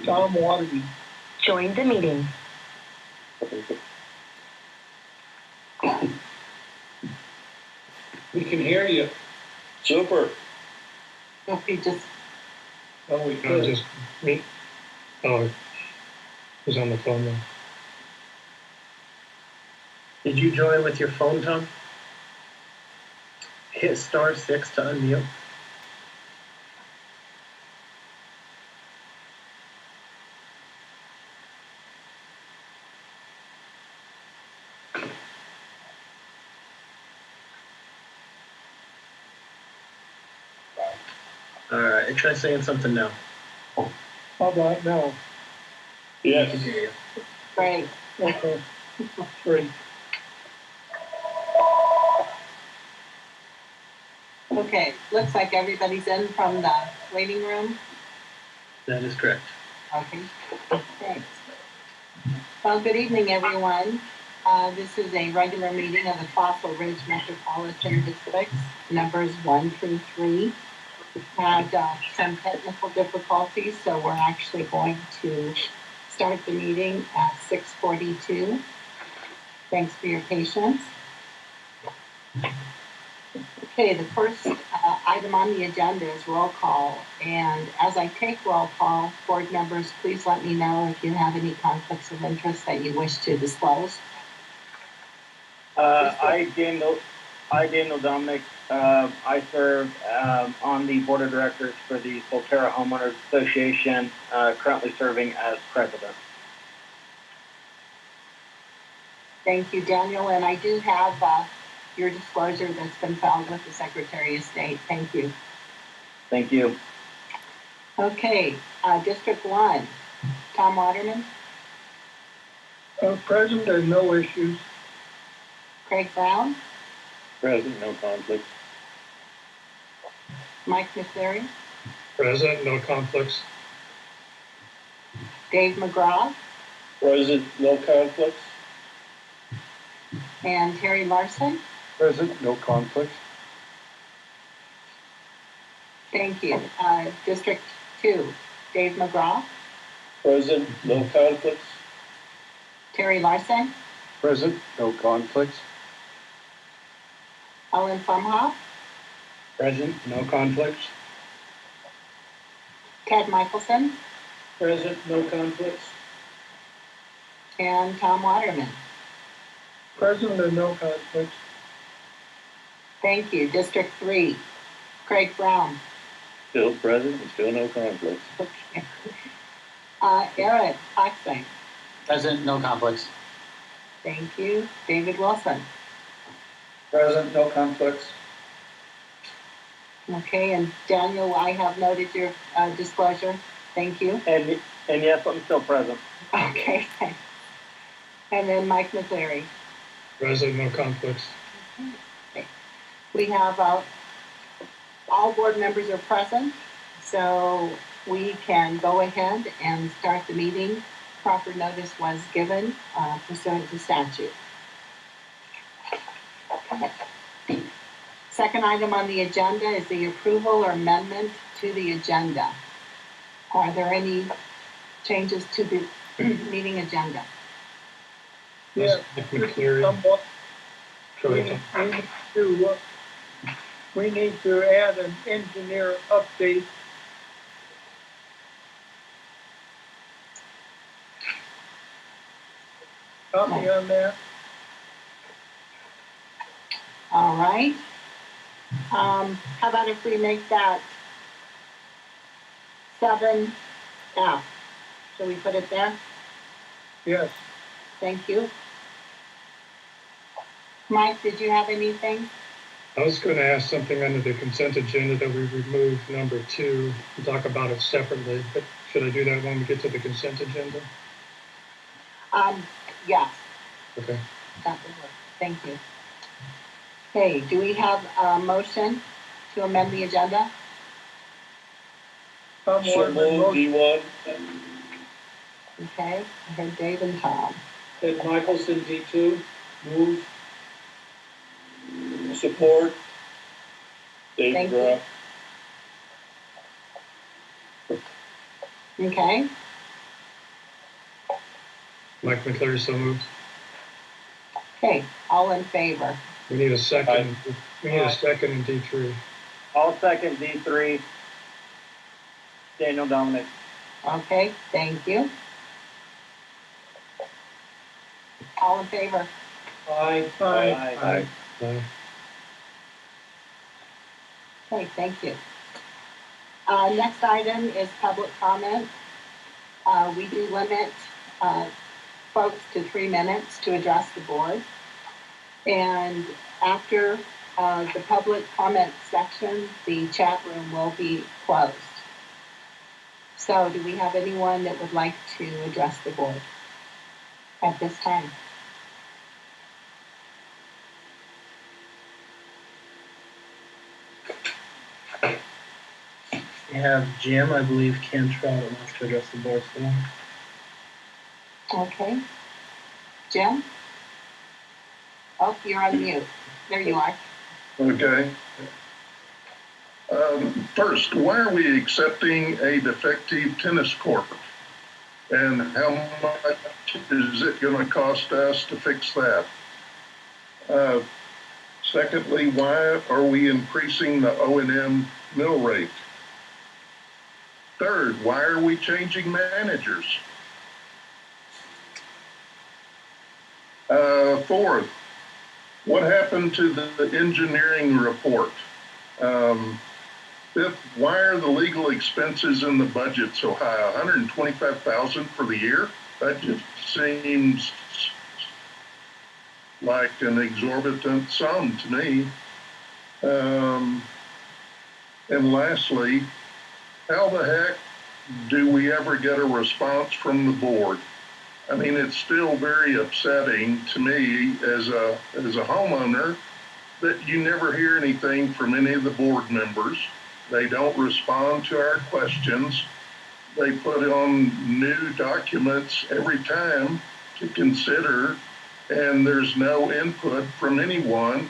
Tom Waterby. Join the meeting. We can hear you. Super. Okay, just Oh, we No, could. just me. Oh, he's on the phone now. Did you join with your phone, Tom? Hit *6 to unmute. All right, try saying something now. How about now? Yes. great. Okay. Great. Okay, looks like everybody's in from the waiting room. That is correct. Okay, thanks. Well, good evening, everyone. This is a regular meeting of the Fossil Ridge Metropolitan Districts, numbers 1 through 3. We've had some technical difficulties, so we're actually going to start the meeting at 6:42. Thanks for your patience. Okay, the first item on the agenda is roll call. And as I take roll call, board members, please let me know if you have any conflicts of interest that you wish to disclose. I, Daniel Dominic, I serve on the board of directors for the Solterra Homeowners Association, currently serving as president. Thank you, Daniel. And I do have your disclosure that's been filed with the Secretary of State. Thank you. Thank you. Okay, District 1, Tom Waterman, Present, there's no issues. Craig Brown, Present, no conflict. Mike McCleary, Present, no conflicts. Dave McGraw, Present, no conflicts. and Terry Larson. Present, no conflicts. Thank you. District 2, Dave McGraw, Present, no conflicts. Terry Larson, Present, no conflicts. Ellen Plumhoff, Present, no conflicts. Ted Michelson, Present, no conflicts. and Tom Waterman. Present, there's no conflicts. Thank you. District 3, Craig Brown. Still present and still no conflicts. Okay. Aaron Foxing. Present, no conflicts. Thank you. David Wilson. Present, no conflicts. Okay, and Daniel, I have noted your disclosure. Thank you. And yes, I'm still present. Okay, thanks. And then Mike McCleary. Present, no conflicts. Okay. We have all board members are present, so we can go ahead and start the meeting. Proper notice was given pursuant to statute. Okay. Second item on the agenda is the approval or amendment to the agenda. Are there any changes to the meeting agenda? Yeah. Mike McCleary. Go ahead, Tom. We need to add an engineer update. Copy on that. All right. How about if we make that 7F? Shall we put it there? Yes. Thank you. Mike, did you have anything? I was going to ask something under the consent agenda that we remove number 2 and talk about it separately, but should I do that when we get to the consent agenda? Yes, Okay. that would work. Thank you. Okay, do we have a motion to amend the agenda? Tom So Waterman, moved, motion. D1. Okay, I heard Dave and Tom. Ted Michelson, D2, move. Support. Dave Thank McGraw. Okay. Mike McCleary, so moved. Okay, all in favor? We need a second. We need a second in D3. I'll second D3. Daniel Dominic. Okay, thank you. All in favor? Aye. Aye. Okay, thank you. Next item is public comment. We do limit folks to 3 minutes to address the board. And after the public comment section, the chat room will be closed. So do we have anyone that would like to address the board at this time? We have Jim, I believe, Cantrell that wants to address the board today. Okay. Jim? Oh, you're on mute. There you are. Okay. First, why are we accepting a defective tennis court? And how much is it going to cost us to fix that? Secondly, why are we increasing the O&M mill rate? Third, why are we changing managers? Fourth, what happened to the engineering report? Fifth, why are the legal expenses in the budget so high? $125,000 for the year? That just seems like an exorbitant sum to me. And lastly, how the heck do we ever get a response from the board? I mean, it's still very upsetting to me as a homeowner that you never hear anything from any of the board members. They don't respond to our questions. They put on new documents every time to consider, and there's no input from anyone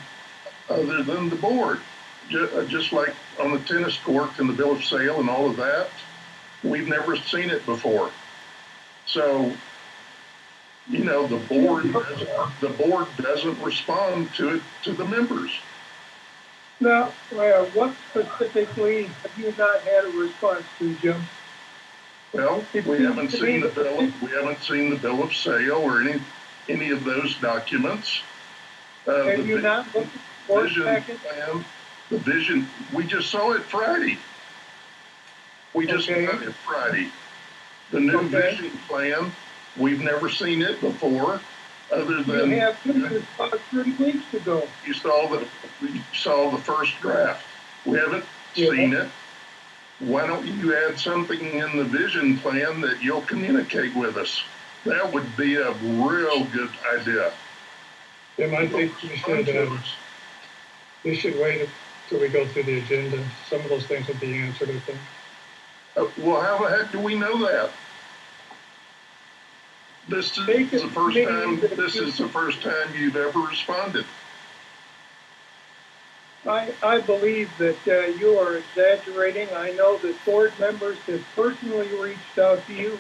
other than the board. Just like on the tennis court and the bill of sale and all of that, we've never seen it before. So, you know, the board doesn't respond to it, to the members. Now, what specifically have you not had a response to, Jim? Well, we haven't seen the bill of sale or any of those documents. Have you not looked at the board packet? The vision, we just saw it Friday. We just got it Friday. The new vision plan, we've never seen it before, other than you have pictures about 3 weeks ago. You saw the first draft. We haven't seen it. Why don't you add something in the vision plan that you'll communicate with us? That would be a real good idea. Jim, I think we should wait until we go through the agenda. Some of those things will be answered, I think. Well, how the heck do we know that? This is the first time you've ever responded. I believe that you are exaggerating. I know that board members have personally reached out to you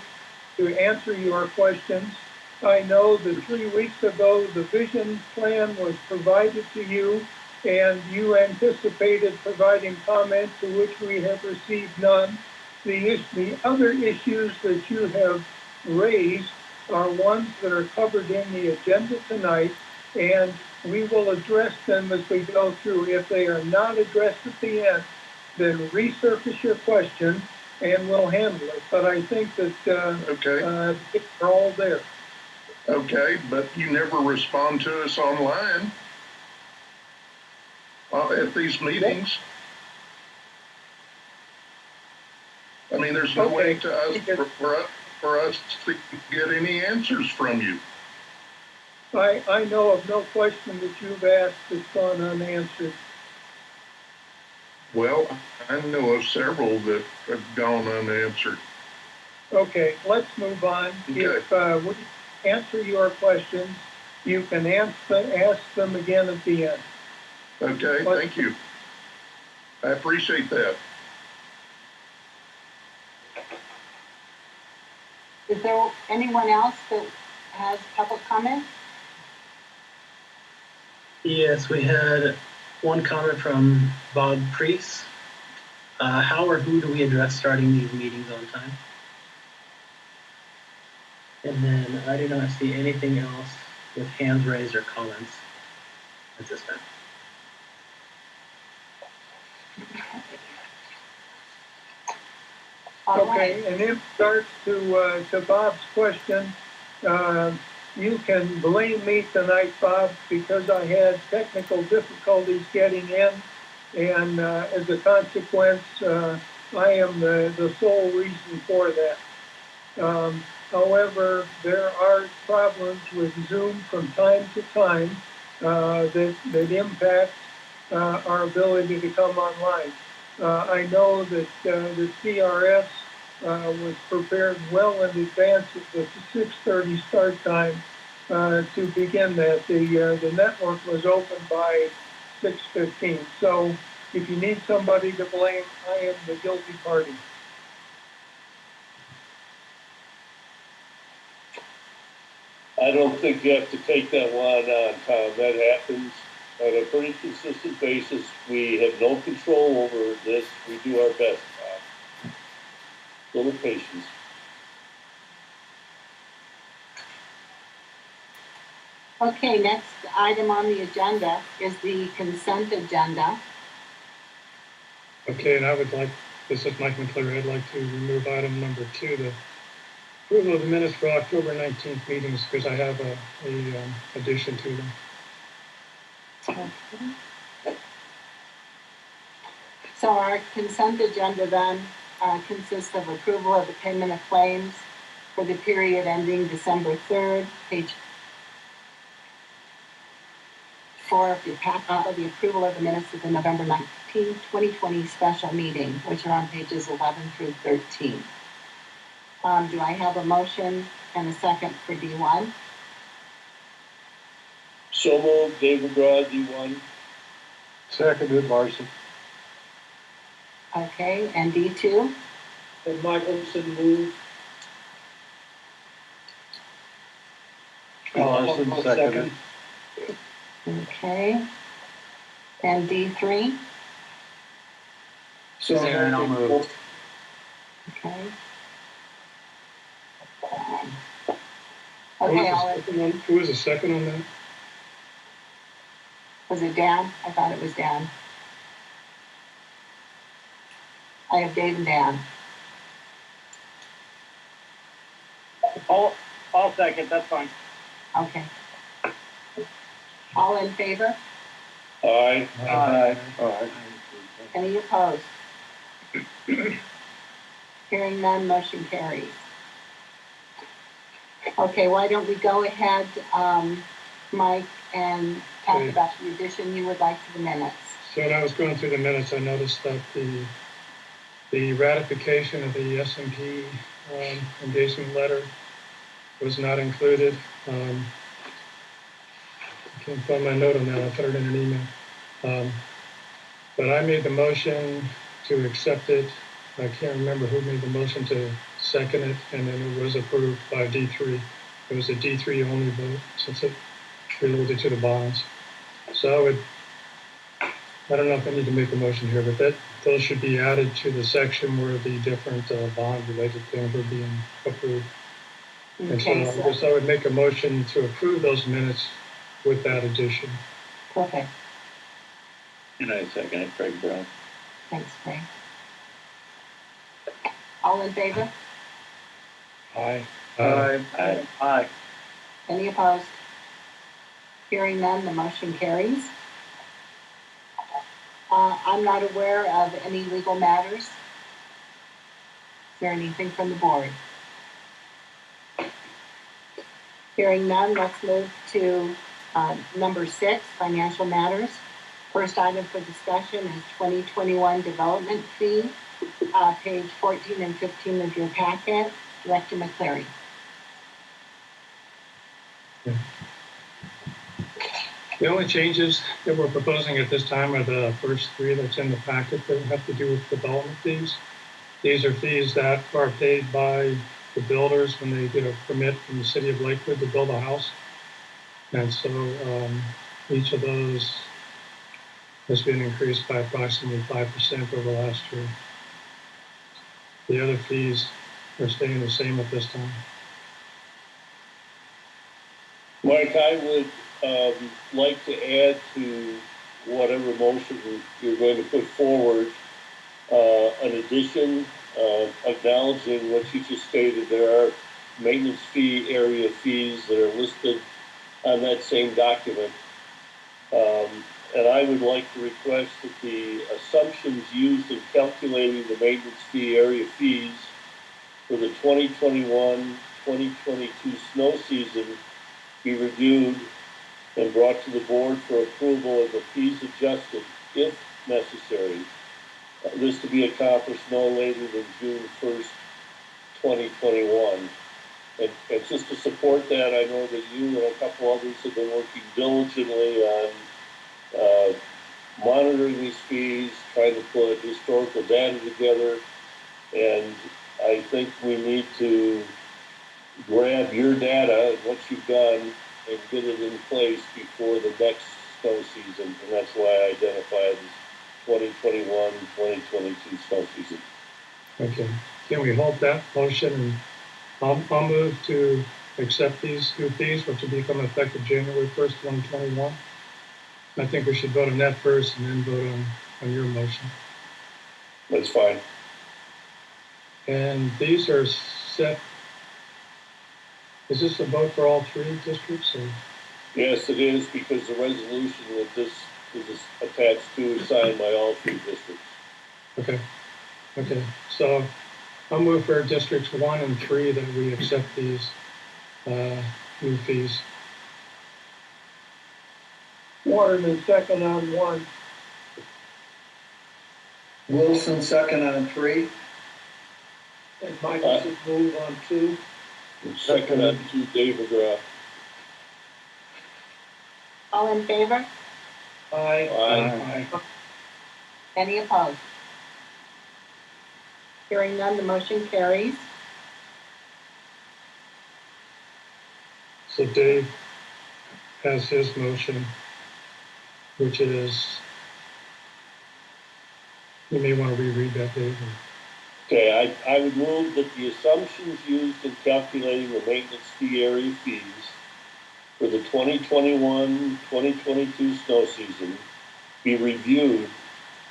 to answer your questions. I know that 3 weeks ago, the vision plan was provided to you, and you anticipated providing comment, to which we have received none. The other issues that you have raised are ones that are covered in the agenda tonight, and we will address them as we go through. If they are not addressed at the end, then resurface your question and we'll handle it. But I think that they're all there. Okay, but you never respond to us online at these meetings. I mean, there's no way to us for us to get any answers from you. I know of no question that you've asked that's gone unanswered. Well, I know of several that have gone unanswered. Okay, let's move on. Okay. If we answer your questions, you can ask them again at the end. Okay, thank you. I appreciate that. Is there anyone else that has public comment? Yes, we had one comment from Bob Priest. How or who do we address starting these meetings on time? And then I do not see anything else with hands raised or comments at this time. All Okay, right. and in regards to Bob's question, you can blame me tonight, Bob, because I had technical difficulties getting in, and as a consequence, I am the sole reason for that. However, there are problems with Zoom from time to time that impact our ability to come online. I know that the CRS was prepared well in advance of the 6:30 start time to begin that. The network was open by 6:15. So if you need somebody to blame, I am the guilty party. I don't think you have to take that one on, Tom. That happens on a pretty consistent basis. We have no control over this. We do our best, Tom. Little patience. Okay, next item on the agenda is the consent agenda. Okay, and I would like, this is Mike McClure, I'd like to remove item number 2, the approval of the minutes for October 19th meetings, because I have a addition to them. Okay. So our consent agenda then consists of approval of the payment of claims for the period ending December 3rd, page 4 of the packet, of the approval of the minutes of the November 19th, 2020 special meeting, which are on pages 11 through 13. Do I have a motion and a second for D1? So moved, David Broad, D1. Seconded, Larson. Okay, and D2? And Michelson moved. Larson seconded. Okay. And D3? Aaron, I'll move. Okay. Okay, Who was the second on that? was it Dan? I thought it was Dan. I have Dave and Dan. I'll second, that's fine. Okay. All in favor? Aye. Aye. Aye. Any opposed? Hearing none, motion carries. Okay, why don't we go ahead, Mike, and talk Okay. about the addition you would like to the minutes. So when I was going through the minutes, I noticed that the ratification of the S&P engagement letter was not included. I can't find my note on that. I'll put it in an email. But I made the motion to accept it. I can't remember who made the motion to second it, and then it was approved by D3. It was a D3 only vote since it related to the bonds. So I don't know if I need to make a motion here, but those should be added to the section where the different bond-related things are being approved. And so Okay, I guess I would make a motion to approve those minutes with that addition. perfect. And I second it, Craig Brown. Thanks, Craig. All in favor? Aye. Aye. Aye. Any opposed? Hearing none, the motion carries. I'm not aware of any legal matters. Is there anything from the board? Hearing none, let's move to number 6, financial matters. First item for discussion is 2021 development fee, page 14 and 15 of your packet. Director McCleary. The only changes that we're proposing at this time are the first 3 that's in the packet that have to do with development fees. These are fees that are paid by the builders when they get a permit from the city of Lakewood to build a house. And so each of those has been increased by approximately 5% over last year. The other fees are staying the same at this time. Mike, I would like to add to whatever motion you're going to put forward an addition, acknowledging what you just stated. There are maintenance fee area fees that are listed on that same document. And I would like to request that the assumptions used in calculating the maintenance fee area fees for the 2021-2022 snow season be reviewed and brought to the board for approval and the fees adjusted, if necessary. This to be accomplished no later than June 1st, 2021. And just to support that, I know that you and a couple others have been working diligently on monitoring these fees, trying to put historical data together, and I think we need to grab your data and what you've done and get it in place before the next snow season, and that's why I identified as 2021-2022 snow season. Okay. Can we hold that motion? And I'll move to accept these new fees, which will become effective January 1st, 2021. I think we should vote on that first and then vote on your motion. That's fine. And these are set. Is this a vote for all three districts? Or? Yes, it is, because the resolution that this is attached to is signed by all three districts. Okay. Okay. So I'll move for districts 1 and 3 that we accept these new fees. Waterman second on 1. Wilson second on 3. And Michelson move on 2. Second on 2, Dave McGrath. All in favor? Aye. Aye. Any opposed? Hearing none, the motion carries. So Dave has his motion, which is, you may want to reread that, Dave. Okay, I would move that the assumptions used in calculating the maintenance fee area fees for the 2021-2022 snow season be reviewed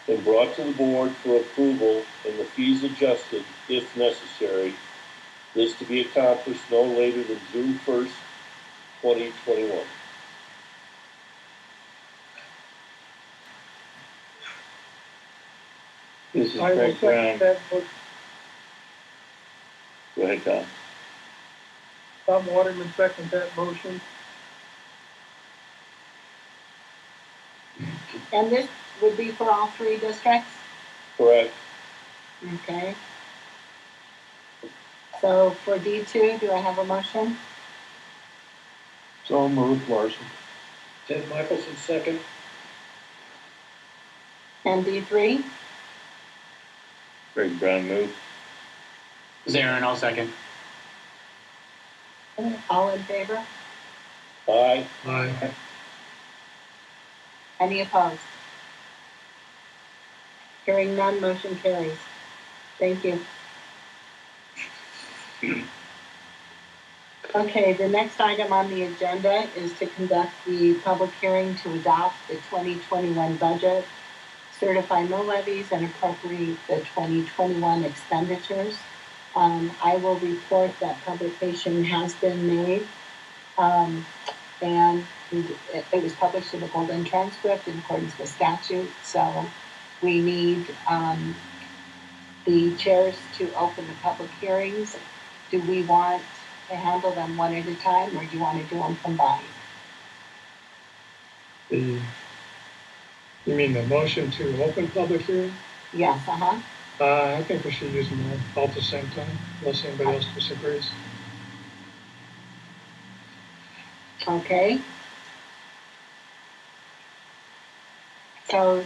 and brought to the board for approval and the fees adjusted if necessary. This to be accomplished no later than June 1st, 2021. This is I will Greg second Brown. that motion. Go ahead, Tom. Tom Waterman second that motion. And this would be for all three districts? Correct. Okay. So for D2, do I have a motion? So moved, Larson. Ted Michelson second. And D3? Greg Brown move. Zarin, I'll second. All in favor? Aye. Aye. Any opposed? Hearing none, motion carries. Thank you. Okay, the next item on the agenda is to conduct the public hearing to adopt the 2021 budget, certify mill levies, and appropriate the 2021 expenditures. I will report that publication has been made, and it was published in the Golden Transcript in accordance with statute. So we need the chairs to open the public hearings. Do we want to handle them one at a time, or do you want to do them combined? You mean the motion to open public hearing? Yes, I think we should use them all at the same time, unless anybody else disagrees. Okay. So,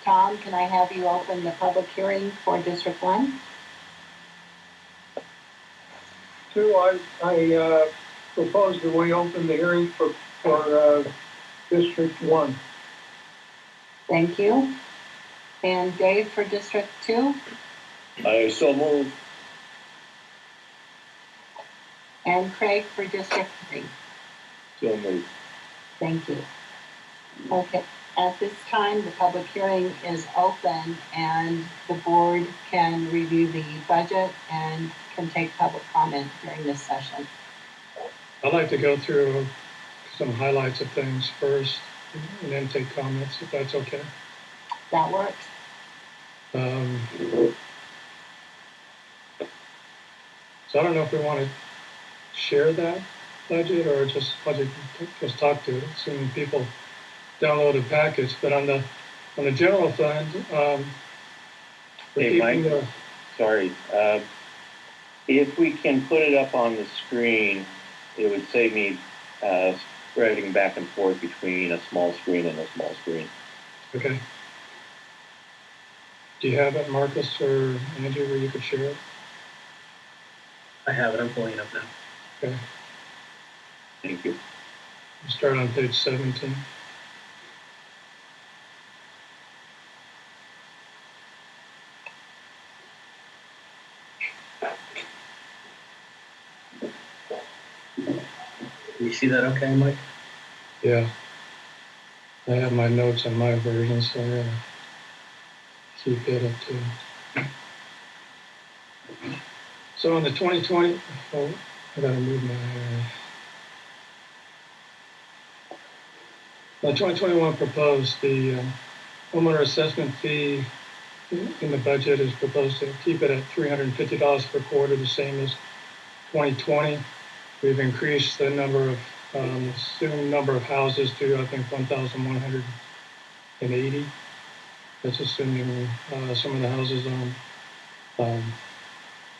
Tom, can I have you open the public hearing for District 1? Sue, I propose that we open the hearing for District 1. Thank you. And Dave for District 2? I so move. And Craig for District 3? So move. Thank you. Okay, at this time, the public hearing is open and the board can review the budget and can take public comment during this session. I'd like to go through some highlights of things first and then take comments, if that's okay. That works. So I don't know if we want to share that budget or just talk to it, assuming people download the package. But on the general fund, we're Hey, keeping Mike, sorry. If we can put it up on the screen, it would save me spreading back and forth between a small screen and a small screen. Okay. Do you have it, Marcus or Angie, where you could share it? I have it. I'm pulling it up now. Okay. Thank you. We'll start on page 17. You see that okay, Mike? Yeah. I have my notes on my version, so I gotta keep it up too. So on the 2020, oh, I gotta move my, the 2021 proposed, the homeowner assessment fee in the budget is proposed to keep it at $350 per quarter, the same as 2020. We've increased the number of, assumed number of houses to, I think, 1,180. That's assuming some of the houses on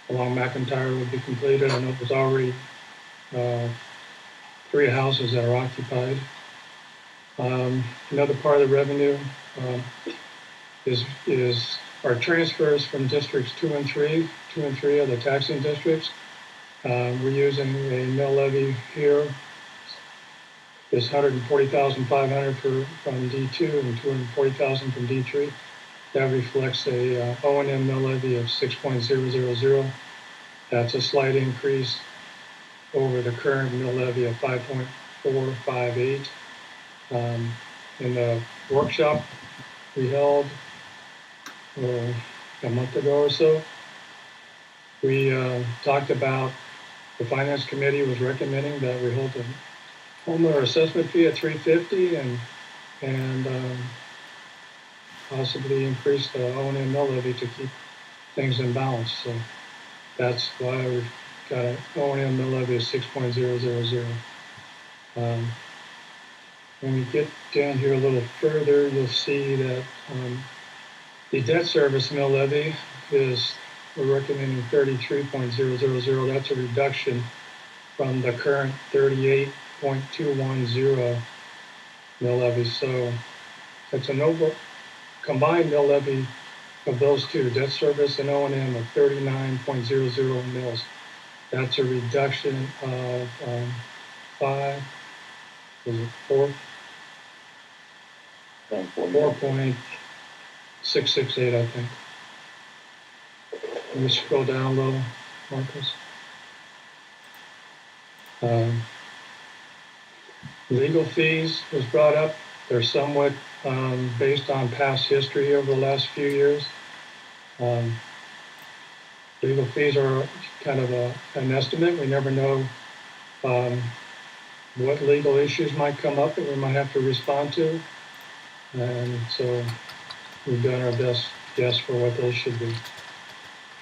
along McIntyre would be completed. I know there's already 3 houses that are occupied. Another part of the revenue is our transfers from districts 2 and 3. 2 and 3 are the taxing districts. We're using a mill levy here. There's 140,500 from D2 and 240,000 from D3. That reflects a O&M mill levy of 6.000. That's a slight increase over the current mill levy of 5.458. In the workshop we held a month ago or so, we talked about the finance committee was recommending that we hold a homeowner assessment fee at $350 and possibly increase the O&M mill levy to keep things in balance. So that's why we've got an O&M mill levy of 6.000. When we get down here a little further, you'll see that the debt service mill levy we're recommending 33.000. That's a reduction from the current 38.210 mill levy. So that's an combined mill levy of those two, debt service and O&M, of 39.00 mills. That's a reduction of 4.668, I think. Let me scroll down a little, Marcus. Legal fees was brought up. They're somewhat based on past history over the last few years. Legal fees are kind of an estimate. We never know what legal issues might come up that we might have to respond to. And so we've done our best guess for what those should be.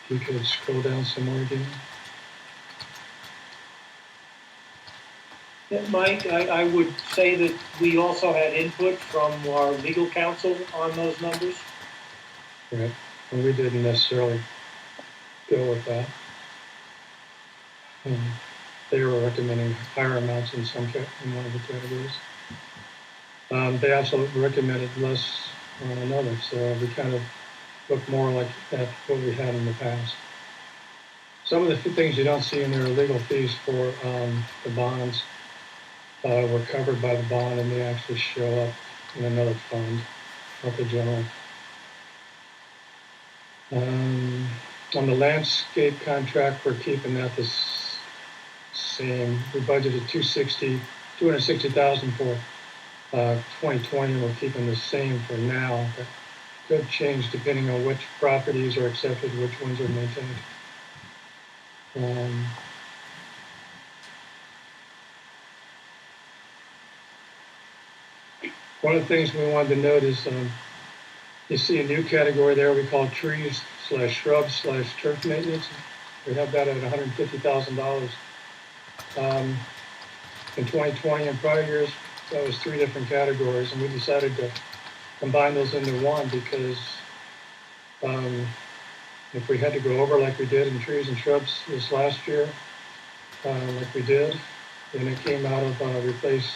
If you could scroll down some more again. Yeah, Mike, I would say that we also had input from our legal counsel on those numbers. Right. And we didn't necessarily go with that. They were recommending higher amounts in one of the categories. They also recommended less on another, so we kind of look more like at what we had in the past. Some of the things you don't see in there are legal fees for the bonds. Were covered by the bond and they actually show up in another fund, not the general. On the landscape contract, we're keeping that the same. We budgeted 260,000 for 2020, and we're keeping the same for now. That could change depending on which properties are accepted, which ones are maintained. One of the things we wanted to note is you see a new category there we call trees/shrubs/turf maintenance. We have that at $150,000. In 2020 and prior years, that was 3 different categories, and we decided to combine those into one because if we had to go over like we did in trees and shrubs this last year, like we did, then it came out of replace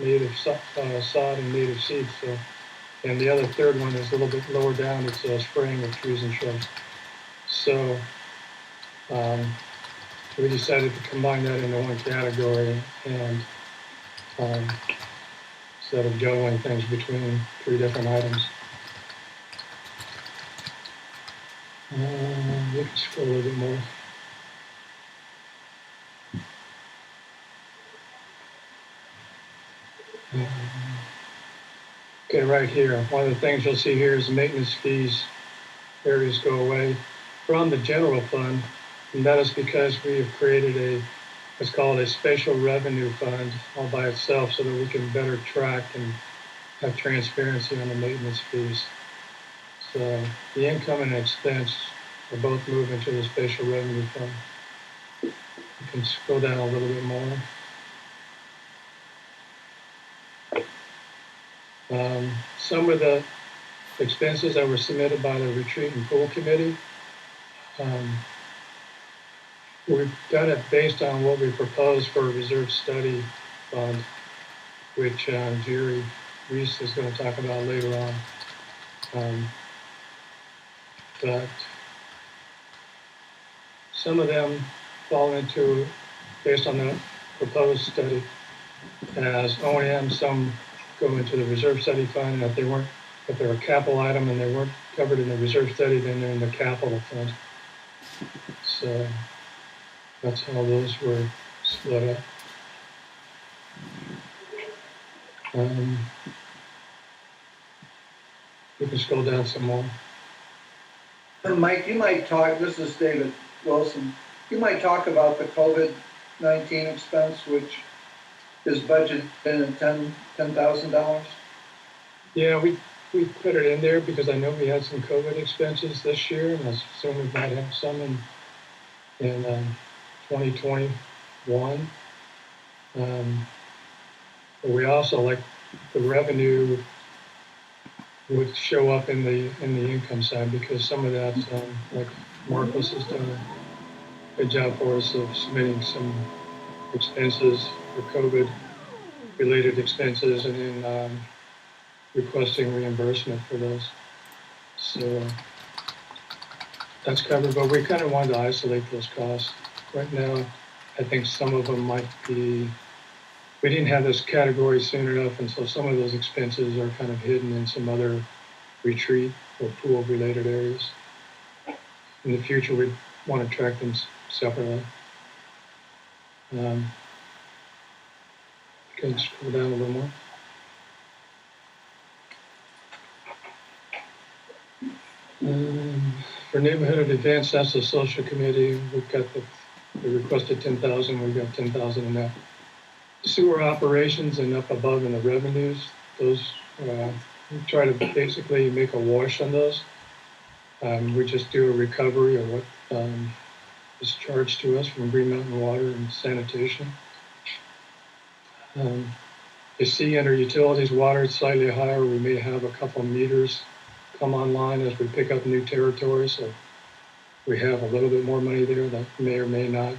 native sod and native seeds. So, and the other third one is a little bit lower down. It's spraying of trees and shrubs. So we decided to combine that into one category and instead of juggling things between 3 different items. We can scroll a little bit more. Okay, right here. One of the things you'll see here is the maintenance fees areas go away from the general fund, and that is because we have created what's called a special revenue fund all by itself so that we can better track and have transparency on the maintenance fees. So the income and expense are both moved into the special revenue fund. You can scroll down a little bit more. Some of the expenses that were submitted by the retreat and pool committee, we've done it based on what we proposed for a reserve study fund, which Jerry Reese is going to talk about later on. But some of them fall into, based on the proposed study, as O&M, some go into the reserve study fund, and if they're a capital item and they weren't covered in the reserve study, then they're in the capital fund. So that's how those were split up. We can scroll down some more. Mike, you might talk, this is David Wilson, you might talk about the COVID-19 expense, which is budgeted at $10,000. Yeah, we put it in there because I know we had some COVID expenses this year, and I assume we might have some in 2021. But we also, like, the revenue would show up in the income side because some of that, like Marcos has done a good job for us of submitting some expenses for COVID-related expenses and then requesting reimbursement for those. So that's covered, but we kind of wanted to isolate those costs. Right now, I think some of them might be, we didn't have this category soon enough, and so some of those expenses are kind of hidden in some other retreat or pool-related areas. In the future, we want to track them separately. Can you scroll down a little more? For neighborhood events, that's the social committee. We've got we requested 10,000. We've got 10,000 in that. Sewer operations and up above in the revenues, those we try to basically make a wash on those. We just do a recovery of what is charged to us from Green Mountain Water and sanitation. You see under utilities, water is slightly higher. We may have a couple meters come online as we pick up new territory, so we have a little bit more money there that may or may not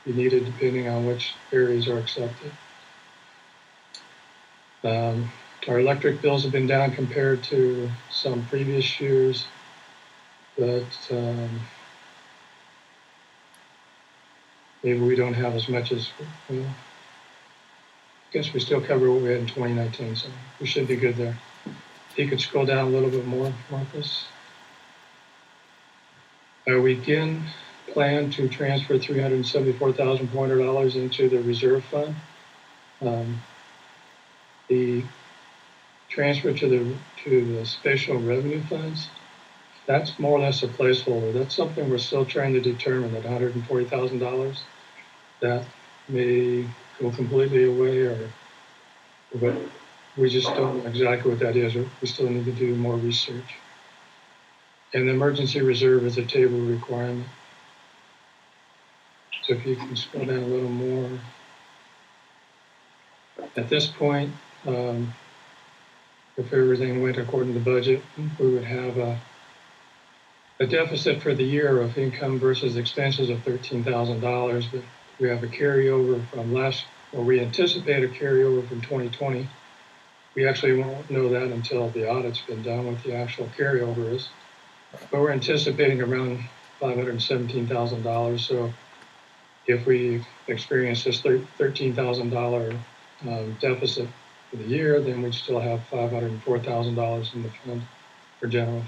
be needed depending on which areas are accepted. Our electric bills have been down compared to some previous years, but maybe we don't have as much as, well, I guess we still cover what we had in 2019, so we should be good there. If you could scroll down a little bit more, Marcus. We again plan to transfer $374,400 into the reserve fund. The transfer to the special revenue funds, that's more or less a placeholder. That's something we're still trying to determine, that $140,000. That may go completely away, but we just don't know exactly what that is. We still need to do more research. And the emergency reserve is a table requirement. So if you can scroll down a little more. At this point, if everything went according to budget, we would have a deficit for the year of income versus expenses of $13,000, but we have a carryover from we anticipate a carryover from 2020. We actually won't know that until the audit's been done, what the actual carryover is. But we're anticipating around $517,000. So if we experience this $13,000 deficit for the year, then we'd still have $504,000 in the fund for general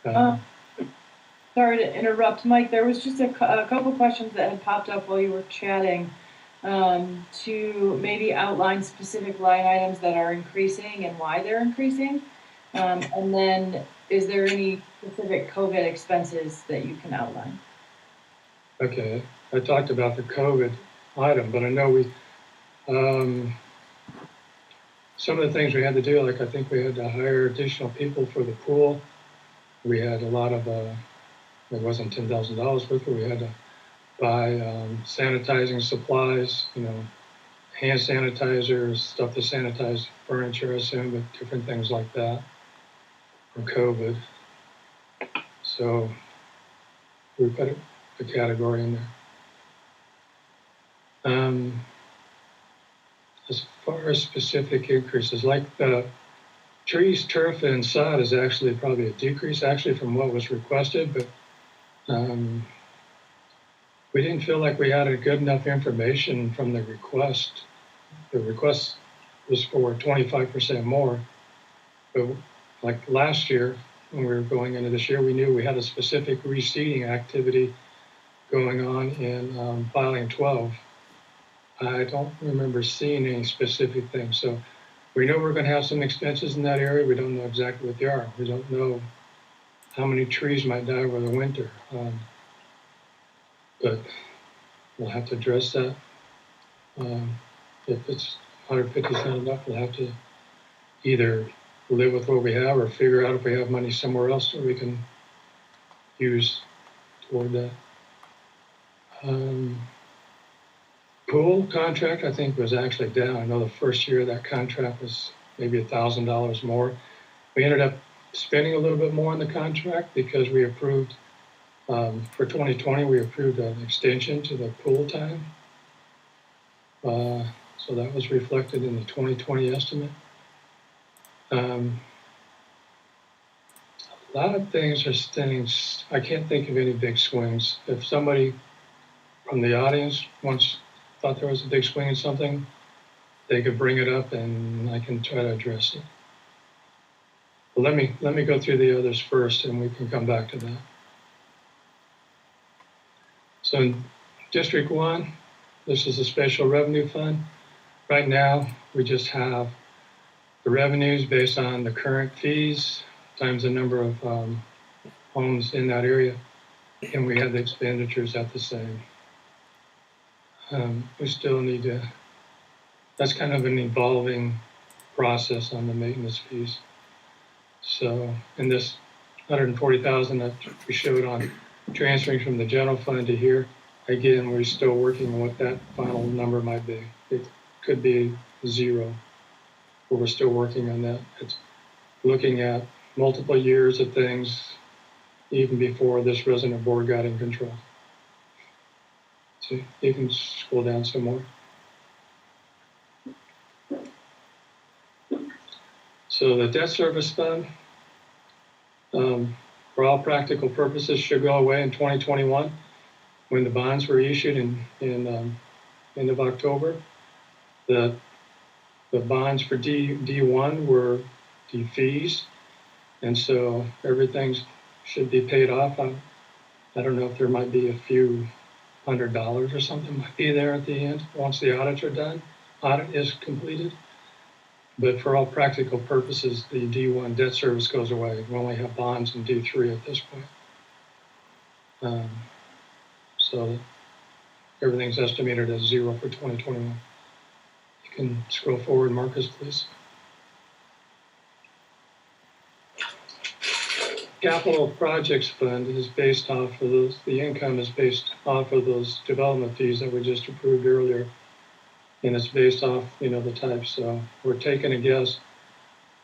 fund. Sorry to interrupt, Mike. There was just a couple questions that had popped up while you were chatting to maybe outline specific line items that are increasing and why they're increasing. And then is there any specific COVID expenses that you can outline? Okay, I talked about the COVID item, but I know some of the things we had to do, like I think we had to hire additional people for the pool. We had a lot of, it wasn't $10,000 worth, but we had to buy sanitizing supplies, hand sanitizers, stuff to sanitize furniture, I assume, but different things like that for COVID. So we put a category in there. As far as specific increases, like the trees, turf, and sod is actually probably a decrease from what was requested, but we didn't feel like we had a good enough information from the request. The request was for 25% more, but like last year, when we were going into this year, we knew we had a specific reseeding activity going on in filing 12. I don't remember seeing any specific things. So we know we're going to have some expenses in that area. We don't know exactly what they are. We don't know how many trees might die over the winter. But we'll have to address that. If it's 150 is not enough, we'll have to either live with what we have or figure out if we have money somewhere else that we can use toward that. Pool contract, I think, was actually down. I know the first year that contract was maybe $1,000 more. We ended up spending a little bit more on the contract because we approved, for 2020, we approved an extension to the pool time. So that was reflected in the 2020 estimate. A lot of things are staying, I can't think of any big swings. If somebody from the audience thought there was a big swing in something, they could bring it up and I can try to address it. But let me go through the others first and we can come back to that. So in District 1, this is a special revenue fund. Right now, we just have the revenues based on the current fees times the number of homes in that area, and we have the expenditures at the same. We still need to, that's kind of an evolving process on the maintenance fees. So in this 140,000 that we showed on transferring from the general fund to here, again, we're still working on what that final number might be. It could be 0, but we're still working on that. It's looking at multiple years of things even before this resident board got in control. So you can scroll down some more. So the debt service fund, for all practical purposes, should go away in 2021 when the bonds were issued in end of October. The bonds for D1 were defeased, and so everything should be paid off. I don't know if there might be a few $100 or something might be there at the end once the audits are done. Audit is completed. But for all practical purposes, the D1 debt service goes away. We only have bonds in D3 at this point. So everything's estimated as zero for 2021. You can scroll forward, Marcus, please. Capital projects fund is based off of those, the income is based off of those development fees that we just approved earlier. And it's based off, the type. So we're taking a guess.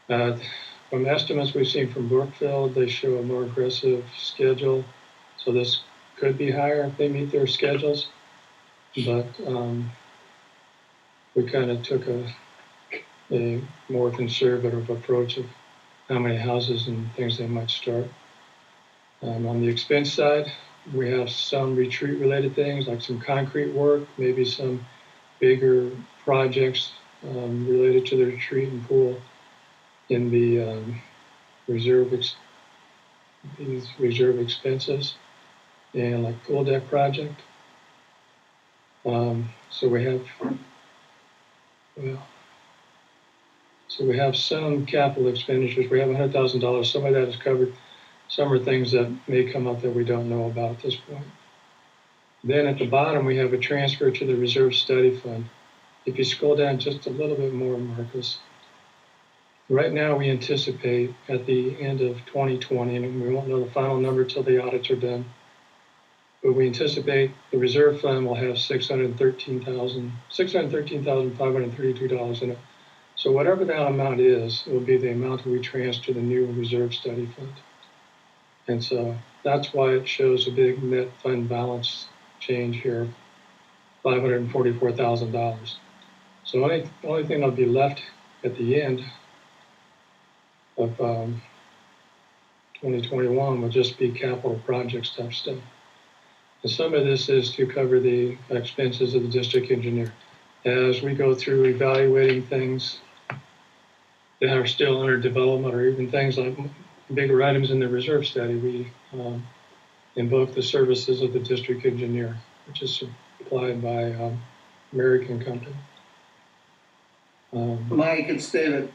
From estimates we've seen from Brookfield, they show a more aggressive schedule. So this could be higher if they meet their schedules. But we kind of took a more conservative approach of how many houses and things they might start. On the expense side, we have some retreat related things like some concrete work, maybe some bigger projects related to the retreat and pool in the reserve expenses and like pool deck project. So we have some capital expenditures. We have $100,000. Some of that is covered. Some are things that may come up that we don't know about at this point. Then at the bottom, we have a transfer to the reserve study fund. If you scroll down just a little bit more, Marcus, right now we anticipate at the end of 2020, and we won't know the final number till the audits are done, but we anticipate the reserve fund will have $613,532 in it. So whatever that amount is, will be the amount that we transfer to the new reserve study fund. And so that's why it shows a big net fund balance change here, $544,000. So the only thing that'll be left at the end of 2021 will just be capital projects type stuff. And some of this is to cover the expenses of the district engineer. As we go through evaluating things that are still under development, or even things like bigger items in the reserve study, we invoke the services of the district engineer, which is supplied by American Company. Mike, it's David.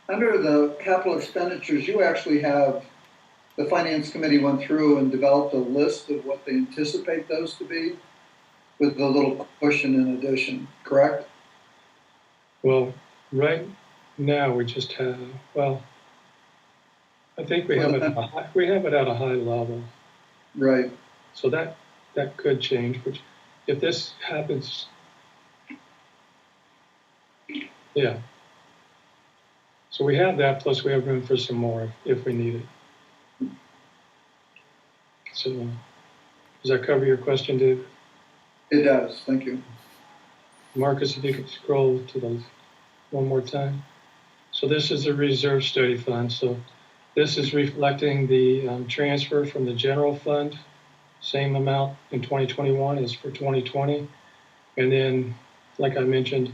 Under the capital expenditures, you actually have, the finance committee went through and developed a list of what they anticipate those to be with the little cushion in addition, correct? Well, right now we just have, I think we have it at a high level. Right. So that could change, which if this happens, yeah. So we have that, plus we have room for some more if we need it. So does that cover your question, Dave? It does, thank you. Marcus, if you could scroll to the one more time. So this is the reserve study fund. So this is reflecting the transfer from the general fund, same amount in 2021 as for 2020. And then, like I mentioned,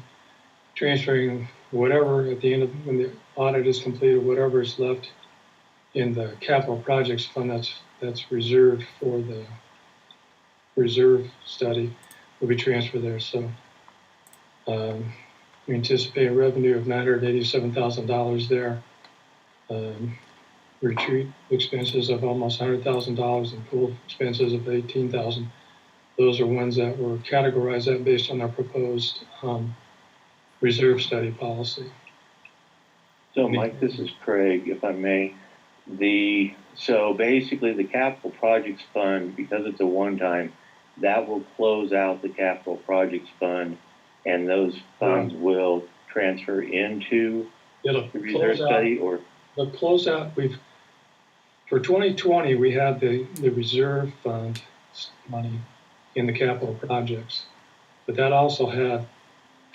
transferring whatever at the end of when the audit is completed, whatever is left in the capital projects fund that's reserved for the reserve study will be transferred there. So we anticipate a revenue of $987,000 there. Retreat expenses of almost $100,000 and pool expenses of $18,000. Those are ones that were categorized at based on our proposed reserve study policy. So Mike, this is Craig, if I may. So basically the capital projects fund, because it's a one-time, that will close out the capital projects fund, and those funds will transfer into the reserve study, or the closeout. For 2020 we had the reserve fund money in the capital projects, but that also had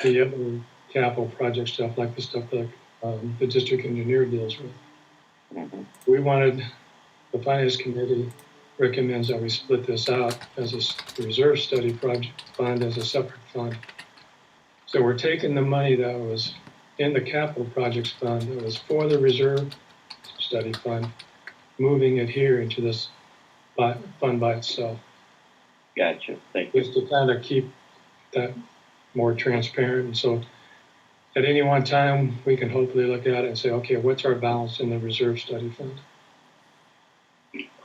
the other capital project stuff, like the stuff that the district engineer deals with. We wanted the Finance Committee recommends that we split this out as a reserve study project fund as a separate fund. So we're taking the money that was in the capital projects fund that was for the reserve study fund, moving it here into this fund by itself. Gotcha. Thank you. Just to kind of keep that more transparent. And so at any one time, we can hopefully look at it and say, okay, what's our balance in the reserve study fund?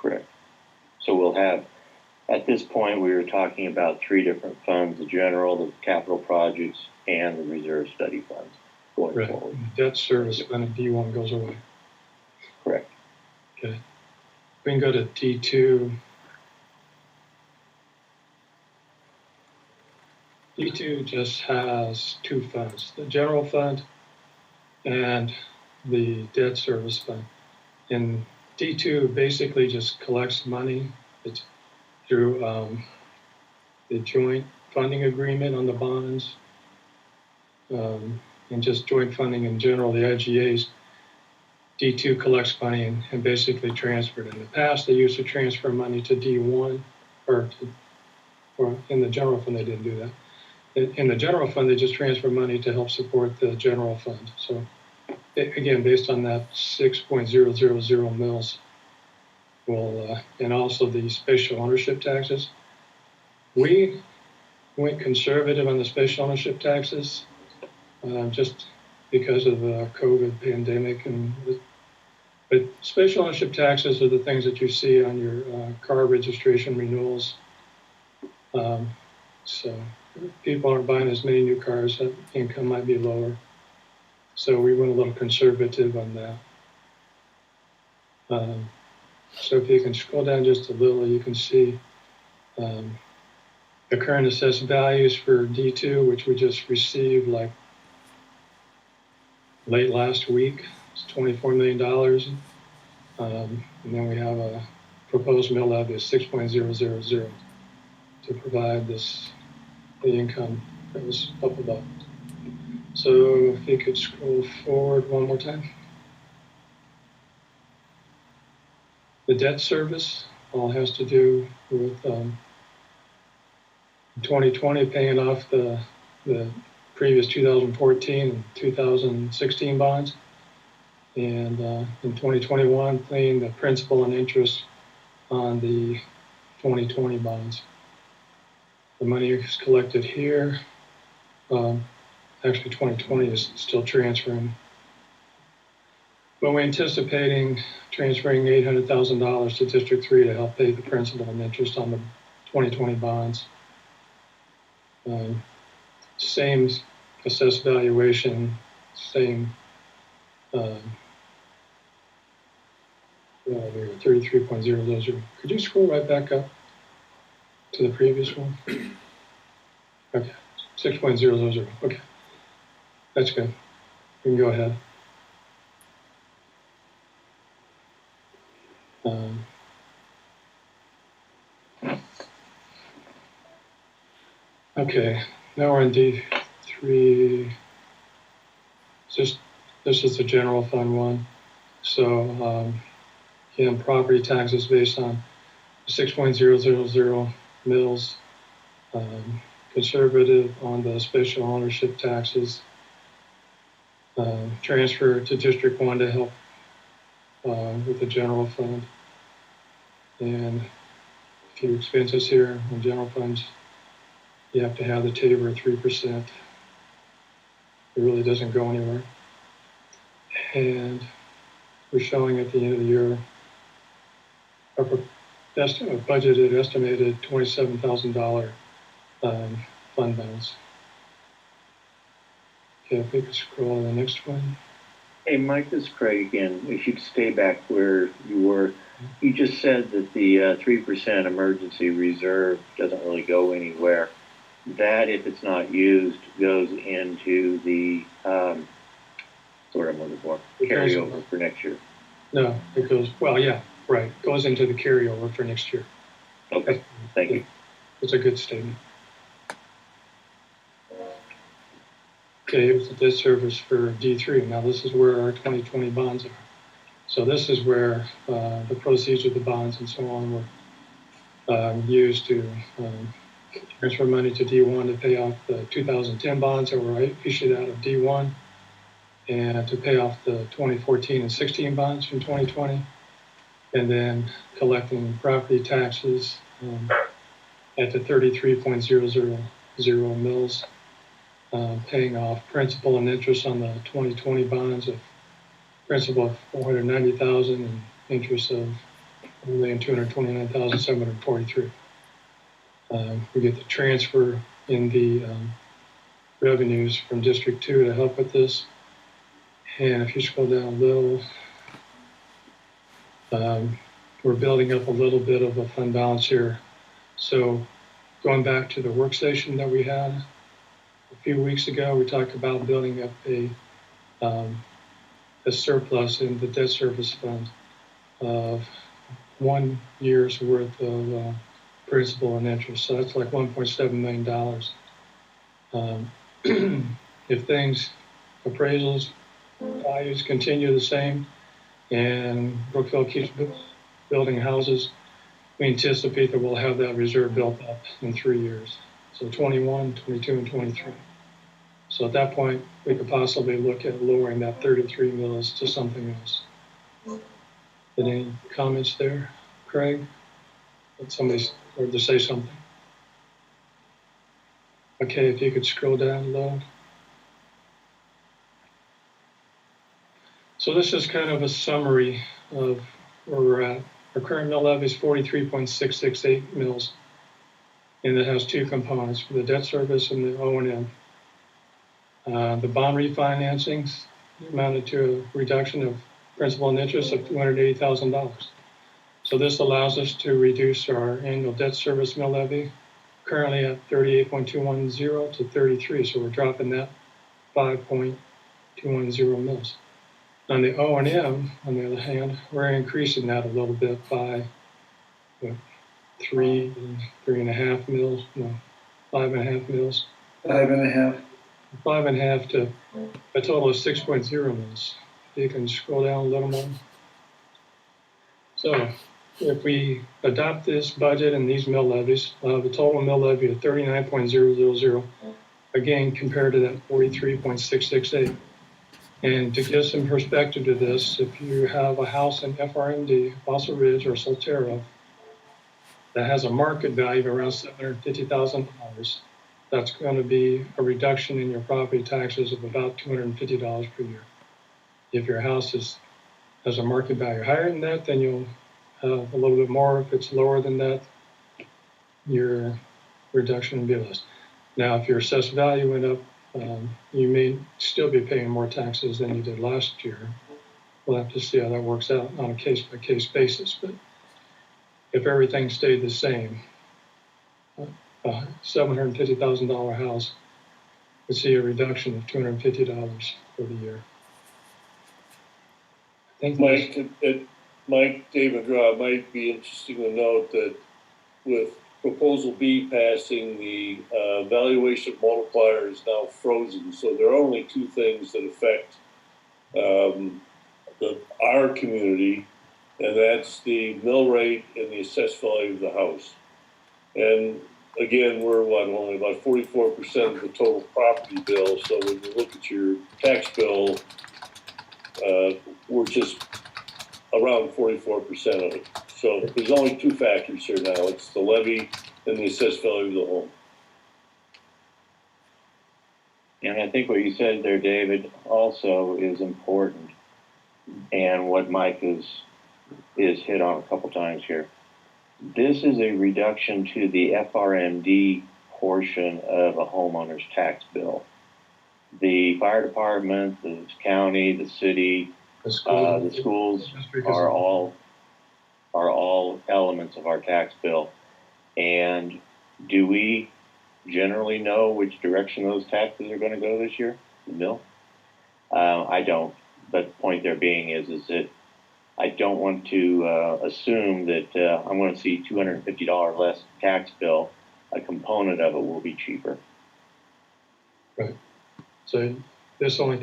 Correct. So we'll have, at this point, we were talking about 3 different funds: the general, the capital projects, and the reserve study funds going Right. forward. Debt service fund of D1 goes away. Correct. Okay. We can go to D2. D2 just has 2 funds, the general fund and the debt service fund. And D2 basically just collects money. It's through the joint funding agreement on the bonds, and just joint funding in general, the IGAs. D2 collects money and basically transferred. In the past, they used to transfer money to D1, or in the general fund, they didn't do that. In the general fund, they just transfer money to help support the general fund. So again, based on that 6.000 mils, and also the spatial ownership taxes, we went conservative on the spatial ownership taxes just because of the COVID pandemic. But spatial ownership taxes are the things that you see on your car registration renewals. So people aren't buying as many new cars, that income might be lower. So we went a little conservative on that. So if you can scroll down just a little, you can see the current assessed values for D2, which we just received like late last week. It's $24 million. And then we have a proposed mill levy of 6.000 to provide the income that was up above. So if you could scroll forward one more time. The debt service all has to do with 2020 paying off the previous 2014 and 2016 bonds, and in 2021 paying the principal and interest on the 2020 bonds. The money is collected here. Actually, 2020 is still transferring. But we're anticipating transferring $800,000 to District 3 to help pay the principal and interest on the 2020 bonds. Same assessed valuation, same 33.000. Could you scroll right back up to the previous one? Okay, 6.000. Okay, that's good. We can go ahead. Okay, now we're in D3. This is the general fund one. So again, property taxes based on 6.000 mils, conservative on the spatial ownership taxes, transfer to District 1 to help with the general fund, and a few expenses here in general funds. You have to have the TABOR at 3%. It really doesn't go anywhere. And we're showing at the end of the year our budgeted estimated $27,000 fund balance. Okay, if we could scroll to the next one. Hey, Mike, this is Craig again. If you'd stay back where you were, you just said that the 3% emergency reserve doesn't really go anywhere. That, if it's not used, goes into the what I'm looking for, carryover for next year. No, it goes, well, yeah, right. Goes into the carryover for next year. Okay, thank you. It's a good statement. Okay, here's the debt service for D3. Now this is where our 2020 bonds are. So this is where the proceeds of the bonds and so on were used to transfer money to D1 to pay off the 2010 bonds that were issued out of D1 and to pay off the 2014 and 16 bonds from 2020, and then collecting property taxes at the 33.000 mils, paying off principal and interest on the 2020 bonds of principal of 490,000 and interest of 1,229,743. We get the transfer in the revenues from District 2 to help with this. And if you scroll down a little, we're building up a little bit of a fund balance here. So going back to the workstation that we had a few weeks ago, we talked about building up a surplus in the debt service fund of 1 year's worth of principal and interest. So that's like $1.7 million. If things, appraisals, values continue the same, and Brookville keeps building houses, we anticipate that we'll have that reserve built up in 3 years. So 21, 22, and 23. So at that point, we could possibly look at lowering that 33 mils to something else. Any comments there, Craig? Did somebody or to say something? Okay, if you could scroll down low. So this is kind of a summary of where we're at. Our current mill levy is 43.668 mils, and it has two components, for the debt service and the O&M. The bond refinancings amounted to a reduction of principal and interest of $280,000. So this allows us to reduce our annual debt service mill levy, currently at 38.210 to 33. So we're dropping that 5.210 mils. On the O&M, on the other hand, we're increasing that a little bit by 3.5 mils, no, 5.5 mils. 5.5. 5.5 to a total of 6.0 mils. You can scroll down a little more. So if we adopt this budget and these mill levies, we'll have a total mill levy of 39.000, again, compared to that 43.668. And to give some perspective to this, if you have a house in FRMD, Fossil Ridge or Solterra, that has a market value of around $750,000, that's going to be a reduction in your property taxes of about $250 per year. If your house has a market value higher than that, then you'll have a little bit more. If it's lower than that, your reduction will be less. Now, if your assessed value went up, you may still be paying more taxes than you did last year. We'll have to see how that works out on a case-by-case basis. But if everything stayed the same, a $750,000 house would see a reduction of $250 for the year. I think Mike, Dave McGraw, it might be interesting to note that with Proposal B passing, the valuation multiplier is now frozen. So there are only two things that affect our community, and that's the mill rate and the assessed value of the house. And again, we're only about 44% of the total property bill. So when you look at your tax bill, we're just around 44% of it. So there's only two factors here now. It's the levy and the assessed value of the home. And I think what you said there, David, also is important, and what Mike is hit on a couple times here. This is a reduction to the FRMD portion of a homeowner's tax bill. The fire department, the county, the city, the schools are all elements of our tax bill. And do we generally know which direction those taxes are going to go this year? The mill? I don't. But the point there being is that I don't want to assume that I'm going to see $250 less tax bill. A component of it will be cheaper. Right. So this only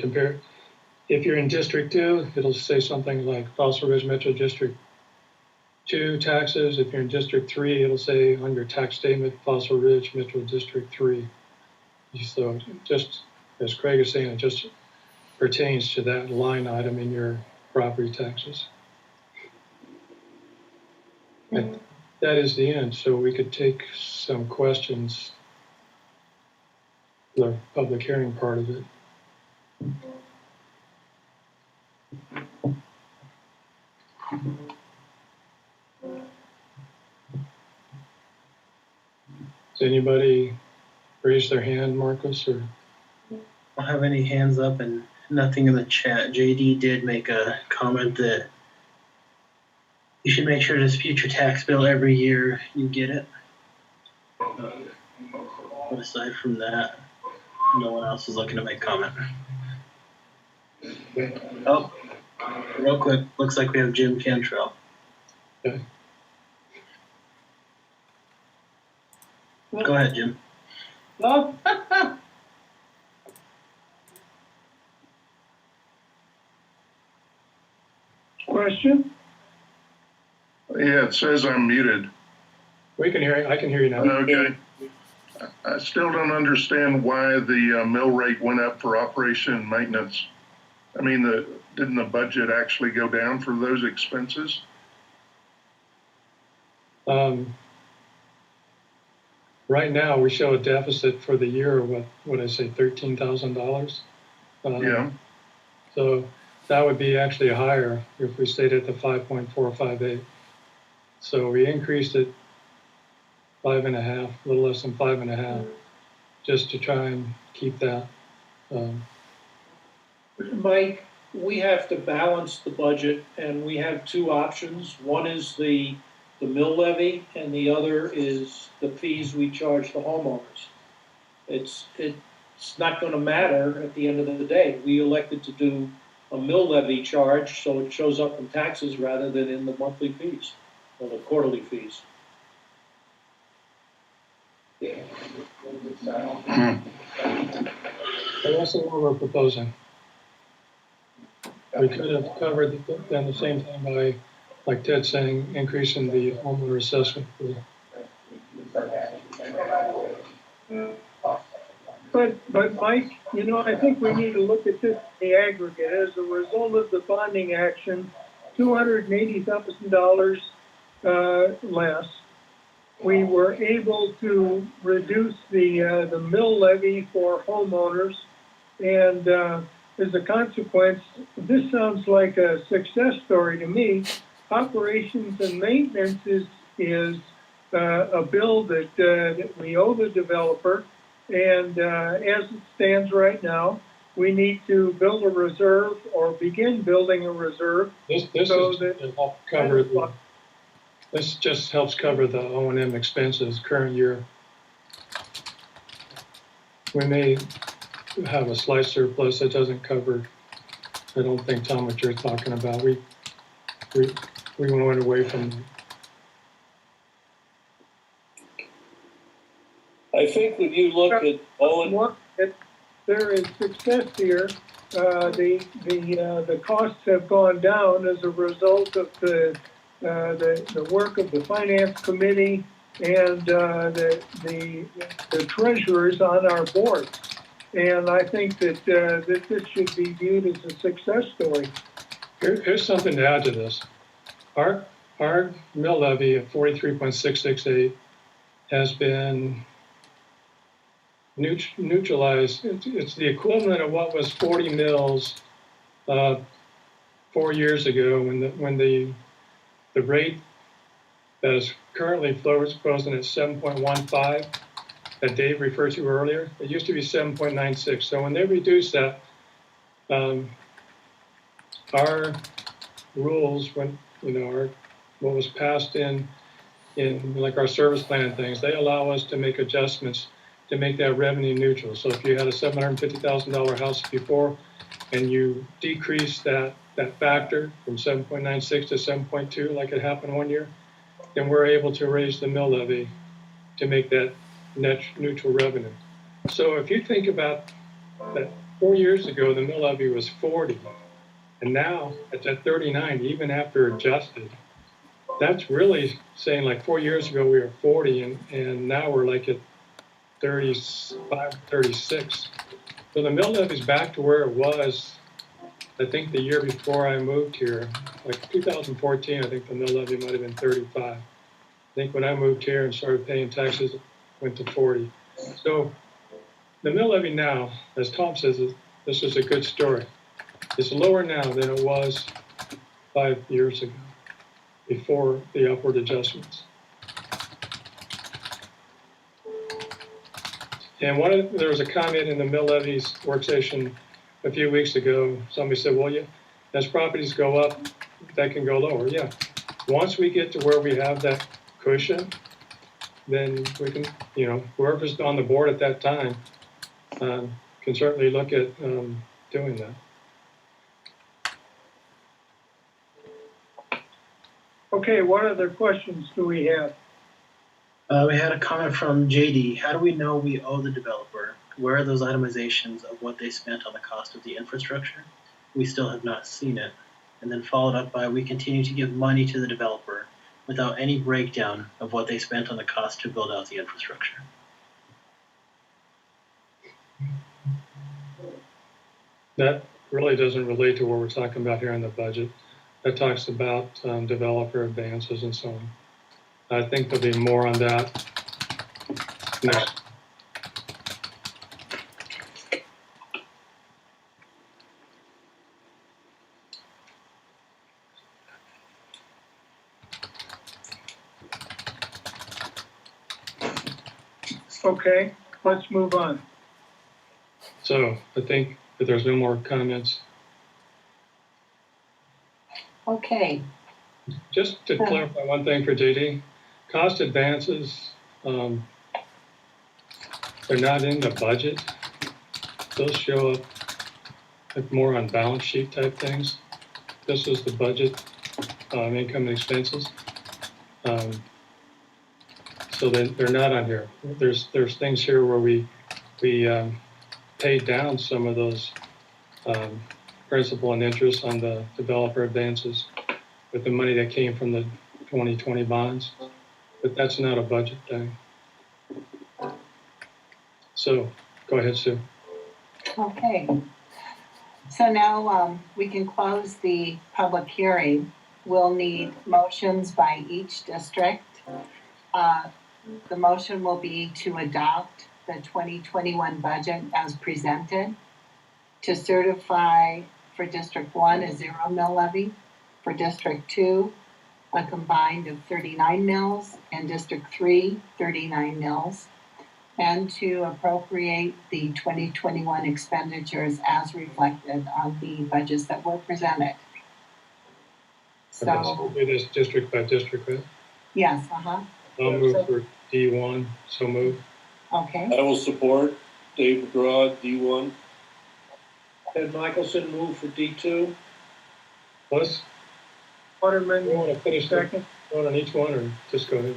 if you're in District 2, it'll say something like Fossil Ridge Metro District 2 taxes. If you're in District 3, it'll say on your tax statement, Fossil Ridge Metro District 3. So just as Craig is saying, it just pertains to that line item in your property taxes. And that is the end. So we could take some questions, the public hearing part of it. Does anybody raise their hand, Marcus? Or I don't have any hands up and nothing in the chat. JD did make a comment that you should make sure this future tax bill every year you get it. But aside from that, no one else is looking to make comment. Oh, real quick, looks like we have Jim Cantrell. Okay. Go ahead, Jim. Oh, Question? Yeah, it says I'm muted. We can hear you. I can hear you now. Okay. I still don't understand why the mill rate went up for operation and maintenance. I mean, didn't the budget actually go down for those expenses? Right now, we show a deficit for the year of what I say, $13,000. Yeah. So that would be actually higher if we stayed at the 5.458. So we increased it 5.5, a little less than 5.5, just to try and keep that. Mike, we have to balance the budget, and we have two options. One is the mill levy, and the other is the fees we charge the homeowners. It's not gonna matter at the end of the day. We elected to do a mill levy charge, so it shows up in taxes rather than in the monthly fees or the quarterly fees. But that's what we're proposing. We could have covered done the same thing by, like Ted's saying, increasing the homeowner assessment fee. But Mike, I think we need to look at this in the aggregate. As a result of the bonding action, $280,000 less. We were able to reduce the mill levy for homeowners, and as a consequence, this sounds like a success story to me. Operations and maintenance is a bill that we owe the developer, and as it stands right now, we need to build a reserve or begin building a reserve. This just helps cover the O&M expenses current year. We may have a slight surplus that doesn't cover. I don't think, Tom, what you're talking about. We went away from. I think when you look at Owen, there is success here. The costs have gone down as a result of the work of the finance committee and the treasurers on our board. And I think that this should be viewed as a success story. Here's something to add to this. Our mill levy of 43.668 has been neutralized. It's the equivalent of what was 40 mills 4 years ago when the rate that is currently frozen at 7.15 that Dave referred to earlier. It used to be 7.96. So when they reduced that, our rules, what was passed in like our service plan and things, they allow us to make adjustments to make that revenue neutral. So if you had a $750,000 house before and you decrease that factor from 7.96 to 7.2 like it happened 1 year, then we're able to raise the mill levy to make that net neutral revenue. So if you think about 4 years ago, the mill levy was 40, and now it's at 39, even after adjusted. That's really saying like 4 years ago we were 40, and now we're like at 35, 36. So the mill levy's back to where it was, I think the year before I moved here, like 2014, I think the mill levy might have been 35. I think when I moved here and started paying taxes, it went to 40. So the mill levy now, as Tom says, this is a good story. It's lower now than it was 5 years ago, before the upward adjustments. And there was a comment in the mill levies work session a few weeks ago. Somebody said, well, yeah, as properties go up, that can go lower. Yeah. Once we get to where we have that cushion, then we can, whoever's on the board at that time can certainly look at doing that. Okay, what other questions do we have? We had a comment from JD. How do we know we owe the developer? Where are those itemizations of what they spent on the cost of the infrastructure? We still have not seen it. And then followed up by, we continue to give money to the developer without any breakdown of what they spent on the cost to build out the infrastructure. That really doesn't relate to what we're talking about here in the budget. That talks about developer advances and so on. I think there'll be more on that next. Okay, let's move on. So I think if there's no more comments. Okay. Just to clarify one thing for JD, cost advances, they're not in the budget. Those show up like more on balance sheet type things. This is the budget, income and expenses. So they're not on here. There's things here where we paid down some of those principal and interest on the developer advances with the money that came from the 2020 bonds, but that's not a budget thing. So go ahead, Sue. Okay. So now we can close the public hearing. We'll need motions by each district. The motion will be to adopt the 2021 budget as presented, to certify for District 1 a 0 mill levy, for District 2 a combined of 39 mills, and District 3 39 mills, and to appropriate the 2021 expenditures as reflected on the budgets that were presented. So we'll do this district by district, right? yes, I'll move for D1, so move. Okay. I will support David Broad, D1. Ted Michelson move for D2. Plus, Waterman, you want to finish second. Vote on each one, or just go ahead?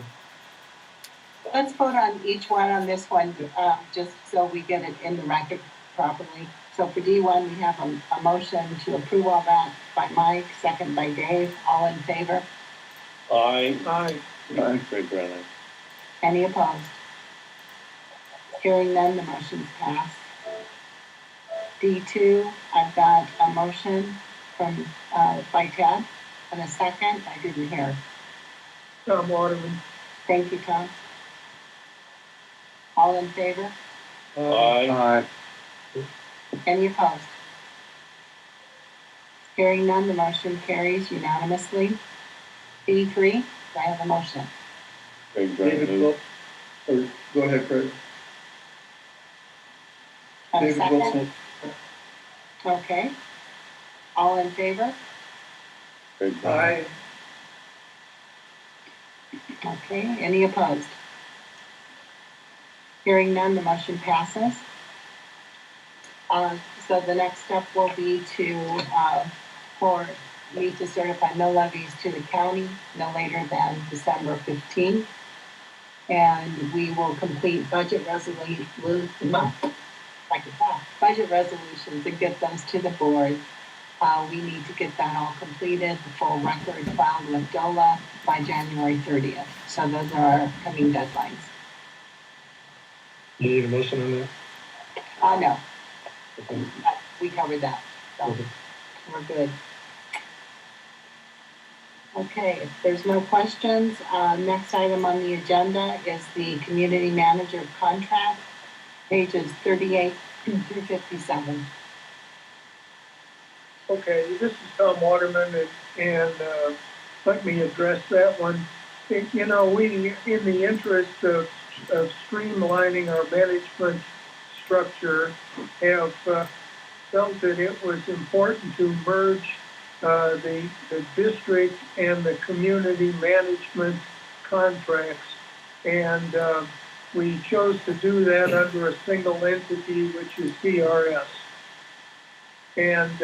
Let's vote on each one on this one, just so we get it in the record properly. So for D1, we have a motion to approve all that by Mike, second by Dave. All in favor? Aye. Aye. Craig Brown. Any opposed? Hearing none, the motion's passed. D2, I've got a motion from by Ted, and a second. I didn't hear. Tom Waterman. Thank you, Tom. All in favor? Aye. Any opposed? Hearing none, the motion carries unanimously. D3, do I have a motion? Craig Brown David, move. or go ahead, Craig. A David second? Wilson. Okay. All in favor? Craig Brown. Aye. Okay, any opposed? Hearing none, the motion passes. So the next step will be for me to certify mill levies to the county no later than December 15th. And we will complete budget resolution, budget resolutions and get those to the board. We need to get that all completed, the full record filed with DOLA by January 30th. So those are our coming deadlines. You need a motion on that? No, Okay. we covered that, so Okay. we're good. Okay, if there's no questions, next item on the agenda is the community manager contract, pages 38 through 57. Okay, this is Tom Waterman, and let me address that one. You know, we, in the interest of streamlining our management structure, have felt that it was important to merge the district and the community management contracts. And we chose to do that under a single entity, which is CRS. And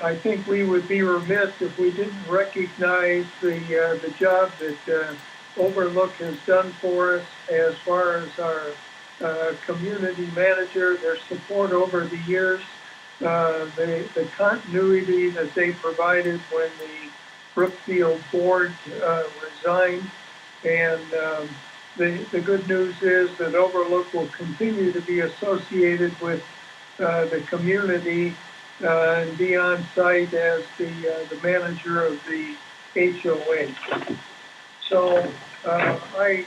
I think we would be remiss if we didn't recognize the job that Overlook has done for us as far as our community manager, their support over the years, the continuity that they provided when the Brookfield board resigned. And the good news is that Overlook will continue to be associated with the community and be on site as the manager of the HOA. So I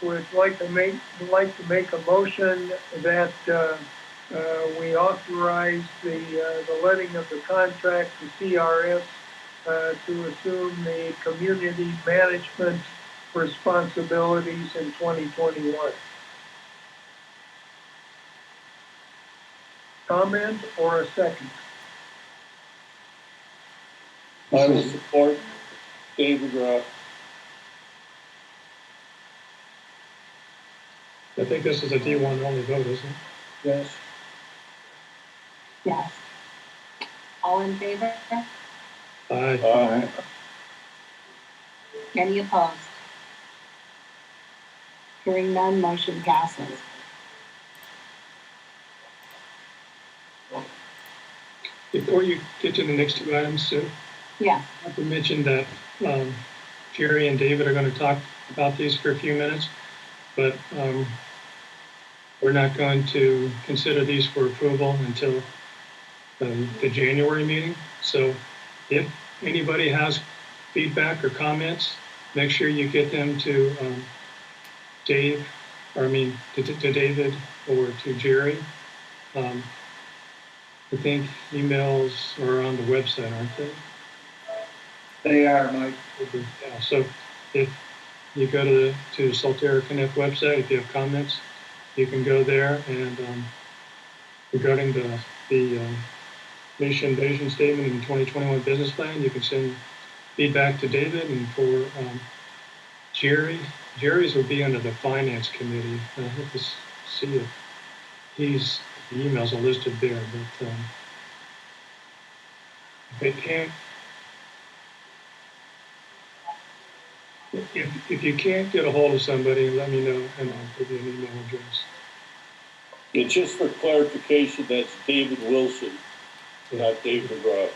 would like to make a motion that we authorize the letting of the contract to CRS to assume the community management responsibilities in 2021. Comment or a second? I will support David Roth. I think this is a D1 only vote, isn't it? Yes. Yes. All in favor? Aye. Any opposed? Hearing none, motion passes. Before you get to the next two items, Sue, Yes. I have to mention that Jerry and David are going to talk about these for a few minutes, but we're not going to consider these for approval until the January meeting. So if anybody has feedback or comments, make sure you get them to David or to Jerry. I think emails are on the website, aren't they? They are, Mike. Yeah, so if you go to Solterra Connect website, if you have comments, you can go there, and regarding the mission vision statement and 2021 business plan, you can send feedback to David, and for Jerry's will be under the finance committee. I have to see if the emails are listed there, but if they can't, if you can't get a hold of somebody, let me know, and I'll give you an email address. And just for clarification, that's David Wilson, not David McGraw.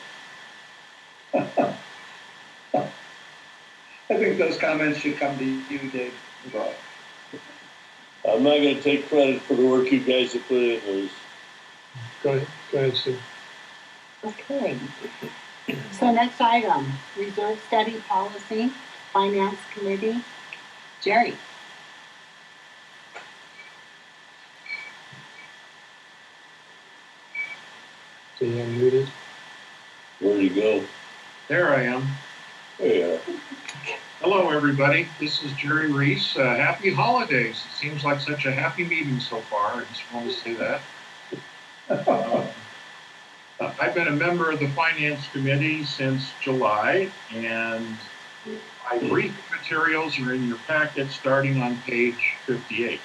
I think those comments should come to you, Dave. I'm not going to take credit for the work you guys have put in this. Go ahead, Sue. Okay. So next item, reserve study policy, finance committee. Jerry. So you unmuted. Where'd you go? There I am. There you are. Hello, everybody. This is Jerry Reese. Happy holidays. It seems like such a happy meeting so far. I just want to say that. I've been a member of the Finance Committee since July, and my brief materials are in your packet starting on page 58.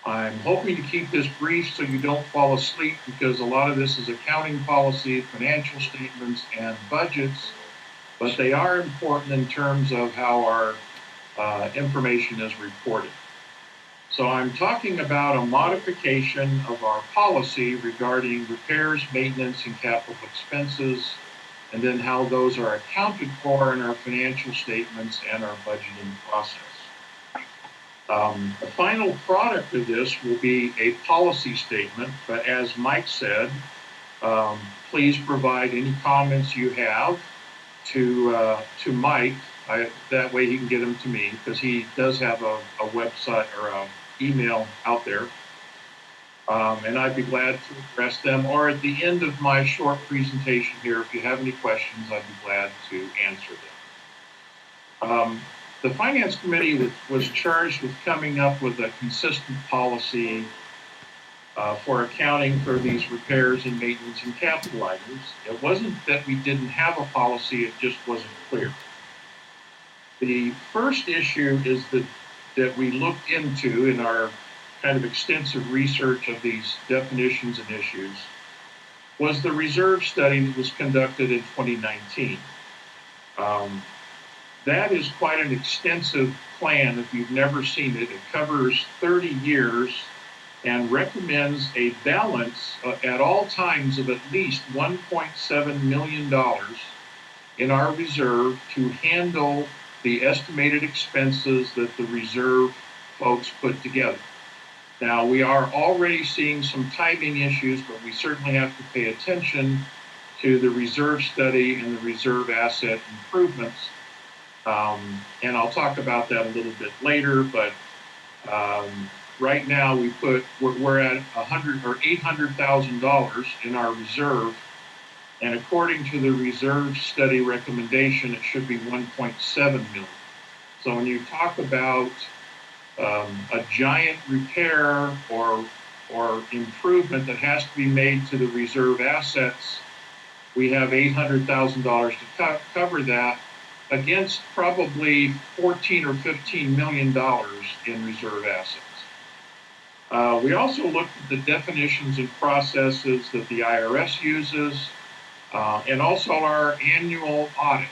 I'm hoping to keep this brief so you don't fall asleep, because a lot of this is accounting policy, financial statements, and budgets, but they are important in terms of how our information is reported. So I'm talking about a modification of our policy regarding repairs, maintenance, and capital expenses, and then how those are accounted for in our financial statements and our budgeting process. The final product of this will be a policy statement, but as Mike said, please provide any comments you have to Mike. That way he can get them to me, because he does have a website or an email out there. And I'd be glad to address them, or at the end of my short presentation here, if you have any questions, I'd be glad to answer them. The Finance Committee was charged with coming up with a consistent policy for accounting for these repairs and maintenance and capital items. It wasn't that we didn't have a policy, it just wasn't clear. The first issue is that we looked into in our kind of extensive research of these definitions and issues was the reserve study that was conducted in 2019. That is quite an extensive plan if you've never seen it. It covers 30 years and recommends a balance at all times of at least $1.7 million in our reserve to handle the estimated expenses that the reserve folks put together. Now, we are already seeing some timing issues, but we certainly have to pay attention to the reserve study and the reserve asset improvements. And I'll talk about that a little bit later, but right now we're at $800,000 in our reserve, and according to the reserve study recommendation, it should be 1.7 million. So when you talk about a giant repair or improvement that has to be made to the reserve assets, we have $800,000 to cover that against probably $14 or $15 million in reserve assets. We also looked at the definitions and processes that the IRS uses, and also our annual audit.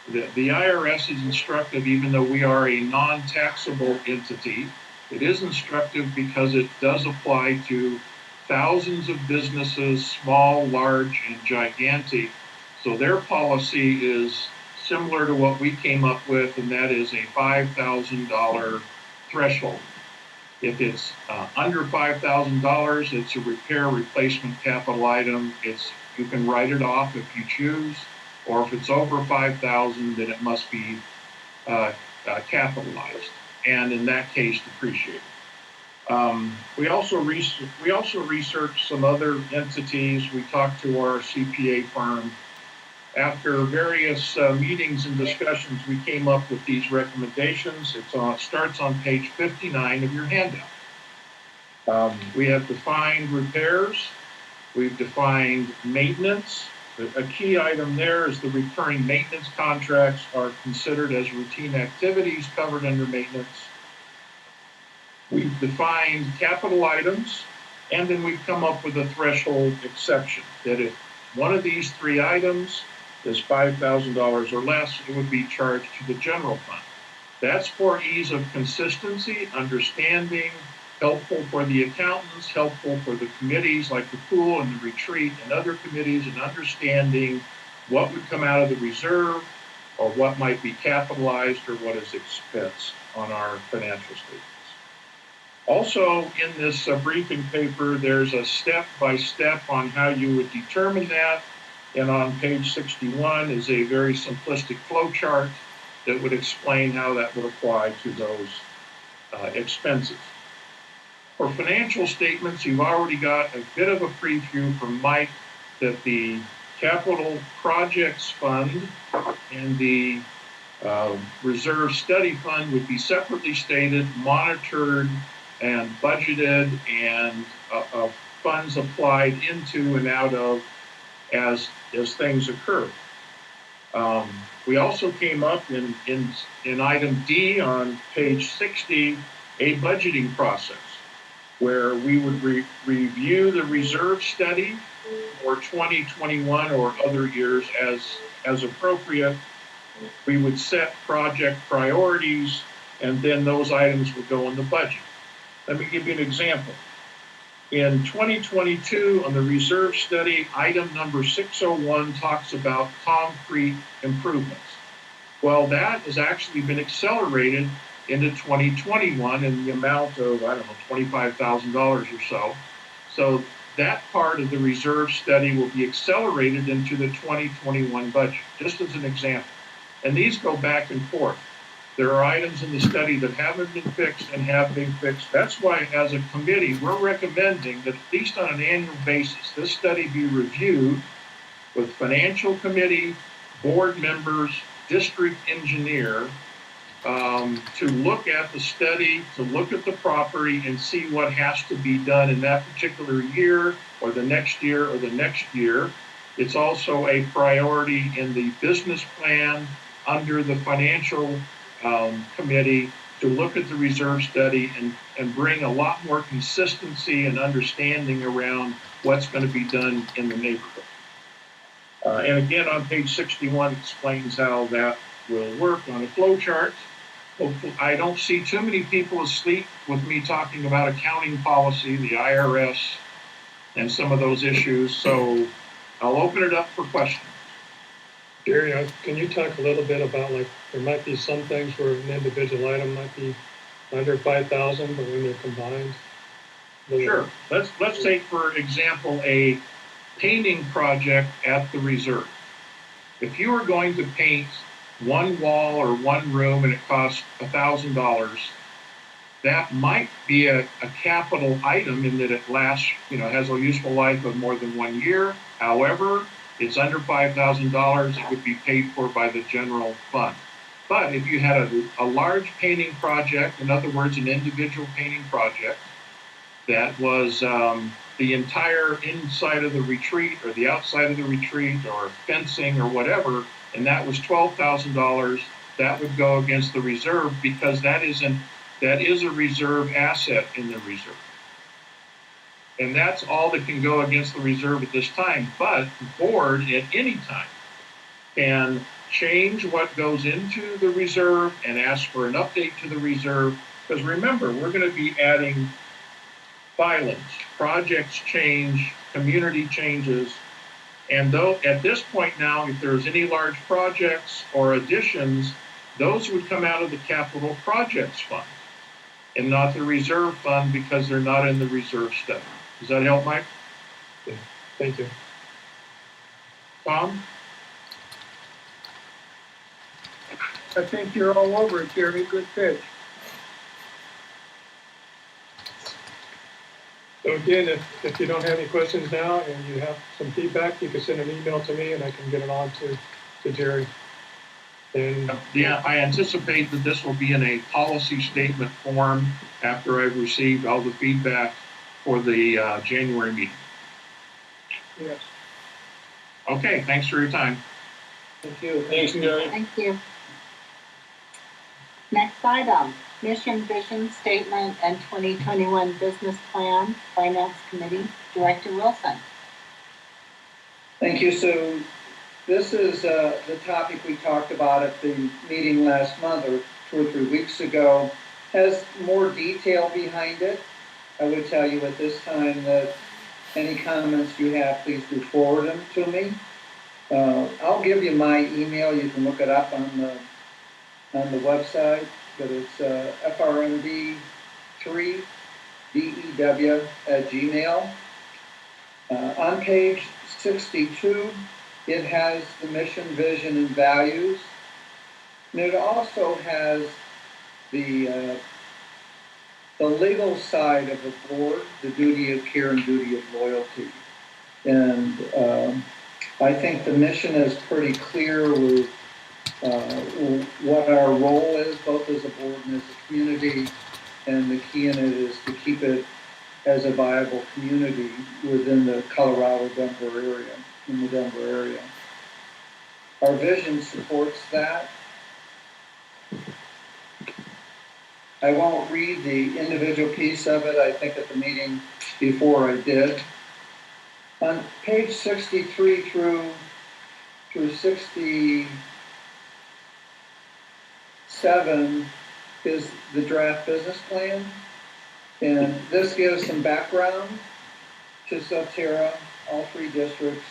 The IRS is instructive, even though we are a non-taxable entity. It is instructive because it does apply to thousands of businesses, small, large, and gigantic. So their policy is similar to what we came up with, and that is a $5,000 threshold. If it's under $5,000, it's a repair replacement capital item. You can write it off if you choose, or if it's over $5,000, then it must be capitalized, and in that case, depreciated. We also researched some other entities. We talked to our CPA firm. After various meetings and discussions, we came up with these recommendations. It starts on page 59 of your handout. We have defined repairs. We've defined maintenance. A key item there is the recurring maintenance contracts are considered as routine activities covered under maintenance. We've defined capital items, and then we've come up with a threshold exception that if one of these three items is $5,000 or less, it would be charged to the general fund. That's for ease of consistency, understanding, helpful for the accountants, helpful for the committees like the pool and the retreat and other committees in understanding what would come out of the reserve or what might be capitalized or what is expense on our financial statements. Also, in this briefing paper, there's a step-by-step on how you would determine that. And on page 61 is a very simplistic flow chart that would explain how that would apply to those expenses. For financial statements, you've already got a bit of a preview from Mike that the Capital Projects Fund and the Reserve Study Fund would be separately stated, monitored, and budgeted, and funds applied into and out of as things occur. We also came up in item D on page 60, a budgeting process, where we would review the reserve study for 2021 or other years as appropriate. We would set project priorities, and then those items would go in the budget. Let me give you an example. In 2022, on the reserve study, item number 601 talks about concrete improvements. Well, that has actually been accelerated into 2021 in the amount of, I don't know, $25,000 or so. So that part of the reserve study will be accelerated into the 2021 budget, just as an example. And these go back and forth. There are items in the study that haven't been fixed and have been fixed. That's why, as a committee, we're recommending that at least on an annual basis, this study be reviewed with financial committee, board members, district engineer, to look at the study, to look at the property and see what has to be done in that particular year or the next year or the next year. It's also a priority in the business plan under the financial committee to look at the reserve study and bring a lot more consistency and understanding around what's going to be done in the neighborhood. And again, on page 61 explains how that will work on a flow chart. I don't see too many people asleep with me talking about accounting policy, the IRS, and some of those issues. So I'll open it up for questions. Jerry, can you talk a little bit about, like, there might be some things where an individual item might be under 5,000, but when they're combined? Sure. Let's take, for example, a painting project at the reserve. If you are going to paint one wall or one room and it costs $1,000, that might be a capital item in that it lasts, has a useful life of more than 1 year. However, it's under $5,000, it would be paid for by the general fund. But if you had a large painting project, in other words, an individual painting project, that was the entire inside of the retreat or the outside of the retreat or fencing or whatever, and that was $12,000, that would go against the reserve because that is a reserve asset in the reserve. And that's all that can go against the reserve at this time. But the board at any time can change what goes into the reserve and ask for an update to the reserve. Because remember, we're going to be adding filings, projects change, community changes. And though at this point now, if there's any large projects or additions, those would come out of the capital projects fund and not the reserve fund because they're not in the reserve study. Does that help, Mike? Yeah, thank you. Tom? I think you're all over it, Jerry. Good pitch. So again, if you don't have any questions now and you have some feedback, you can send an email to me and I can get it on to Jerry. And yeah, I anticipate that this will be in a policy statement form after I've received all the feedback for the January meeting. Yes. Okay, thanks for your time. Thank you. Thanks, Gary. Thank you. Next item, mission, vision statement, and 2021 business plan, Finance Committee, Director Wilson. Thank you. So this is the topic we talked about at the meeting last month or 2 or 3 weeks ago. Has more detail behind it. I would tell you at this time that any comments you have, please do forward them to me. I'll give you my email. You can look it up on the website, but it's frmd3dew@gmail. On page 62, it has the mission, vision, and values. And it also has the legal side of the board, the duty of care and duty of loyalty. And I think the mission is pretty clear with what our role is, both as a board and as a community. And the key in it is to keep it as a viable community within the Colorado-Denver area, in the Denver area. Our vision supports that. I won't read the individual piece of it. I think at the meeting before I did. On page 63 through 67 is the draft business plan. And this gives some background to Solterra, all three districts,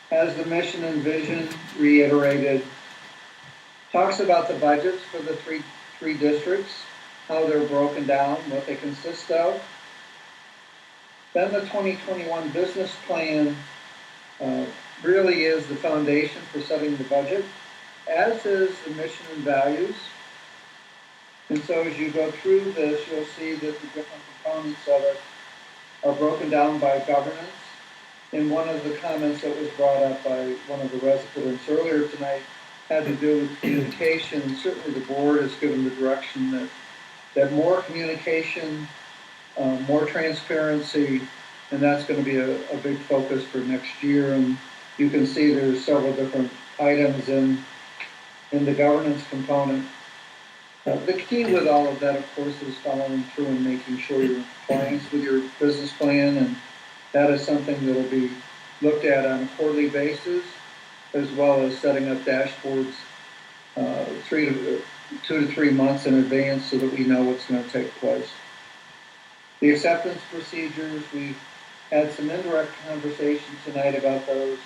has the mission and vision reiterated, talks about the budgets for the three districts, how they're broken down, what they consist of. Then the 2021 business plan really is the foundation for setting the budget, as is the mission and values. And so as you go through this, you'll see that the different components of it are broken down by governance. And one of the comments that was brought up by one of the residents earlier tonight had to do with communication. And certainly the board has given the direction that more communication, more transparency, and that's going to be a big focus for next year. And you can see there's several different items in the governance component. The key with all of that, of course, is following through and making sure you're in compliance with your business plan, and that is something that will be looked at on a quarterly basis, as well as setting up dashboards 2 to 3 months in advance so that we know what's going to take place. The acceptance procedures, we've had some indirect conversation tonight about those.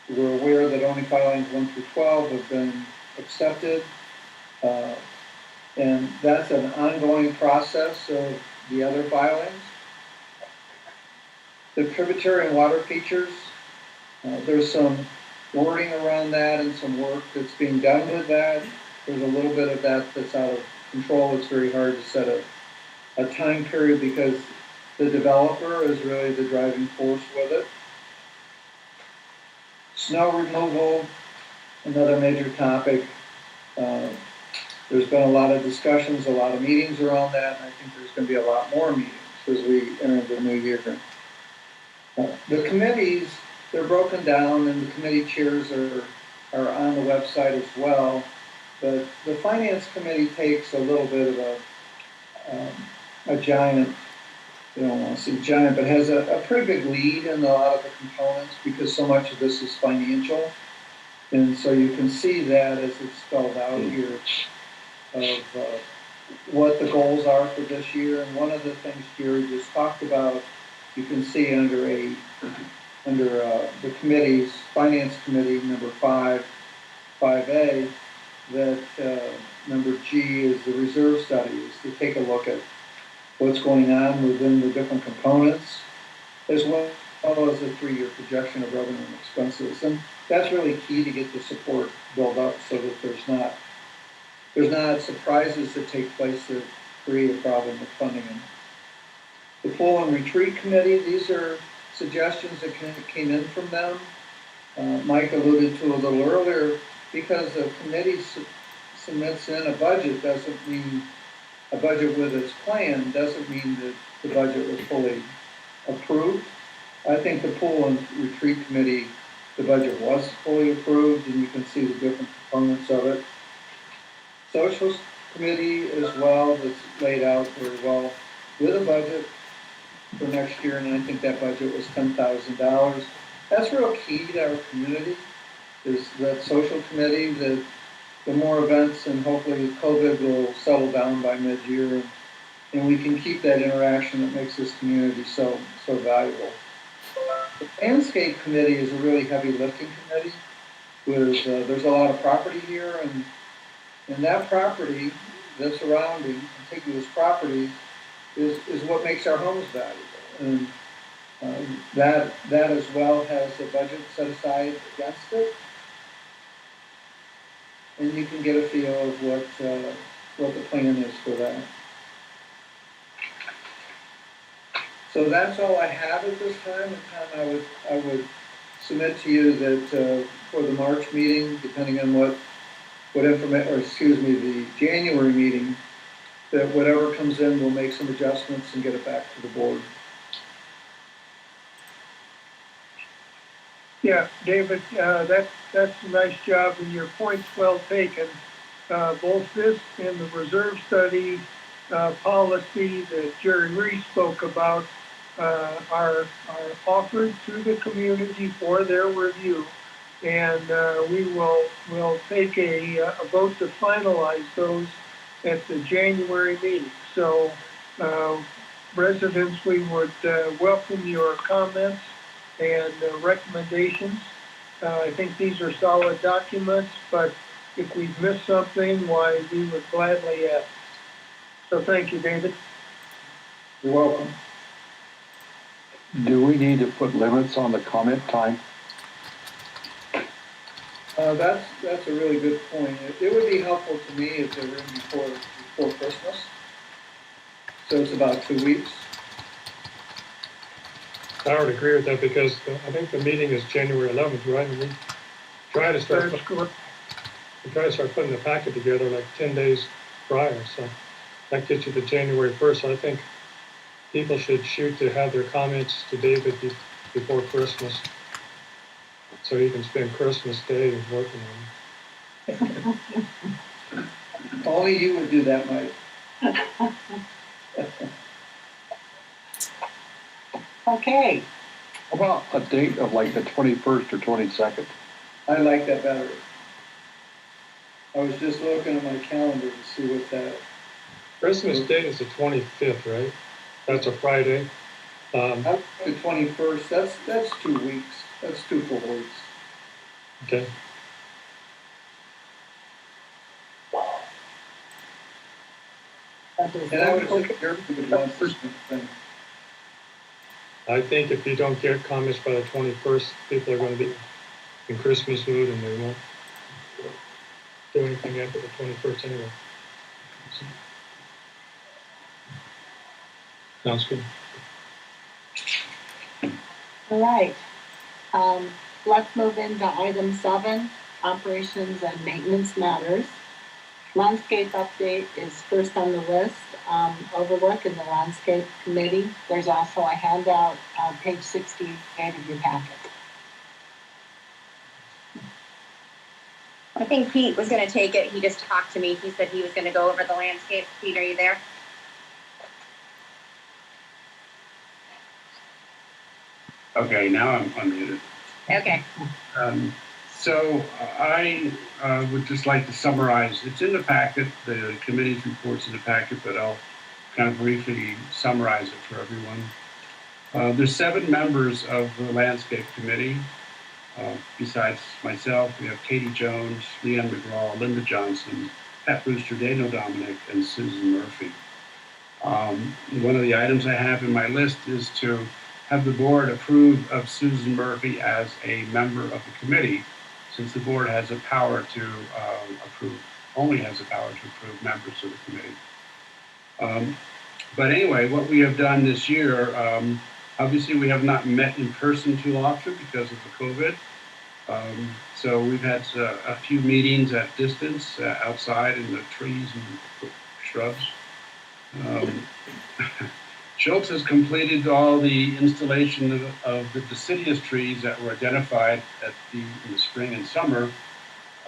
We're aware that only filings 1 through 12 have been accepted. And that's an ongoing process of the other filings. The tributary and water features, there's some wording around that and some work that's being done with that. There's a little bit of that that's out of control. It's very hard to set a time period because the developer is really the driving force with it. Snow removal, another major topic. There's been a lot of discussions, a lot of meetings around that, and I think there's going to be a lot more meetings as we enter the new year. The committees, they're broken down, and the committee chairs are on the website as well. But the finance committee takes a little bit of a giant, I don't want to say giant, but has a pretty big lead in a lot of the components because so much of this is financial. And so you can see that as it's spelled out here of what the goals are for this year. And one of the things Jerry just talked about, you can see under the committees, finance committee number 5A, that number G is the reserve studies to take a look at what's going on within the different components, as well as a 3-year projection of revenue and expenses. And that's really key to get the support built up so that there's not surprises that take place that create a problem with funding. The pool and retreat committee, these are suggestions that came in from them. Mike alluded to a little earlier, because the committee submits in a budget doesn't mean a budget with its plan doesn't mean that the budget was fully approved. I think the pool and retreat committee, the budget was fully approved, and you can see the different components of it. Social committee as well, that's laid out very well with a budget for next year, and I think that budget was $10,000. That's real key to our community, is that social committee, the more events, and hopefully COVID will settle down by mid-year, and we can keep that interaction that makes this community so valuable. The landscape committee is a really heavy lifting committee. There's a lot of property here, and that property, the surrounding contiguous property, is what makes our homes valuable. And that as well has a budget set aside against it. And you can get a feel of what the plan is for that. So that's all I have at this time. And I would submit to you that for the March meeting, depending on what information, or excuse me, the January meeting, that whatever comes in, we'll make some adjustments and get it back to the board. Yeah, David, that's a nice job, and your point's well taken. Both this and the reserve study policy that Jerry Reese spoke about are offered to the community for their review, and we will take a vote to finalize those at the January meeting. So residents, we would welcome your comments and recommendations. I think these are solid documents, but if we've missed something, why, we would gladly ask. So thank you, David. You're welcome. Do we need to put limits on the comment time? That's a really good point. It would be helpful to me if they were in before Christmas. So it's about 2 weeks. I would agree with that because I think the meeting is January 11th, right? And we try to start putting the packet together like 10 days prior. So that gets you to January 1st. So I think people should shoot to have their comments to David before Christmas, so he can spend Christmas Day working on them. Only you would do that, Mike. Okay, How about a date of like the 21st or 22nd? I like that better. I was just looking at my calendar to see what that. Christmas Day is the 25th, right? That's a Friday. I like the 21st. That's 2 weeks. That's 2 full weeks. Okay. And I would assume everybody would want this thing. I think if you don't get comments by the 21st, people are going to be in Christmas mood and they won't do anything after the 21st anyway. So, sounds good. all right. Let's move into item 7, operations and maintenance matters. Landscape update is first on the list. Overlook in the landscape committee. There's also a handout on page 68 of your packet. I think Pete was going to take it. He just talked to me. He said he was going to go over the landscape. Pete, are you there? Okay, now I'm unmuted. Okay. So I would just like to summarize. It's in the packet. The committee's report's in the packet, but I'll kind of briefly summarize it for everyone. There's 7 members of the landscape committee. Besides myself, we have Katie Jones, Leanne McGraw, Linda Johnson, Pat Brewster, Daniel Dominic, and Susan Murphy. One of the items I have in my list is to have the board approve of Susan Murphy as a member of the committee, since the board has the power to only has the power to approve members of the committee. But anyway, what we have done this year, obviously we have not met in person too often because of the COVID. So we've had a few meetings at distance, outside in the trees and shrubs. Schultz has completed all the installation of the deciduous trees that were identified in the spring and summer.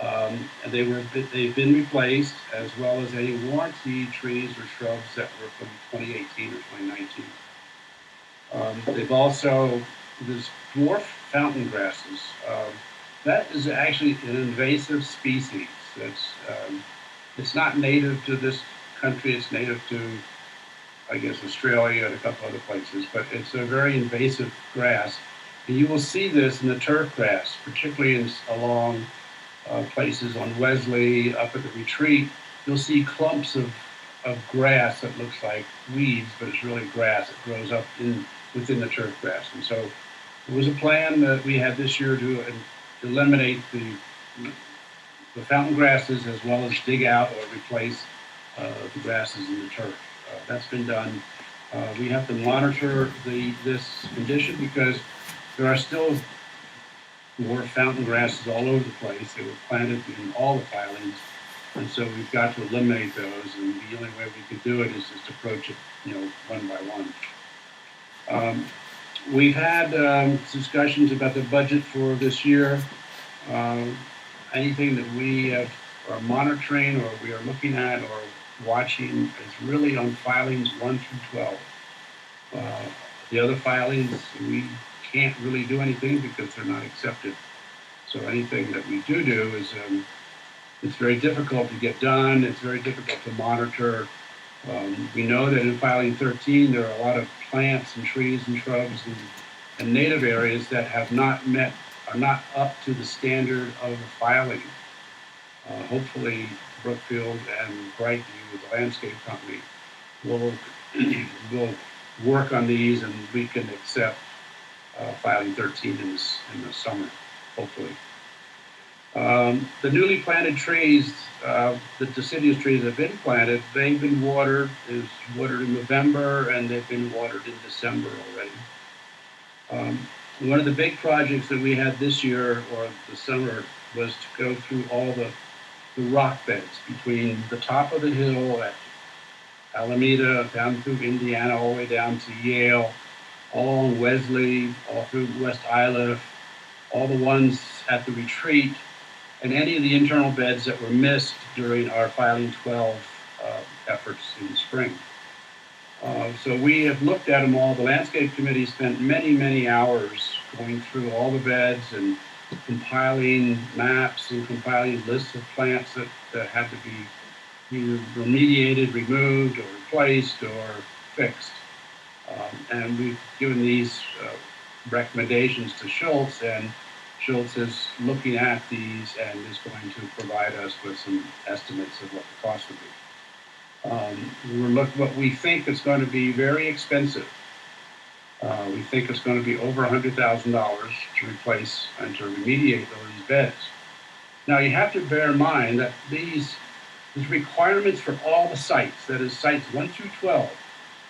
And they've been replaced, as well as any warranty trees or shrubs that were from 2018 or 2019. They've also, there's dwarf fountain grasses. That is actually an invasive species. It's not native to this country. It's native to, I guess, Australia and a couple other places, but it's a very invasive grass. And you will see this in the turf grass, particularly along places on Wesley, up at the retreat. You'll see clumps of grass that looks like weeds, but it's really grass that grows up within the turf grass. And so it was a plan that we had this year to eliminate the fountain grasses, as well as dig out or replace the grasses in the turf. That's been done. We have to monitor this condition because there are still more fountain grasses all over the place. They were planted in all the pilings, and so we've got to eliminate those. And the only way we can do it is just approach it, one by one. We've had discussions about the budget for this year. Anything that we are monitoring or we are looking at or watching is really on filings 1 through 12. The other filings, we can't really do anything because they're not accepted. So anything that we do is, it's very difficult to get done. It's very difficult to monitor. We know that in filing 13, there are a lot of plants and trees and shrubs and native areas that are not up to the standard of the filing. Hopefully, Brookfield and Brightview, the landscape company, will will work on these, and we can accept filing 13 in the summer, hopefully. The newly planted trees, the deciduous trees have been planted. They've been watered. It was watered in November, and they've been watered in December already. One of the big projects that we had this year or the summer was to go through all the rock beds between the top of the hill at Alameda, down through Indiana, all the way down to Yale, all along Wesley, all through West Iliff, all the ones at the retreat, and any of the internal beds that were missed during our filing 12 efforts in the spring. So we have looked at them all. The landscape committee spent many, many hours going through all the beds and compiling maps and compiling lists of plants that had to be either remediated, removed, or replaced, or fixed. And we've given these recommendations to Schultz, and Schultz is looking at these and is going to provide us with some estimates of what the cost would be. We're looking what we think is going to be very expensive. We think it's going to be over $100,000 to replace and to remediate all these beds. Now, you have to bear in mind that these requirements for all the sites, that is sites 1 through 12,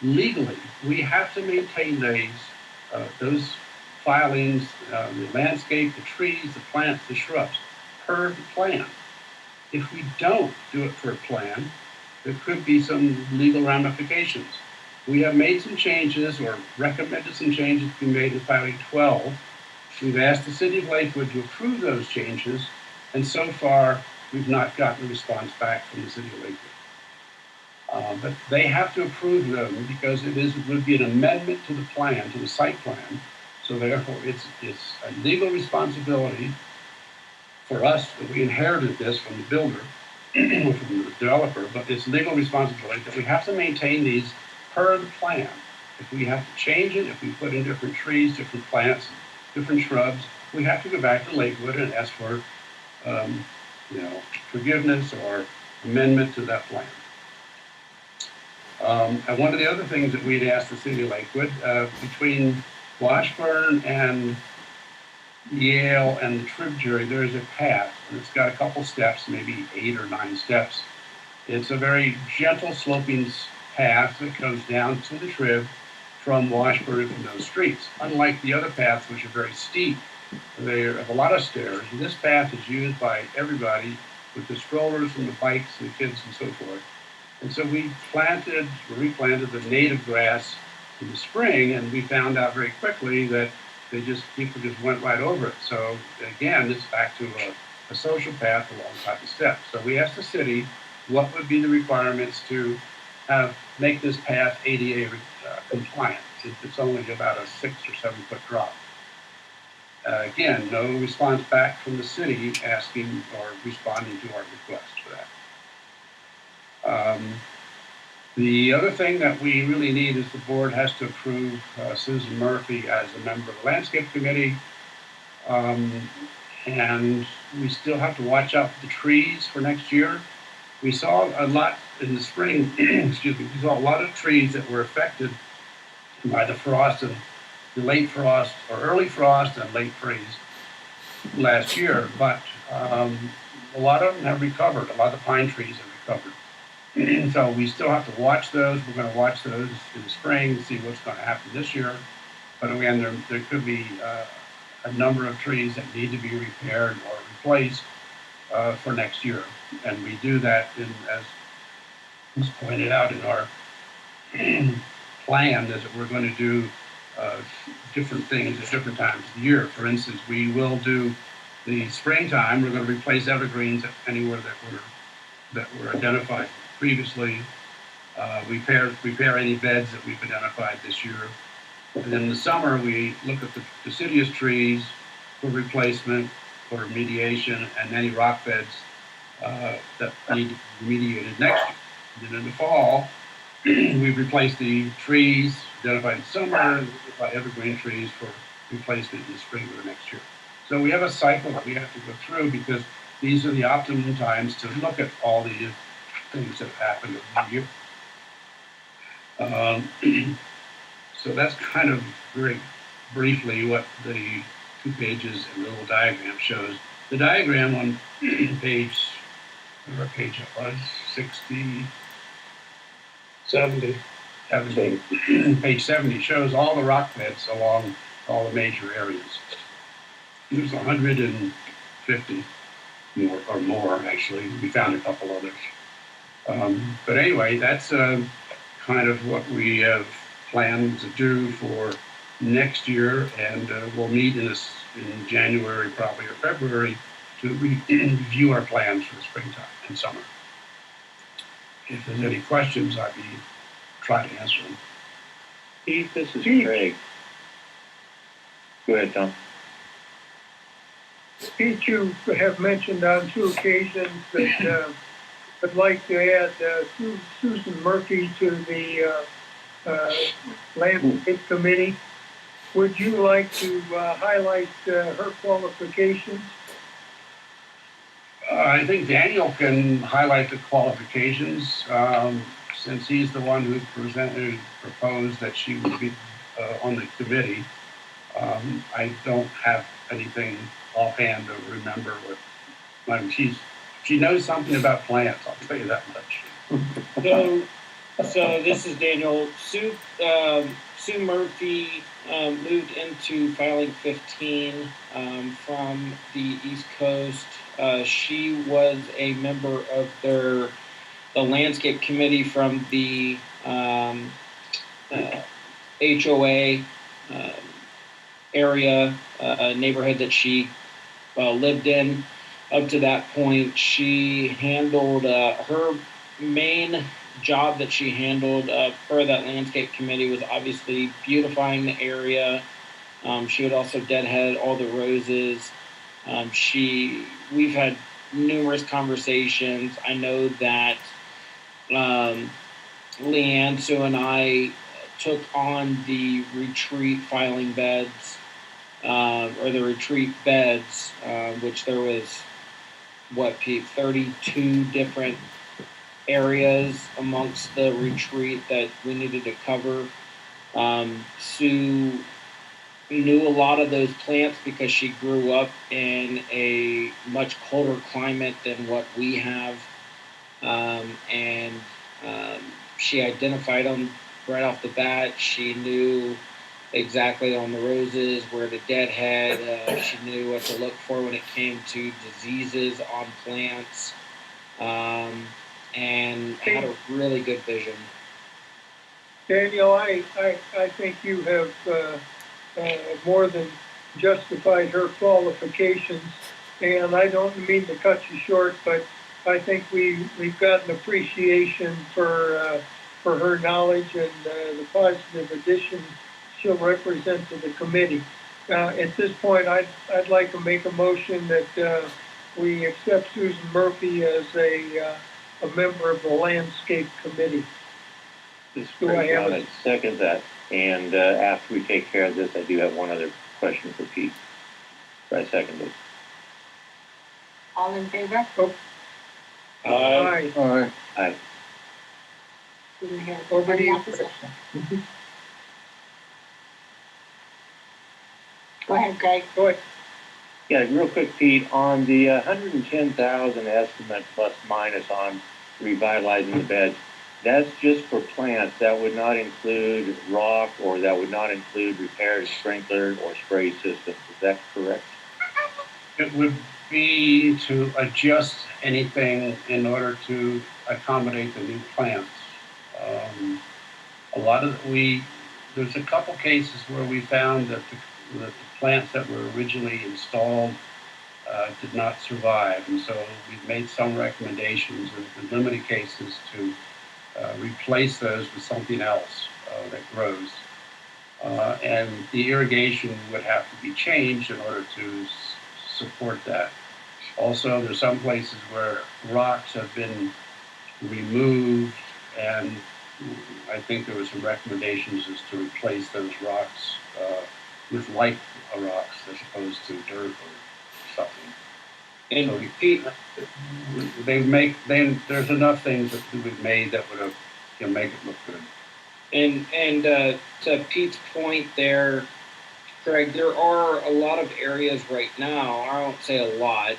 legally, we have to maintain those filings, the landscape, the trees, the plants, the shrubs, per the plan. If we don't do it per plan, there could be some legal ramifications. We have made some changes or recommended some changes to be made in filing 12. We've asked the city of Lakewood to approve those changes, and so far we've not gotten a response back from the city of Lakewood. But they have to approve them because it would be an amendment to the plan, to the site plan. So therefore, it's a legal responsibility for us. We inherited this from the builder, from the developer, but it's legal responsibility that we have to maintain these per the plan. If we have to change it, if we put in different trees, different plants, different shrubs, we have to go back to Lakewood and ask for forgiveness or amendment to that plan. And one of the other things that we'd asked the city of Lakewood, between Washburn and Yale and the tributary, there's a path, and it's got a couple steps, maybe 8 or 9 steps. It's a very gentle sloping path that goes down to the trib from Washburn from those streets. Unlike the other paths, which are very steep, they have a lot of stairs. And this path is used by everybody with the strollers and the bikes and the kids and so forth. And so we replanted the native grass in the spring, and we found out very quickly that people just went right over it. So again, it's back to a social path alongside the steps. So we asked the city what would be the requirements to make this path ADA compliant, since it's only about a 6 or 7 foot drop. Again, no response back from the city asking or responding to our request for that. The other thing that we really need is the board has to approve Susan Murphy as a member of the landscape committee. And we still have to watch out for the trees for next year. We saw a lot in the spring, excuse me, we saw a lot of trees that were affected by the frost and the late frost or early frost and late freeze last year, but a lot of them have recovered. A lot of the pine trees have recovered. So we still have to watch those. We're going to watch those in the spring to see what's going to happen this year. But again, there could be a number of trees that need to be repaired or replaced for next year. And we do that as was pointed out in our plan, is that we're going to do different things at different times of the year. For instance, we will do the springtime. We're going to replace evergreens anywhere that were identified previously. Repair any beds that we've identified this year. And then in the summer, we look at the deciduous trees for replacement, for remediation, and any rock beds that need to be remediated next year. And then in the fall, we've replaced the trees identified in summer, identified evergreen trees for replacement in the spring of the next year. So we have a cycle that we have to go through because these are the optimum times to look at all the things that have happened over the year. So that's kind of very briefly what the 2 pages and the little diagram shows. The diagram on page, whatever page it was, 60, 70. 70, page 70 shows all the rock beds along all the major areas. There's 150 more, or more actually. We found a couple others. But anyway, that's kind of what we have planned to do for next year, and we'll meet in January probably or February to review our plans for the springtime and summer. If there's any questions, I'd be trying to answer them. Keith, this is Craig. Go ahead, Tom. Pete, you have mentioned on 2 occasions that I'd like to add Susan Murphy to the Landscape Committee. Would you like to highlight her qualifications? I think Daniel can highlight the qualifications since he's the one who proposed that she would be on the committee. I don't have anything offhand to remember what. She knows something about plants. I'll tell you that much. So this is Daniel. Sue Murphy moved into filing 15 from the East Coast. She was a member of the landscape committee from the HOA area, neighborhood that she lived in. Up to that point, she handled her main job that she handled for that landscape committee was obviously beautifying the area. She would also deadhead all the roses. We've had numerous conversations. I know that Leanne, Sue, and I took on the retreat filing beds, or the retreat beds, which there was, Pete, 32 different areas amongst the retreat that we needed to cover. Sue knew a lot of those plants because she grew up in a much colder climate than what we have. She identified them right off the bat. She knew exactly on the roses where to deadhead. She knew what to look for when it came to diseases on plants, and had a really good vision. Daniel, I think you have more than justified her qualifications, and I don't mean to cut you short, but I think we've got an appreciation for her knowledge and the positive addition she'll represent to the committee. At this point, I'd like to make a motion that we accept Susan Murphy as a member of the Landscape Committee. Do I have a second that? And after we take care of this, I do have one other question for Pete. So I second it. All in favor? Oh. Aye. Aye. Aye. Do we have Over to any you. opposition? Go ahead, Greg. Go ahead. Yeah, real quick, Pete, on the 110,000 estimate plus minus on revitalizing the beds, that's just for plants. That would not include rock, or that would not include repair, sprinkler, or spray systems. Is that correct? It would be to adjust anything in order to accommodate the new plants. There's a couple cases where we found that the plants that were originally installed did not survive, and so we've made some recommendations in limited cases to replace those with something else that grows. And the irrigation would have to be changed in order to support that. Also, there's some places where rocks have been removed and I think there were some recommendations as to replace those rocks with light rocks as opposed to dirt or something. And So Pete, there's enough things that we've made that would have, make it look good. and to Pete's point there, Craig, there are a lot of areas right now. I won't say a lot,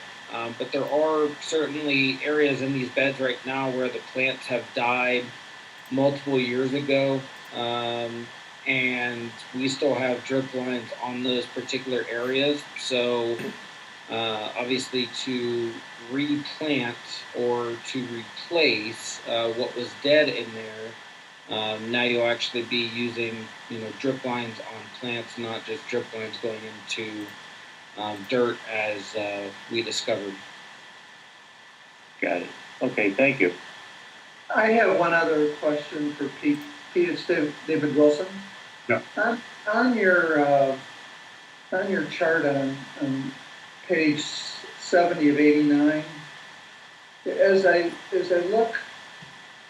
but there are certainly areas in these beds right now where the plants have died multiple years ago, and we still have drip lines on those particular areas. So obviously to replant or to replace what was dead in there, now you'll actually be using drip lines on plants, not just drip lines going into dirt as we discovered. Got it. Okay, thank you. I have one other question for Pete. Pete, it's David Wilson. Yeah. On your chart on page 70 of 89, as I look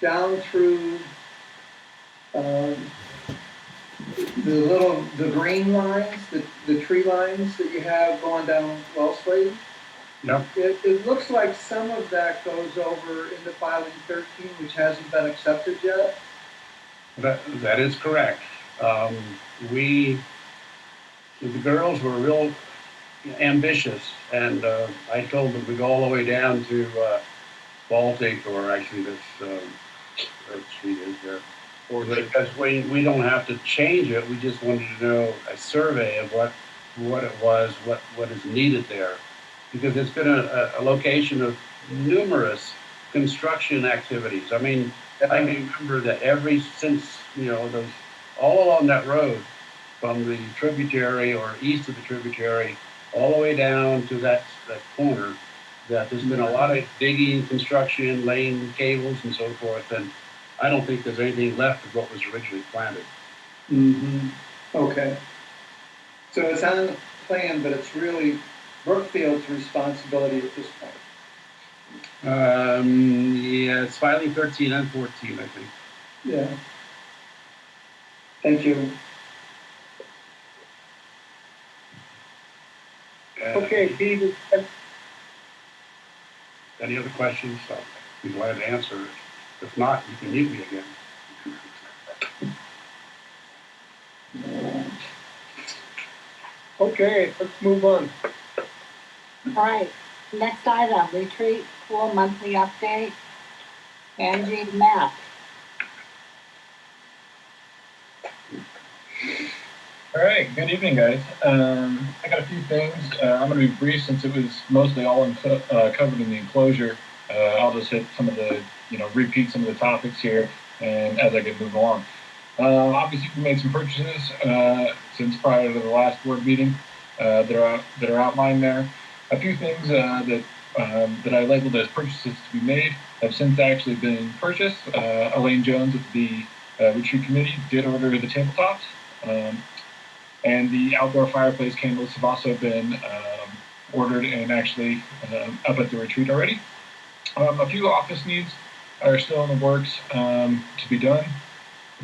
down through the green lines, the tree lines that you have going down Wellslade, Yep. it looks like some of that goes over into filing 13, which hasn't been accepted yet. That is correct. The girls were real ambitious, and I told them to go all the way down to Baltic, or actually this street is there. Because we don't have to change it. We just wanted to know a survey of what it was, what is needed there, because it's been a location of numerous construction activities. I mean, I remember that since those all along that road, from the tributary or east of the tributary, all the way down to that corner, that there's been a lot of digging, construction, laying cables and so forth, and I don't think there's anything left of what was originally planted. Mm-hmm. Okay. So it's on the plan, but it's really Brookfield's responsibility at this point. Yeah, it's filing 13 and 14, I think. Yeah. Thank you. Okay, Pete. Any other questions? I'll be glad to answer. If not, you can mute me again. Okay, let's move on. All right, next item, retreat pool monthly update. Angie, Matt. All right, good evening, guys. I got a few things. I'm going to be brief since it was mostly all covered in the enclosure. I'll just hit some of the, repeat some of the topics here, and as I get moving along. Obviously, we made some purchases since prior to the last board meeting that are outlined there. A few things that I labeled as purchases to be made have since actually been purchased. Elaine Jones of the retreat committee did order the tabletops. And the outdoor fireplace candles have also been ordered and actually up at the retreat already. A few office needs are still in the works to be done.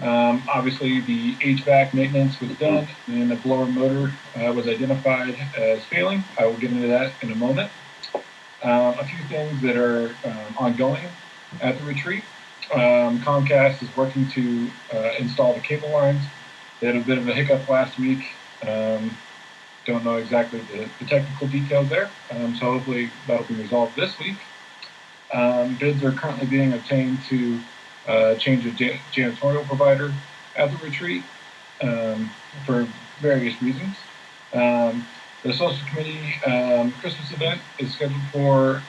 Obviously, the HVAC maintenance was done, and the blower motor was identified as failing. I will get into that in a moment. A few things that are ongoing at the retreat. Comcast is working to install the cable lines. They had a bit of a hiccup last week. Don't know exactly the technical details there, so hopefully that'll be resolved this week. Bids are currently being obtained to change a janitorial provider at the retreat for various reasons. The social committee Christmas event is scheduled for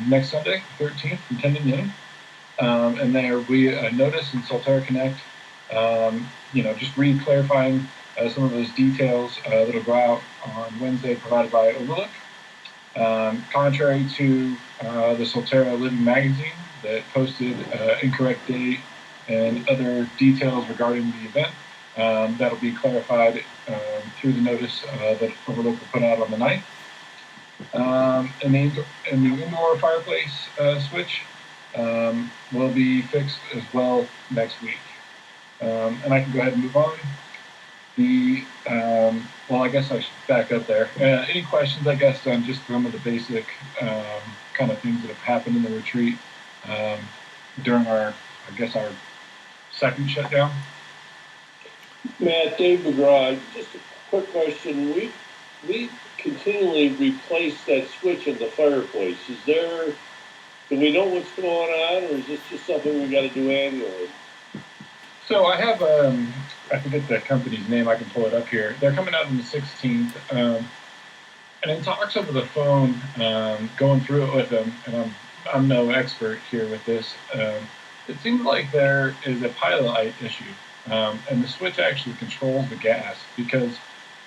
next Sunday, 13th, from 10 to noon. And there will be a notice in Solterra Connect, just re-clarifying some of those details that'll go out on Wednesday provided by Overlook. Contrary to the Solterra Living magazine that posted incorrect date and other details regarding the event, that'll be clarified through the notice that Overlook will put out on the 9th. And the indoor fireplace switch will be fixed as well next week. And I can go ahead and move on. Well, I guess I should back up there. Any questions, I guess, on just some of the basic kind of things that have happened in the retreat during our second shutdown? Matt, Dave McGraw, just a quick question. We continually replace that switch in the fireplace. Do we know what's going on, or is this just something we got to do annually? So I have, I forget the company's name, I can pull it up here. They're coming out on the 16th. And in talks over the phone, going through it with them, and I'm no expert here with this, it seems like there is a pilot light issue. And the switch actually controls the gas, because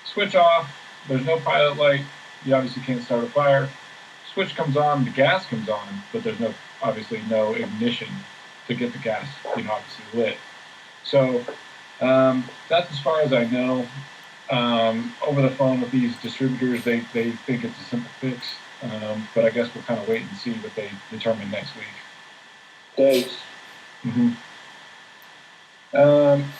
switch off, there's no pilot light, you obviously can't start a fire. Switch comes on, the gas comes on, but there's obviously no ignition to get the gas, obviously lit. So that's as far as I know. Over the phone with these distributors, they think it's a simple fix, but I guess we'll kind of wait and see what they determine next week. Thanks. Mm-hmm.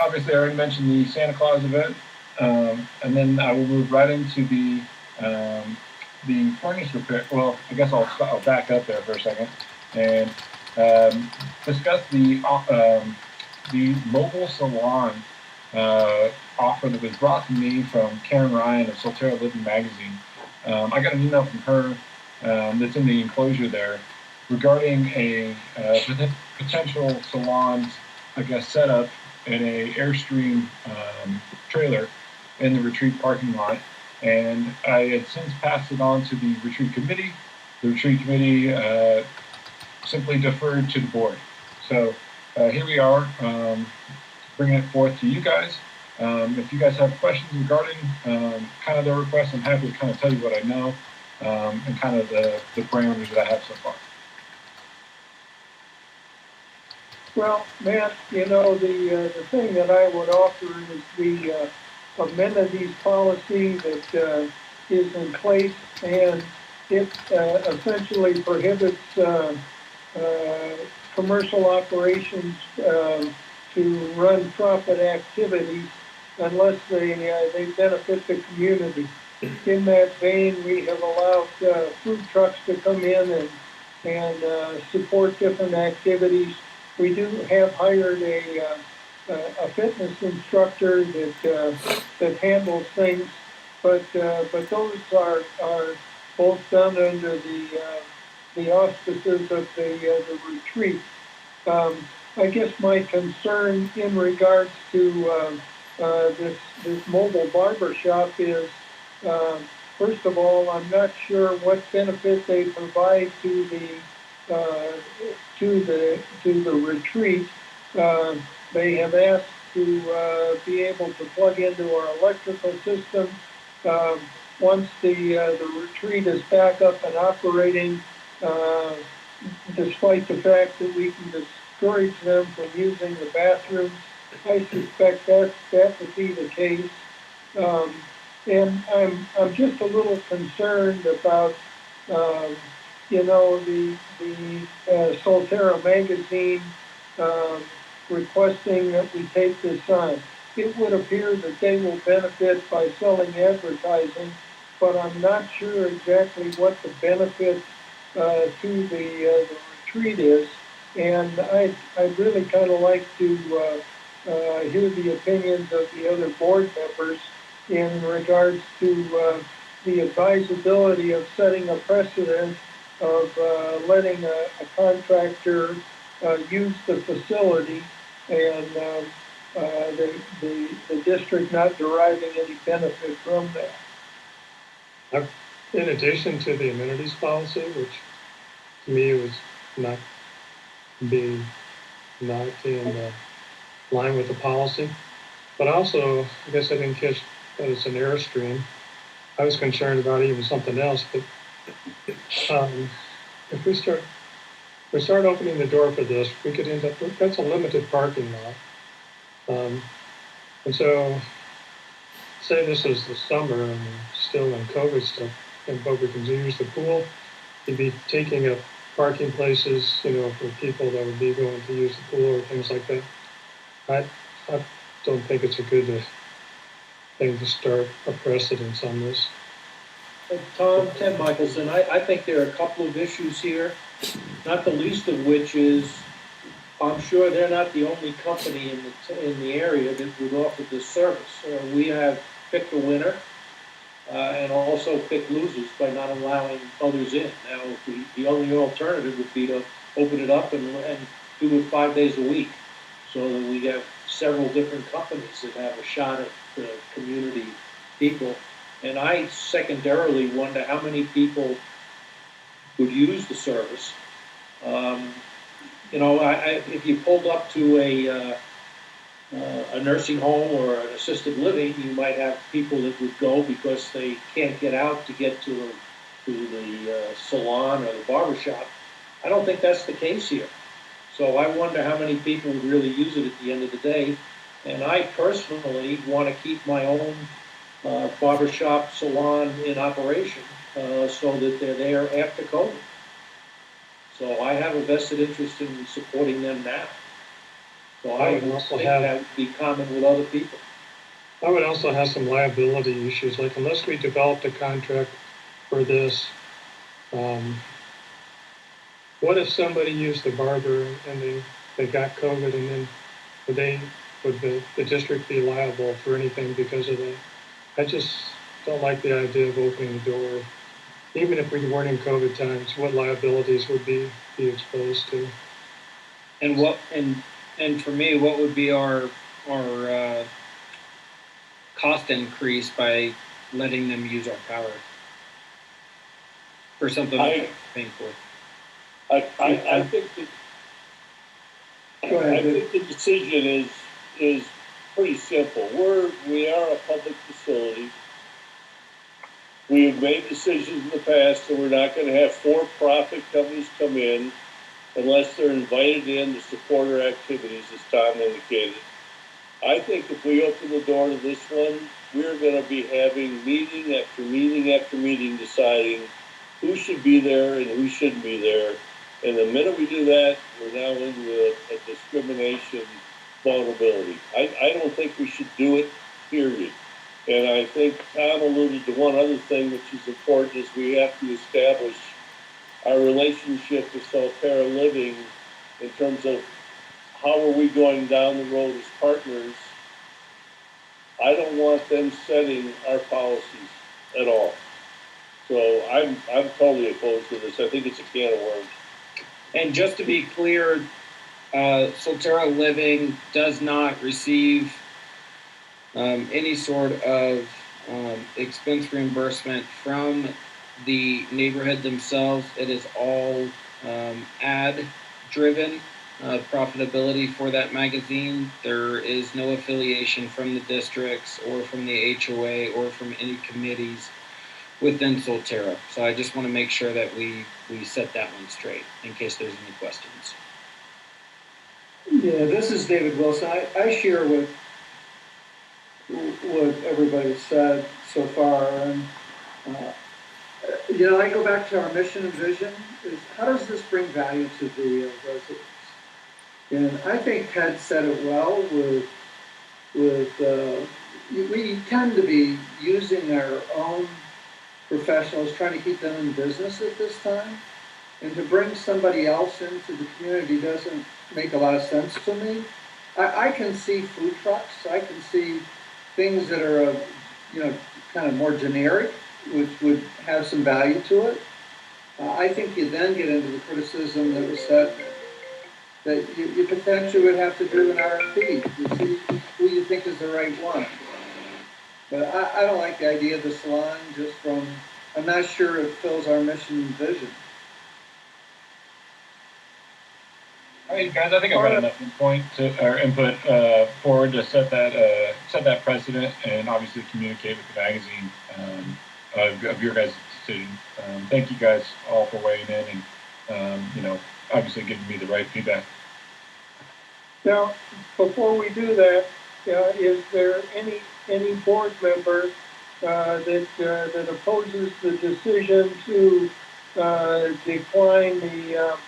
Obviously, I already mentioned the Santa Claus event, and then I will move right into the furnace repair. Well, I guess I'll back up there for a second and discuss the mobile salon offer that was brought to me from Karen Ryan of Solterra Living Magazine. I got an email from her that's in the enclosure there regarding a potential salon, I guess, setup in a Airstream trailer in the retreat parking lot. And I had since passed it on to the retreat committee. The retreat committee simply deferred to the board. So here we are, bringing it forth to you guys. If you guys have questions regarding kind of their request, I'm happy to kind of tell you what I know and kind of the parameters that I have so far. Well, Matt, the thing that I would offer is the amenities policy that is in place, and it essentially prohibits commercial operations to run profit activities unless they benefit the community. In that vein, we have allowed food trucks to come in and support different activities. We do have hired a fitness instructor that handles things, but those are both done under the auspices of the retreat. I guess my concern in regards to this mobile barber shop is, first of all, I'm not sure what benefit they provide to the retreat. They have asked to be able to plug into our electrical system. Once the retreat is back up and operating, despite the fact that we can discourage them from using the bathrooms, I suspect that would be the case. And I'm just a little concerned about, the Solterra magazine requesting that we take this on. It would appear that they will benefit by selling advertising, but I'm not sure exactly what the benefit to the retreat is. And I'd really kind of like to hear the opinions of the other board members in regards to the advisability of setting a precedent of letting a contractor use the facility and the district not deriving any benefit from that. In addition to the amenities policy, which to me was not in line with the policy, but also, I guess I didn't catch that it's an Airstream. I was concerned about even something else, but if we start opening the door for this, we could end up, that's a limited parking lot. And so, say this is the summer and we're still in COVID stuff, but we can use the pool, you'd be taking up parking places, for people that would be going to use the pool or things like that. I don't think it's a good thing to start a precedence on this. Ken Michelson, I think there are a couple of issues here, not the least of which is, I'm sure they're not the only company in the area that would offer this service. We have picked a winner, and also picked losers by not allowing others in. Now, the only alternative would be to open it up and do it 5 days a week, so that we have several different companies that have a shot at community people. And I secondarily wonder how many people would use the service. If you pulled up to a nursing home or an assisted living, you might have people that would go because they can't get out to get to the salon or the barber shop. I don't think that's the case here. So I wonder how many people would really use it at the end of the day. And I personally want to keep my own barbershop salon in operation so that they're there after COVID. So I have a vested interest in supporting them now. So I would think that would be common with other people. I would also have some liability issues, like unless we developed a contract for this, what if somebody used the barber and they got COVID, and then would the district be liable for anything because of that? I just don't like the idea of opening the door. Even if we weren't in COVID times, what liabilities would be exposed to? And for me, what would be our cost increase by letting them use our power for something they're paying for? I think the decision is pretty simple. We are a public facility. We have made decisions in the past that we're not going to have for-profit companies come in unless they're invited in to support our activities, as Tom indicated. I think if we open the door to this one, we're going to be having meeting after meeting after meeting deciding who should be there and who shouldn't be there. And the minute we do that, we're now into a discrimination vulnerability. I don't think we should do it, period. And I think Tom alluded to one other thing which is important, is we have to establish our relationship with Solterra Living in terms of how are we going down the road as partners. I don't want them setting our policies at all. So I'm totally opposed to this. I think it's a can of worms. And just to be clear, Solterra Living does not receive any sort of expense reimbursement from the neighborhood themselves. It is all ad driven profitability for that magazine. There is no affiliation from the districts or from the HOA or from any committees within Solterra. So I just want to make sure that we set that one straight in case there's any questions. Yeah, this is David Wilson. I share what everybody said so far, and I go back to our mission and vision. Is how does this bring value to the residents? And I think Ted said it well. We tend to be using our own professionals, trying to keep them in business at this time, and to bring somebody else into the community doesn't make a lot of sense to me. I can see food trucks. I can see things that are, kind of more generic, which would have some value to it. I think you then get into the criticism that was said that you potentially would have to do an RFP to see who you think is the right one. But I don't like the idea of the salon just from, I'm not sure it fills our mission and vision. All right, guys, I think I've got enough input forward to set that precedent and obviously communicate with the magazine of your guys' decision. Thank you guys all for weighing in and, obviously giving me the right feedback. Now, before we do that, is there any board member that opposes the decision to decline the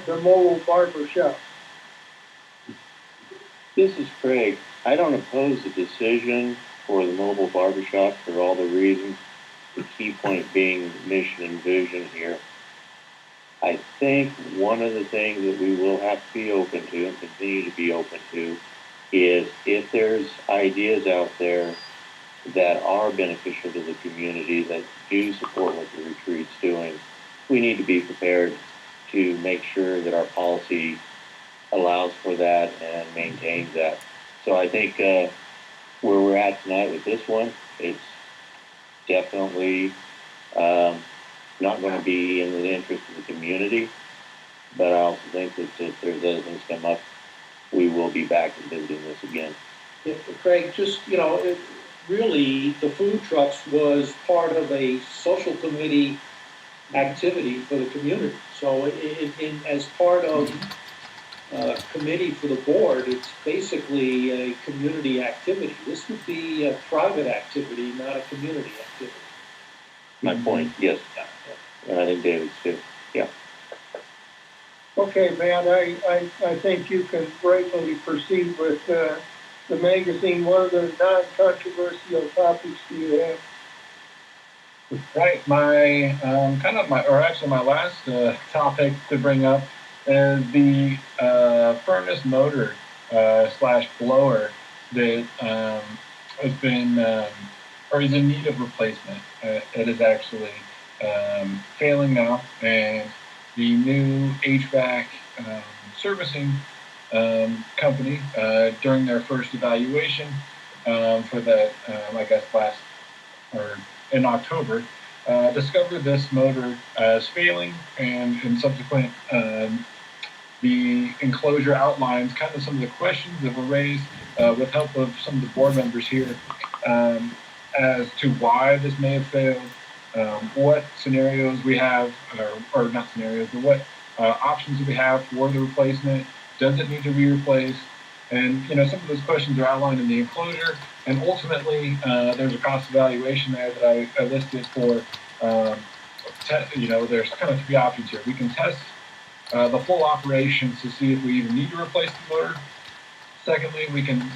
mobile barber shop? This is Craig. I don't oppose the decision for the mobile barbershop for all the reasons. The key point being mission and vision here. I think one of the things that we will have to be open to and continue to be open to is if there's ideas out there that are beneficial to the community, that do support what the retreat's doing, we need to be prepared to make sure that our policy allows for that and maintains that. So I think where we're at tonight with this one, it's definitely not going to be in the interest of the community. But I also think that if there's other things come up, we will be back and visiting this again. Yeah, Craig, just, really, the food trucks was part of a social committee activity for the community. So as part of committee for the board, it's basically a community activity. This would be a private activity, not a community activity. My point, yes. And I think David's too. Yeah. Okay, Matt, I think you can rightfully proceed with the magazine. What are the non-controversial topics do you have? Right, my last topic to bring up is the furnace motor slash blower that has been or is in need of replacement. It is actually failing now, and the new HVAC servicing company during their first evaluation for the I guess last or in October, discovered this motor as failing, and in subsequent, the enclosure outlines kind of some of the questions that were raised with help of some of the board members here as to why this may have failed, what scenarios we have, or not scenarios, but what options do we have for the replacement? Does it need to be replaced? And, some of those questions are outlined in the enclosure. And ultimately, there's a cost evaluation there that I listed for, there's kind of three options here. We can test the full operations to see if we even need to replace the motor. Secondly, we can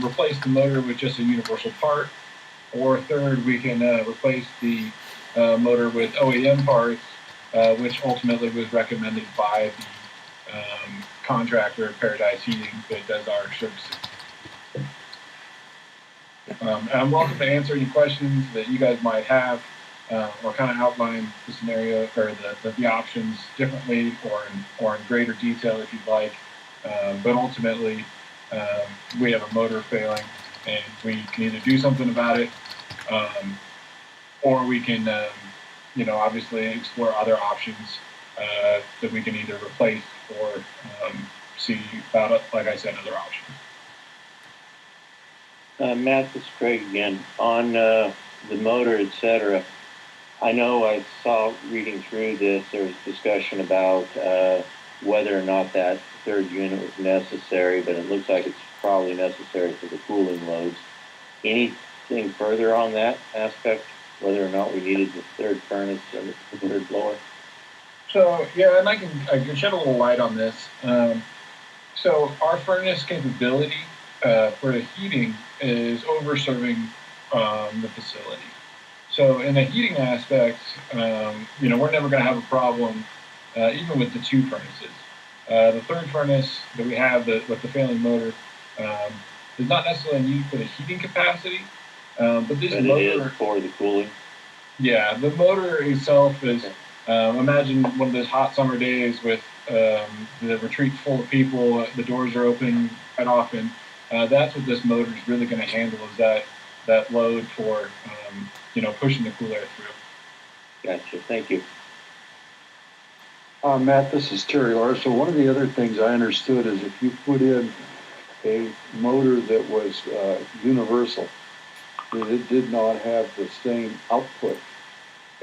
replace the motor with just a universal part. Or third, we can replace the motor with OEM parts, which ultimately was recommended by the contractor, Paradise Heating, that does our services. I'm welcome to answer any questions that you guys might have, or kind of outline the scenario or the options differently or in greater detail if you'd like. But ultimately, we have a motor failing, and we can either do something about it, or we can, obviously explore other options that we can either replace or see about, like I said, other options. Matt, this is Craig again. On the motor, etc., I know I saw reading through this, there was discussion about whether or not that third unit was necessary, but it looks like it's probably necessary for the cooling loads. Anything further on that aspect, whether or not we needed the third furnace and the third blower? So, yeah, and I can shed a little light on this. So our furnace capability for the heating is over-serving the facility. So in the heating aspect, we're never going to have a problem even with the two furnaces. The third furnace that we have with the failing motor is not necessarily needed for the heating capacity, but this motor... it is for the cooling? Yeah, the motor itself is... imagine one of those hot summer days with the retreat full of people, the doors are open quite often. That's what this motor is really going to handle, is that load for, pushing the cool air through. Gotcha, thank you. Matt, this is Terry Larson. One of the other things I understood is if you put in a motor that was universal, that it did not have the same output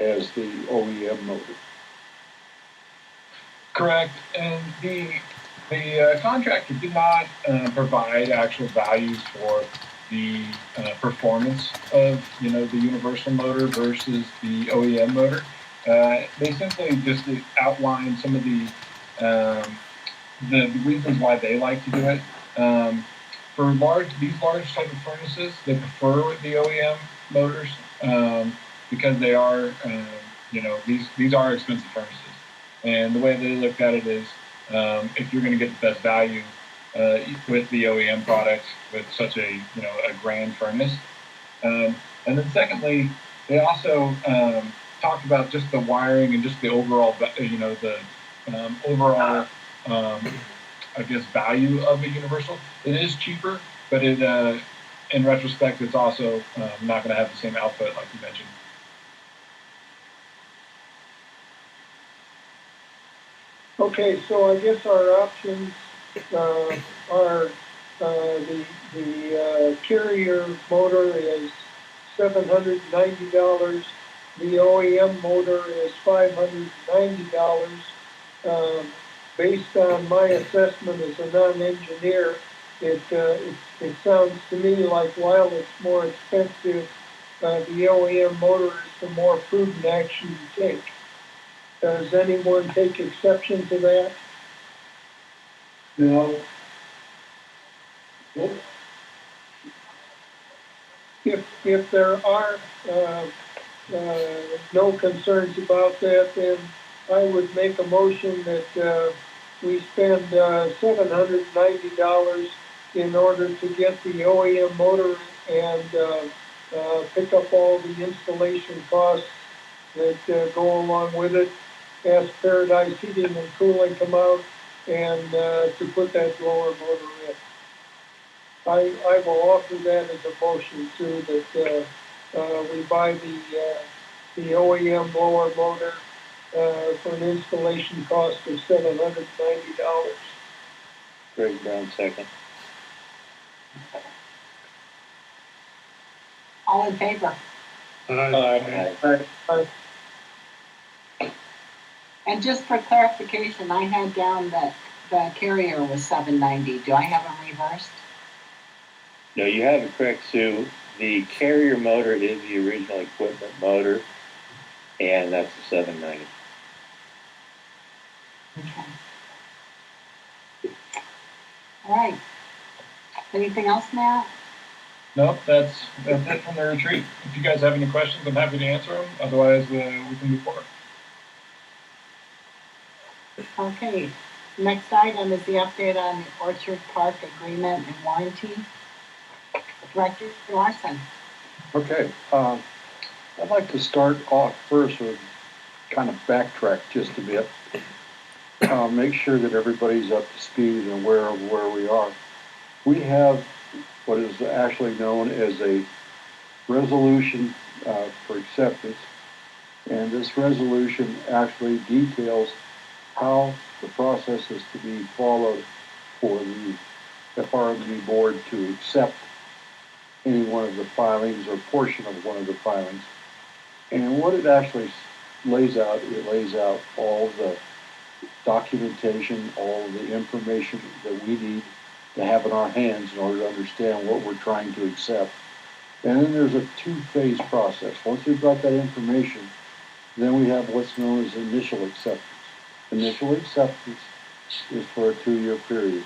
as the OEM motor. Correct, and the contractor did not provide actual values for the performance of the universal motor versus the OEM motor. They simply just outlined some of the reasons why they like to do it. For these large type of furnaces, they prefer the OEM motors because they are, these are expensive furnaces. And the way they look at it is, if you're going to get the best value with the OEM products with such a grand furnace. And then secondly, they also talked about just the wiring and just the overall, the overall, I guess, value of a universal. It is cheaper, but in retrospect, it's also not going to have the same output like you mentioned. Okay, so I guess our options are the carrier motor is $790. The OEM motor is $590. Based on my assessment as a non-engineer, it sounds to me like while it's more expensive, the OEM motor is the more prudent action to take. Does anyone take exception to that? No. Nope. If there are no concerns about that, then I would make a motion that we spend $790 in order to get the OEM motor and pick up all the installation costs that go along with it. Ask Paradise Heating and Cooling come out and to put that blower motor in. I will offer that as a motion too, that we buy the OEM blower motor for an installation cost of $790. Greg Brown, second. All in favor? Aye. And just for clarification, I had down that the carrier was $790. Do I have it reversed? No, you have it correct, Sue. The carrier motor is the original equipment motor, and that's the $790. Okay. All right. Anything else, Matt? No, that's it from the retreat. If you guys have any questions, I'm happy to answer them. Otherwise, we can move forward. Okay. Next item is the update on the Orchard Park agreement and warranty. Director Larson. Okay, I'd like to start off first with kind of backtrack just a bit. Make sure that everybody's up to speed and aware of where we are. We have what is actually known as a resolution for acceptance, and this resolution actually details how the process is to be followed for the FRMD board to accept any one of the filings or portion of one of the filings. And what it actually lays out, it lays out all the documentation, all the information that we need to have in our hands in order to understand what we're trying to accept. And then there's a two-phase process. Once we've got that information, then we have what's known as initial acceptance. Initial acceptance is for a 2-year period.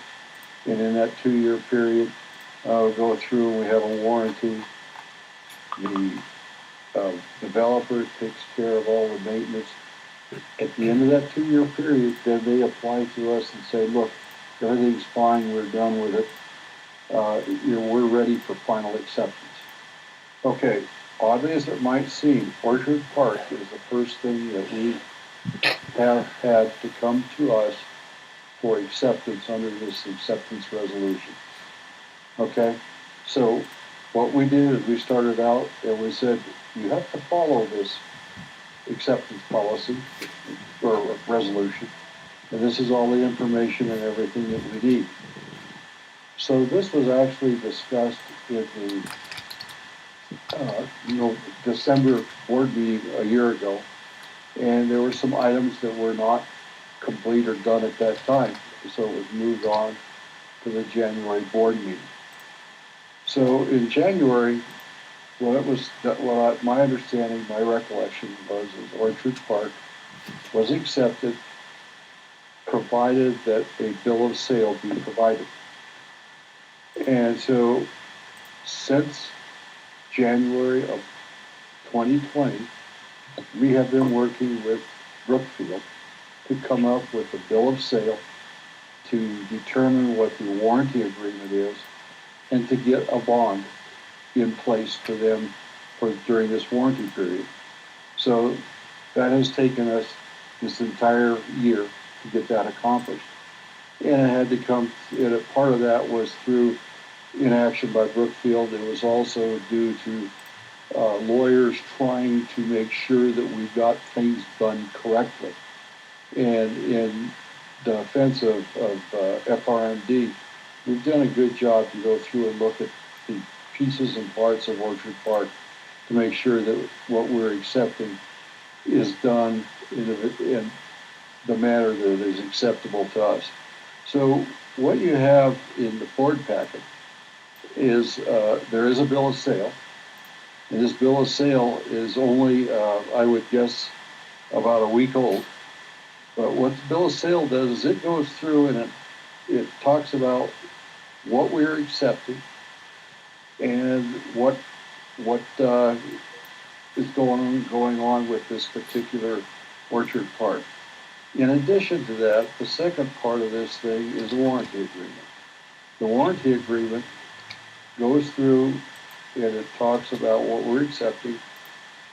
And in that 2-year period, we'll go through and we have a warranty. The developer takes care of all the maintenance. At the end of that 2-year period, then they apply to us and say, look, everything's fine, we're done with it. We're ready for final acceptance. Okay, oddly as it might seem, Orchard Park is the first thing that we have had to come to us for acceptance under this acceptance resolution. Okay, so what we did is we started out and we said, you have to follow this acceptance policy or resolution. And this is all the information and everything that we need. So this was actually discussed in the December board meeting a year ago. And there were some items that were not complete or done at that time. So it was moved on to the January board meeting. So in January, my understanding, my recollection was that Orchard Park was accepted, provided that a bill of sale be provided. And so since January of 2020, we have been working with Brookfield to come up with a bill of sale to determine what the warranty agreement is and to get a bond in place for them during this warranty period. So that has taken us this entire year to get that accomplished. And it had to come, and a part of that was through inaction by Brookfield. It was also due to lawyers trying to make sure that we got things done correctly. And in defense of FRMD, we've done a good job to go through and look at the pieces and parts of Orchard Park to make sure that what we're accepting is done in the manner that is acceptable to us. So what you have in the Ford packet is there is a bill of sale. And this bill of sale is only, I would guess, about a week old. But what the bill of sale does is it goes through and it talks about what we're accepting and what is going on with this particular Orchard Park. In addition to that, the second part of this thing is a warranty agreement. The warranty agreement goes through and it talks about what we're accepting.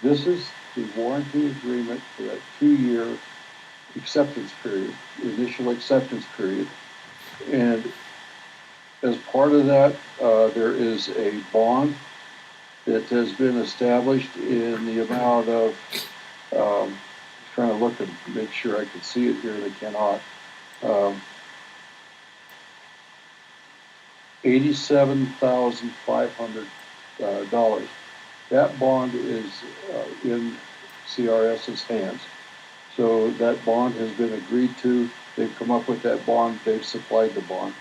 This is the warranty agreement for that 2-year acceptance period, initial acceptance period. And as part of that, there is a bond that has been established in the amount of, trying to look and make sure I can see it here, and I cannot. $87,500. That bond is in CRS's hands. So that bond has been agreed to. They've come up with that bond. They've supplied the bond.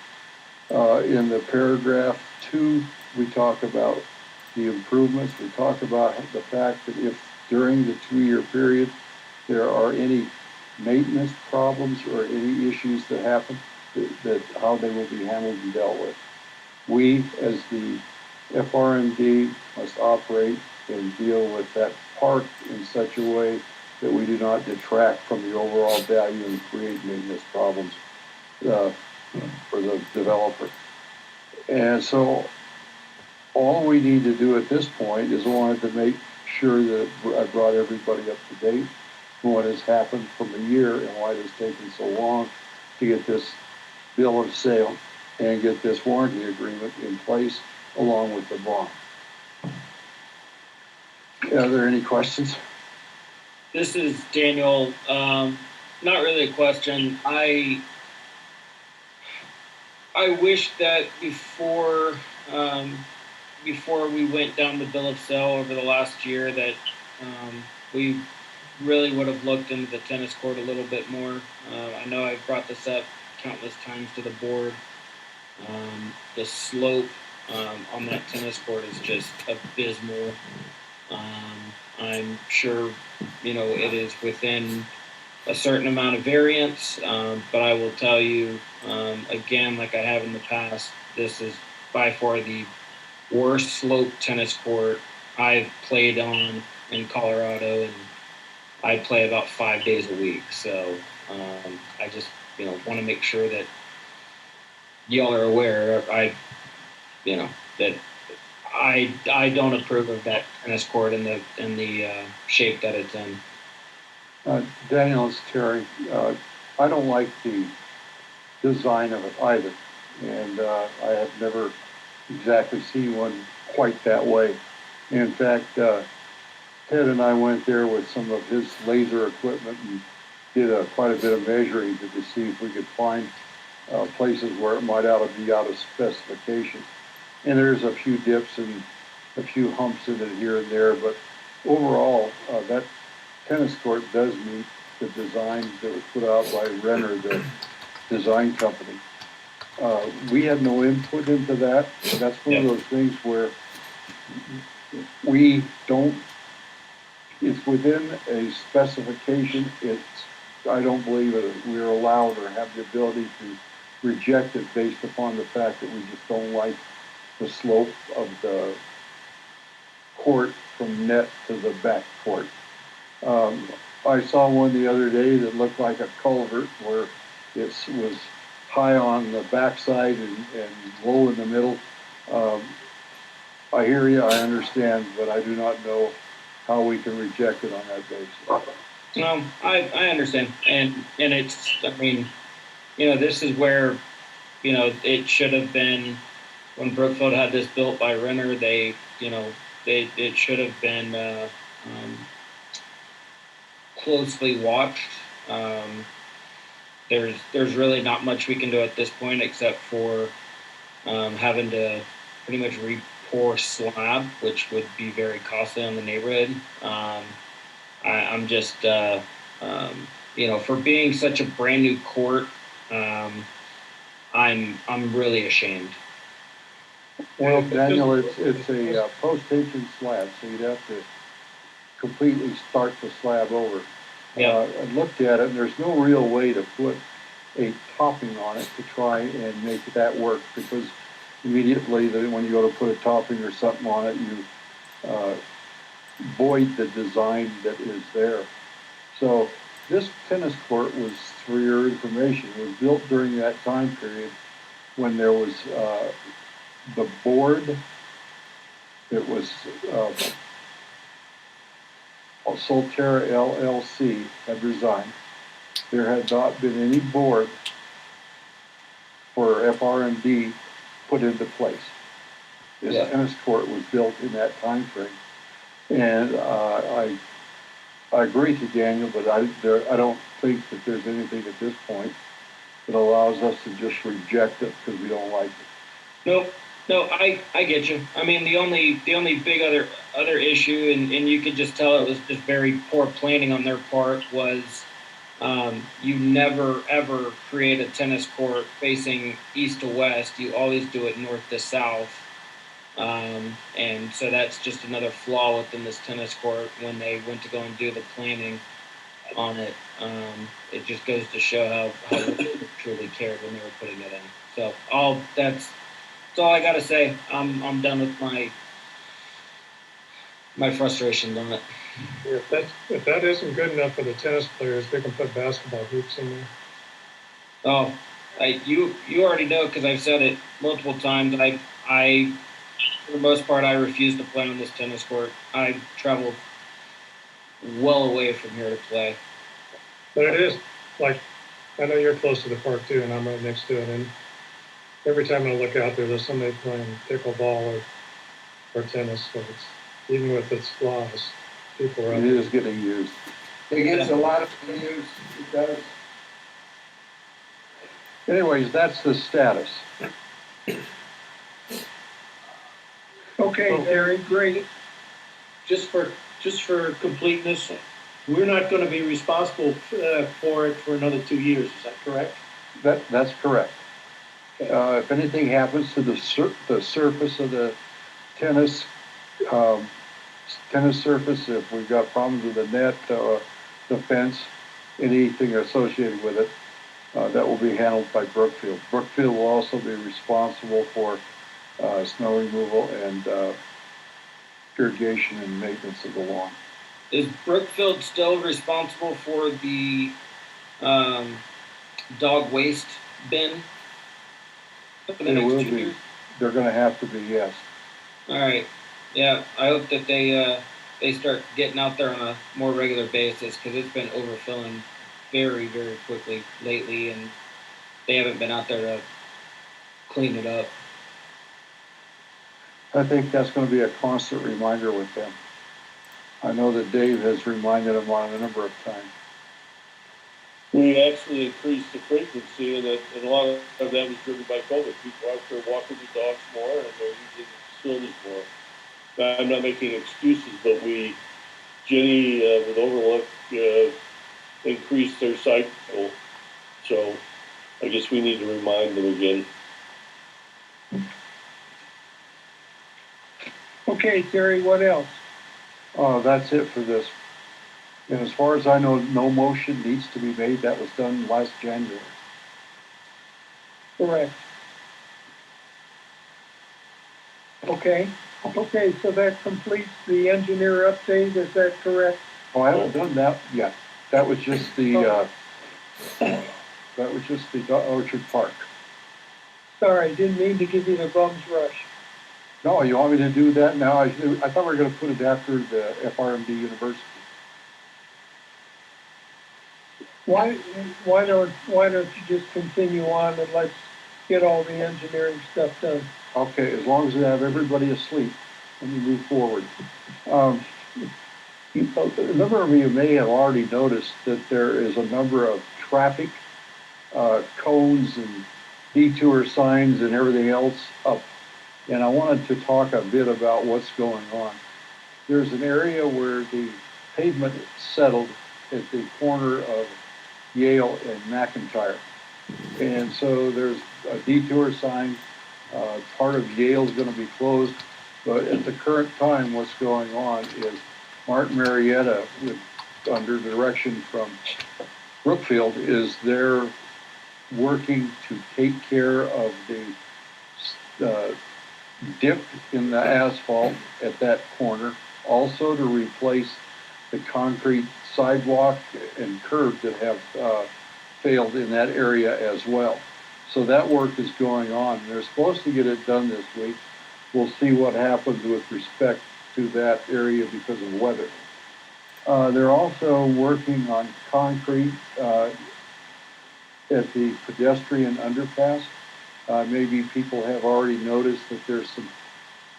In the paragraph 2, we talk about the improvements. We talk about the fact that if during the 2-year period there are any maintenance problems or any issues that happen, that how they will be handled and dealt with. We, as the FRMD, must operate and deal with that park in such a way that we do not detract from the overall value and create maintenance problems for the developer. And so all we need to do at this point is wanted to make sure that I brought everybody up to date on what has happened from the year and why it has taken so long to get this bill of sale and get this warranty agreement in place along with the bond. Are there any questions? This is Daniel. Not really a question. I wish that before we went down the bill of sale over the last year that we really would have looked into the tennis court a little bit more. I know I've brought this up countless times to the board. The slope on that tennis court is just abysmal. I'm sure, it is within a certain amount of variance, but I will tell you, again, like I have in the past, this is by far the worst sloped tennis court I've played on in Colorado, and I play about 5 days a week. So I just, want to make sure that y'all are aware. That I don't approve of that tennis court in the shape that it's in. Daniel, it's Terry. I don't like the design of it either, and I have never exactly seen one quite that way. In fact, Ted and I went there with some of his laser equipment and did quite a bit of measuring to see if we could find places where it might be out of specification. And there's a few dips and a few humps in it here and there, but overall, that tennis court does meet the design that was put out by Renner, the design company. We had no input into that. That's one of those things where we don't, it's within a specification. I don't believe that we're allowed or have the ability to reject it based upon the fact that we just don't like the slope of the court from net to the back court. I saw one the other day that looked like a culvert where it was high on the backside and low in the middle. I hear you, I understand, but I do not know how we can reject it on that basis. No, I understand, and it's, I mean, this is where, it should have been, when Brookfield had this built by Renner, it should have been closely watched. There's really not much we can do at this point except for having to pretty much re-pour slab, which would be very costly on the neighborhood. I'm just, for being such a brand new court, I'm really ashamed. Well, Daniel, it's a post-tension slab, so you'd have to completely start the slab over. Yeah. I looked at it, and there's no real way to put a topping on it to try and make that work, because immediately when you go to put a topping or something on it, you void the design that is there. So this tennis court was, for your information, was built during that time period when there was the board that was Solterra LLC had resigned. There had not been any board for FRMD put into place. This tennis court was built in that time frame. And I agree to Daniel, but I don't think that there's anything at this point that allows us to just reject it because we don't like it. No, I get you. I mean, the only big other issue, and you could just tell it was just very poor planning on their part, was you never ever create a tennis court facing east to west. You always do it north to south. And so that's just another flaw within this tennis court when they went to go and do the planning on it. It just goes to show how they truly cared when they were putting it in. So that's all I gotta say. I'm done with my frustrations on it. If that isn't good enough for the tennis players, they can put basketball hoops in there. Oh, you already know, because I've said it multiple times. I for the most part, I refuse to play on this tennis court. I travel well away from here to play. But it is, like, I know you're close to the park too, and I'm right next to it, and every time I look out there, there's somebody playing pickleball or tennis, so even with its flaws, people are out there. It is getting used. It gets a lot of use, it does. Anyways, that's the status. Okay, Terry, great. Just for completeness, we're not gonna be responsible for it for another 2 years, is that correct? That's correct. Okay. If anything happens to the surface of the tennis surface, if we've got problems with the net, the fence, anything associated with it, that will be handled by Brookfield. Brookfield will also be responsible for snow removal and irrigation and maintenance of the lawn. Is Brookfield still responsible for the dog waste bin? They will be. They're going to have to be, yes. All right. Yeah, I hope that they start getting out there on a more regular basis, because it's been overfilling very, very quickly lately, and they haven't been out there to clean it up. I think that's going to be a constant reminder with them. I know that Dave has reminded them on a number of times. We actually increased the frequency, and a lot of that was driven by COVID. People out there walking their dogs more, and they're using the facilities more. Now, I'm not making excuses, but Jenny with Overlook increased their cycle, so I guess we need to remind them again. Okay, Terry, what else? That's it for this. And as far as I know, no motion needs to be made. That was done last January. Correct. Okay, so that completes the engineer update, is that correct? Oh, I haven't done that yet. That was just the, Orchard Park. Sorry, didn't mean to give you the bum's rush. No, you want me to do that now? I thought we were gonna put it after the FRMD University. Why don't you just continue on and let's get all the engineering stuff done? Okay, as long as we have everybody asleep, let me move forward. A number of you may have already noticed that there is a number of traffic cones and detour signs and everything else up. And I wanted to talk a bit about what's going on. There's an area where the pavement settled at the corner of Yale and McIntyre. And so there's a detour sign. Part of Yale is going to be closed. But at the current time, what's going on is Martin Marietta, under direction from Brookfield, is there working to take care of the dip in the asphalt at that corner, also to replace the concrete sidewalk and curb that have failed in that area as well. So that work is going on. They're supposed to get it done this week. We'll see what happens with respect to that area because of weather. They're also working on concrete at the pedestrian underpass. Maybe people have already noticed that there's some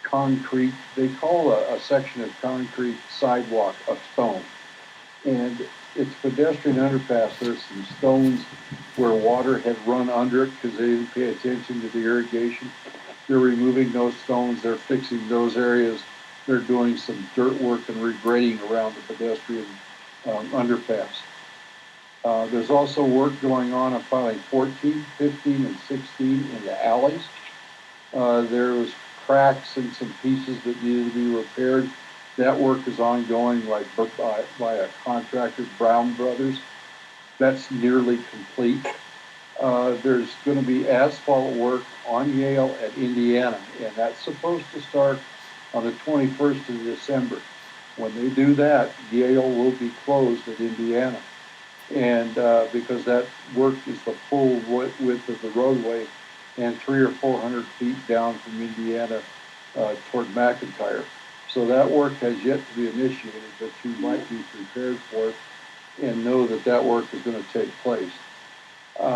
concrete, they call a section of concrete sidewalk a stone. And it's pedestrian underpass. There's some stones where water had run under it because they didn't pay attention to the irrigation. They're removing those stones. They're fixing those areas. They're doing some dirt work and regrading around the pedestrian underpass. There's also work going on filing 14, 15, and 16 in the alleys. There was cracks and some pieces that needed to be repaired. That work is ongoing by a contractor, Brown Brothers. That's nearly complete. There's going to be asphalt work on Yale at Indiana, and that's supposed to start on the 21st of December. When they do that, Yale will be closed at Indiana. And because that work is the full width of the roadway and 300 or 400 feet down from Indiana toward McIntyre. So that work has yet to be initiated, but you might be prepared for it and know that that work is going to take place.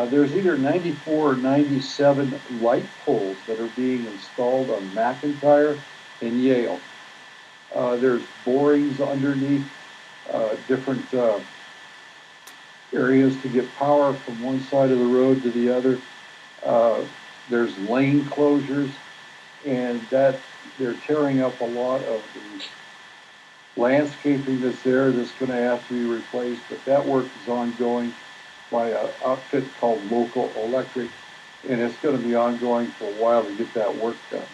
There's either 94 or 97 light poles that are being installed on McIntyre and Yale. There's borings underneath different areas to get power from one side of the road to the other. There's lane closures, and that they're tearing up a lot of the landscaping that's there that's going to have to be replaced, but that work is ongoing by an outfit called Local Electric, and it's going to be ongoing for a while to get that work done.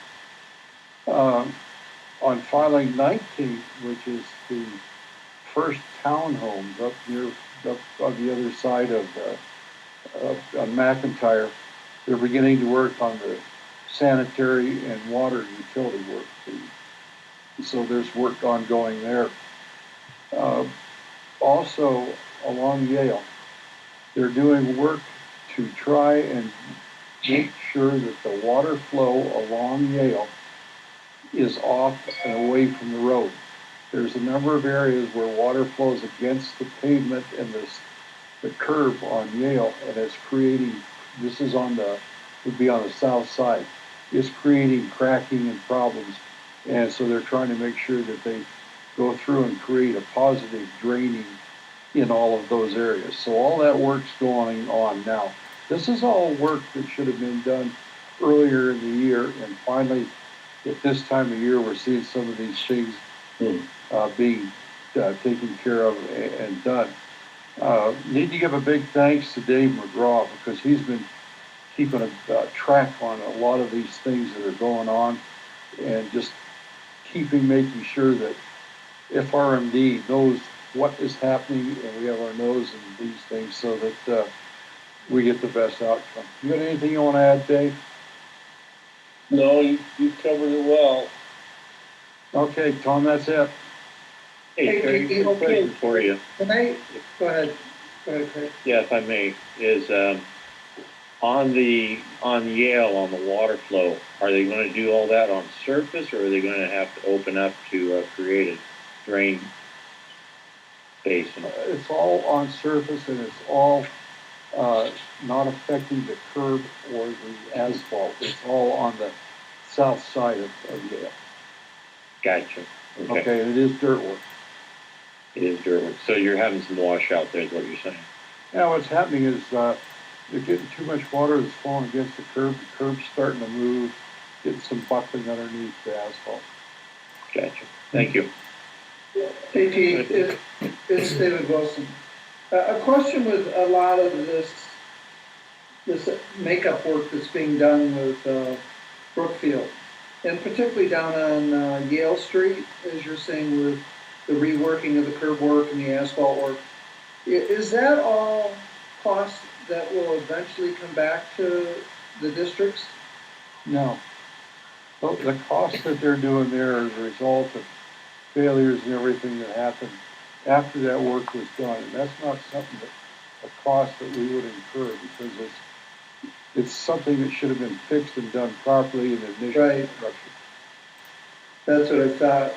On filing 19, which is the first townhomes up on the other side of McIntyre, they're beginning to work on the sanitary and water utility work. So there's work ongoing there. Also, along Yale, they're doing work to try and make sure that the water flow along Yale is off and away from the road. There's a number of areas where water flows against the pavement and the curb on Yale, and it's creating, this is would be on the south side, it's creating cracking and problems. And so they're trying to make sure that they go through and create a positive draining in all of those areas. So all that work's going on now. This is all work that should have been done earlier in the year, and finally, at this time of year, we're seeing some of these things being taken care of and done. Need to give a big thanks to Dave McGraw, because he's been keeping a track on a lot of these things that are going on, and just making sure that FRMD knows what is happening, and we have our nose in these things so that we get the best outcome. You got anything you want to add, Dave? No, you covered it well. Okay, Tom, that's it. Hey, Craig, quick okay. question for you. Can I, go ahead, Craig. Yeah, if I may, is, on Yale, on the water flow, are they gonna do all that on surface, or are they gonna have to open up to, create a drain basin? It's all on surface and it's all not affecting the curb or the asphalt. It's all on the south side of Yale. Gotcha. Okay, and it is dirt work. It is dirt work. So you're having some washout there, is what you're saying? Now what's happening is they're getting too much water that's falling against the curb. The curb's starting to move, getting some buckling underneath the asphalt. Gotcha. Thank you. Hey, Pete, it's David Wilson. A question with a lot of this makeup work that's being done with Brookfield, and particularly down on Yale Street, as you're saying, with the reworking of the curb work and the asphalt work. Is that all cost that will eventually come back to the districts? No. Well, the cost that they're doing there is a result of failures and everything that happened after that work was done. And that's not something a cost that we would incur, because it's something that should have been fixed and done properly in the initial construction. That's what I thought.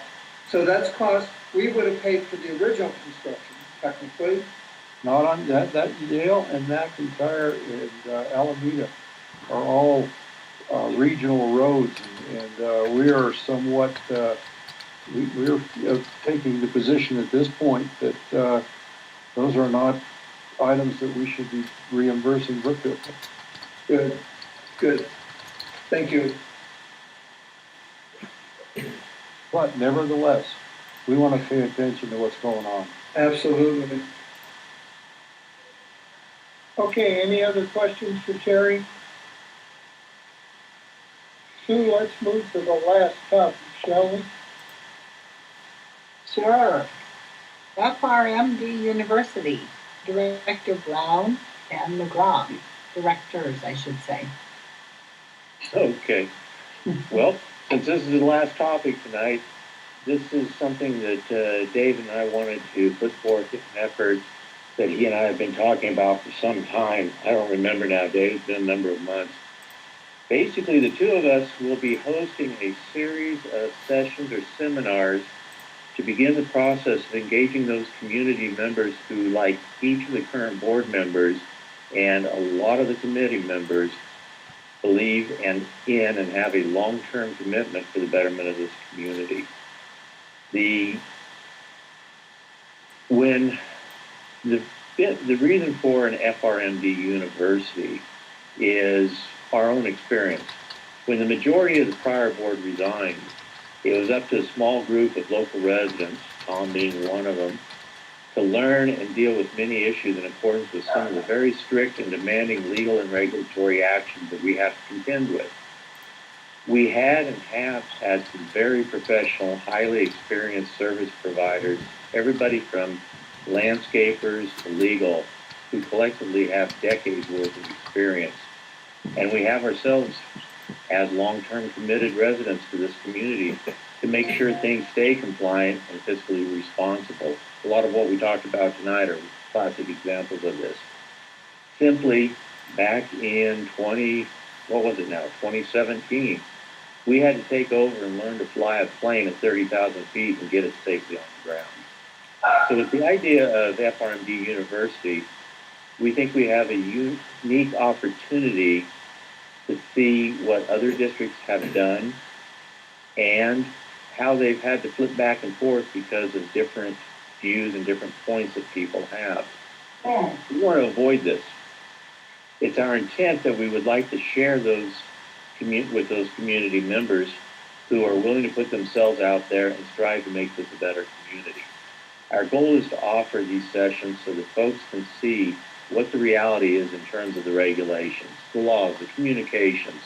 So that's cost, we would have paid for the original construction, technically. Not on that Yale and McIntyre and Alameda are all regional roads, and we are somewhat, we're taking the position at this point that those are not items that we should be reimbursing Brookfield for. Good. Thank you. But nevertheless, we want to pay attention to what's going on. Absolutely. Okay, any other questions for Terry? Sue, let's move to the last topic, shall we? Sure. FRMD University, Director Brown and McGraw, directors, I should say. Okay. Well, since this is the last topic tonight, this is something that Dave and I wanted to put forth an effort that he and I have been talking about for some time. I don't remember now, Dave. It's been a number of months. Basically, the two of us will be hosting a series of sessions or seminars to begin the process of engaging those community members who, like each of the current board members and a lot of the committee members, believe in and have a long-term commitment for the betterment of this community. The reason for an FRMD university is our own experience. When the majority of the prior board resigned, it was up to a small group of local residents, Tom being one of them, to learn and deal with many issues in accordance with some of the very strict and demanding legal and regulatory actions that we have to contend with. We had and have had some very professional, highly experienced service providers, everybody from landscapers to legal, who collectively have decades worth of experience. And we have ourselves as long-term committed residents to this community to make sure things stay compliant and fiscally responsible. A lot of what we talked about tonight are classic examples of this. Simply, back in 2017, we had to take over and learn to fly a plane at 30,000 feet and get it safely on the ground. So with the idea of FRMD University, we think we have a unique opportunity to see what other districts have done and how they've had to flip back and forth because of different views and different points that people have. We want to avoid this. It's our intent that we would like to share those with those community members who are willing to put themselves out there and strive to make this a better community. Our goal is to offer these sessions so that folks can see what the reality is in terms of the regulations, the laws, the communications,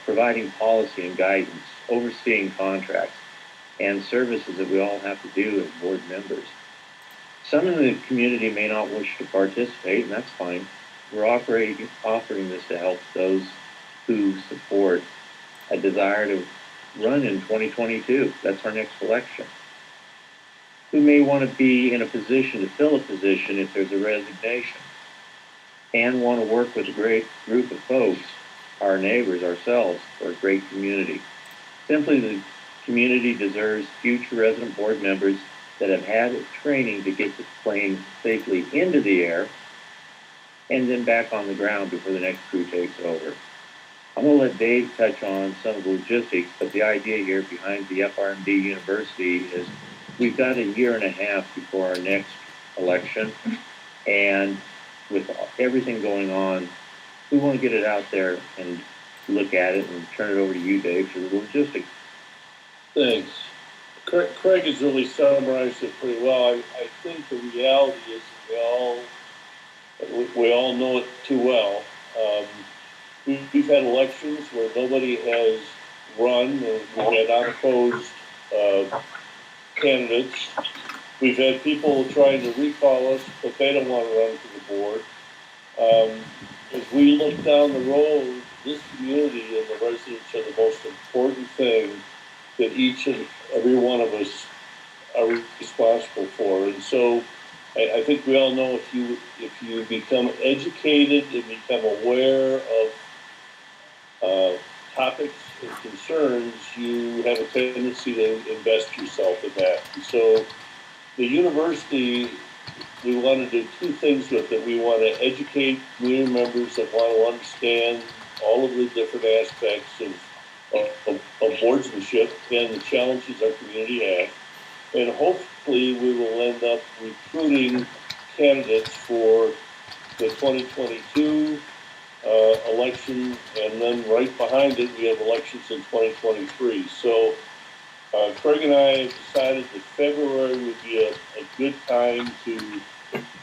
providing policy and guidance, overseeing contracts, and services that we all have to do as board members. Some in the community may not wish to participate, and that's fine. We're offering this to help those who support a desire to run in 2022. That's our next election. Who may want to be in a position to fill a position if there's a resignation and want to work with a great group of folks, our neighbors, ourselves, for a great community. Simply, the community deserves future resident board members that have had training to get the plane safely into the air and then back on the ground before the next crew takes over. I'm going to let Dave touch on some of the logistics, but the idea here behind the FRMD University is we've got a year and a half before our next election, and with everything going on, we want to get it out there and look at it and turn it over to you, Dave, for the logistics. Thanks. Craig has really summarized it pretty well. I think the reality is we all know it too well. We've had elections where nobody has run, and we've had unopposed candidates. We've had people trying to recall us, but they don't want to run for the board. As we look down the road, this community and the residents are the most important thing that each and every one of us are responsible for. And so I think we all know if you become educated and become aware of topics and concerns, you have a tendency to invest yourself in that. And so the university, we want to do two things with it. We want to educate community members that want to understand all of the different aspects of boardsmanship and the challenges our community has. And hopefully we will end up recruiting candidates for the 2022 election, and then right behind it we have elections in 2023. So Craig and I have decided that February would be a good time to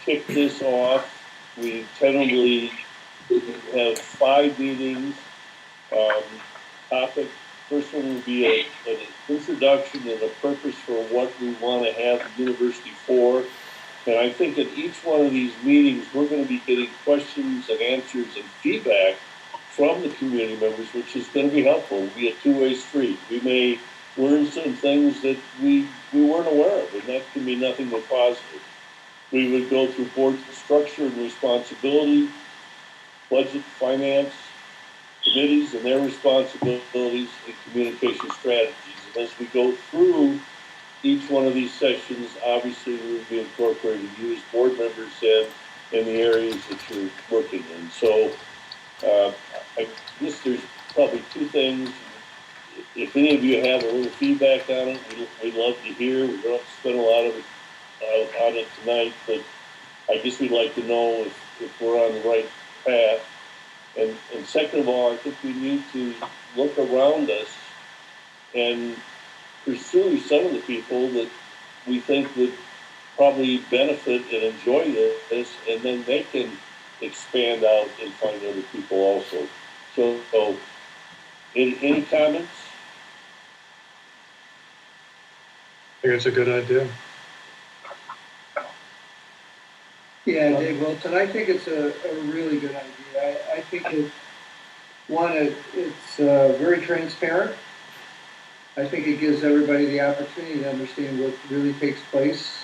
kick this off. We tentatively have 5 meetings. Topic. First one will be an introduction and a purpose for what we want to have the university for. And I think at each one of these meetings, we're going to be getting questions and answers and feedback from the community members, which is going to be helpful. It'll be a two-way street. We may learn some things that we weren't aware of, and that can be nothing but positive. We would go through board structure and responsibility, budget, finance, committees and their responsibilities, and communication strategies. And as we go through each one of these sessions, obviously we will be incorporating you as board members in the areas that you're working in. So I guess there's probably 2 things. If any of you have a little feedback on it, we'd love to hear. We don't have to spend a lot of it on it tonight, but I guess we'd like to know if we're on the right path. And second of all, I think we need to look around us and pursue some of the people that we think would probably benefit and enjoy this, and then they can expand out and find other people also. So any comments? I think it's a good idea. Yeah, Dave Wilton, I think it's a really good idea. I think it's very transparent. I think it gives everybody the opportunity to understand what really takes place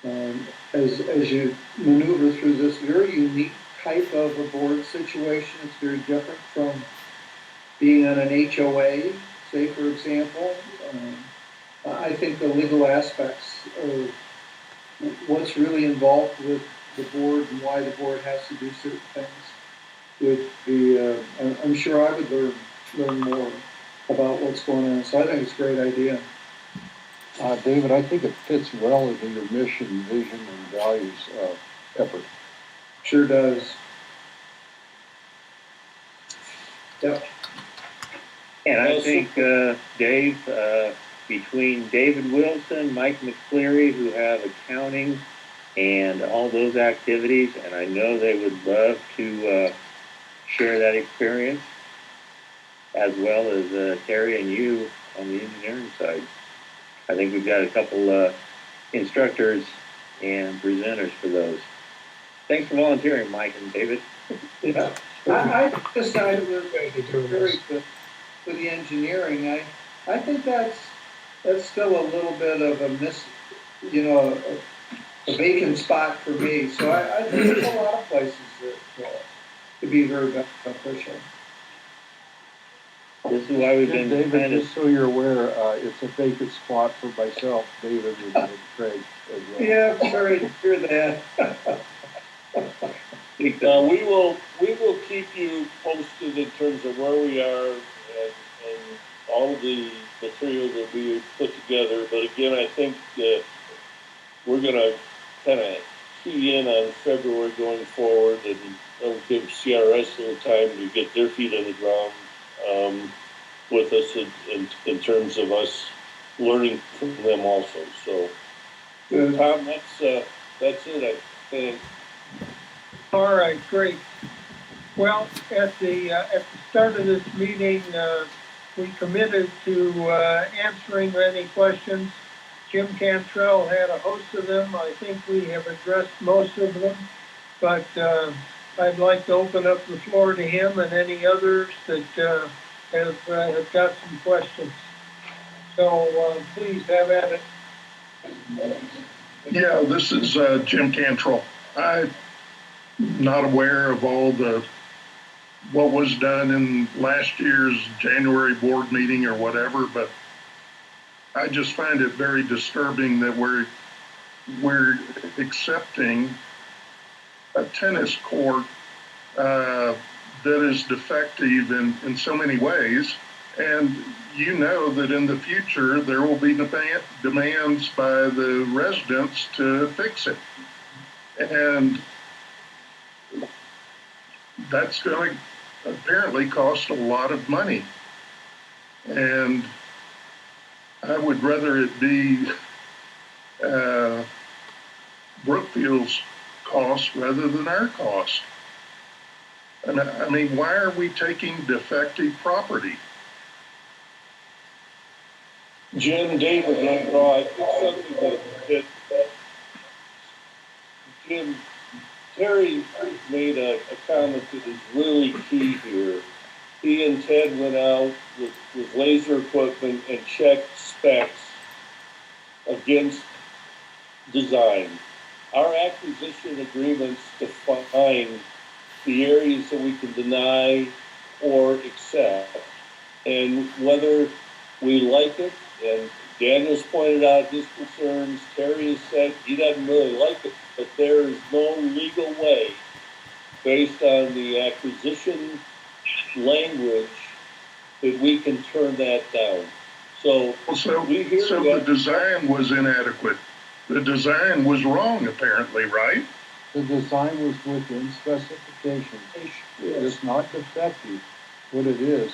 as you maneuver through this very unique type of a board situation. It's very different from being on an HOA, say, for example. I think the legal aspects of what's really involved with the board and why the board has to do certain things would be, I'm sure I would learn more about what's going on. So I think it's a great idea. David, I think it fits well into your mission, vision, and values effort. Sure does. Yep. And I think, Dave, between David Wilson, Mike McCleary, who have accounting and all those activities, and I know they would love to share that experience, as well as Terry and you on the engineering side. I think we've got a couple instructors and presenters for those. Thanks for volunteering, Mike and David. Yeah. I decided with Way to do this. for the engineering, I think that's still a little bit of a vacant spot for me. So I think there's a lot of places that could be very beneficial. This is why we've been David, kind of, just so you're aware, it's a vacant spot for myself, David, and Craig as well. Yeah, I'm sorry to hear that. We will keep you posted in terms of where we are and all of the material that we put together. But again, I think we're gonna kind of key in on February going forward, and that'll give CRS a little time to get their feet on the ground with us in terms of us learning from them also. So, Tom, that's it, I think. All right, great. Well, at the start of this meeting, we committed to answering any questions. Jim Cantrell had a host of them. I think we have addressed most of them, but I'd like to open up the floor to him and any others that have got some questions. So please have at it. Yeah, this is Jim Cantrell. I'm not aware of all what was done in last year's January board meeting or whatever, but I just find it very disturbing that we're accepting a tennis court that is defective in so many ways. And you know that in the future there will be demands by the residents to fix it. And that's going to apparently cost a lot of money. And I would rather it be Brookfield's cost rather than our cost. And I mean, why are we taking defective property? Jim, David, I think something that Jim, Terry made a comment that is really key here. He and Ted went out with laser equipment and checked specs against design. Our acquisition agreements define the areas that we can deny or accept, and whether we like it, and Daniel's pointed out his concerns, Terry has said he doesn't really like it, but there is no legal way, based on the acquisition language, that we can turn that down. So the design was inadequate. The design was wrong, apparently, right? The design was within specifications. It's not defective. What it is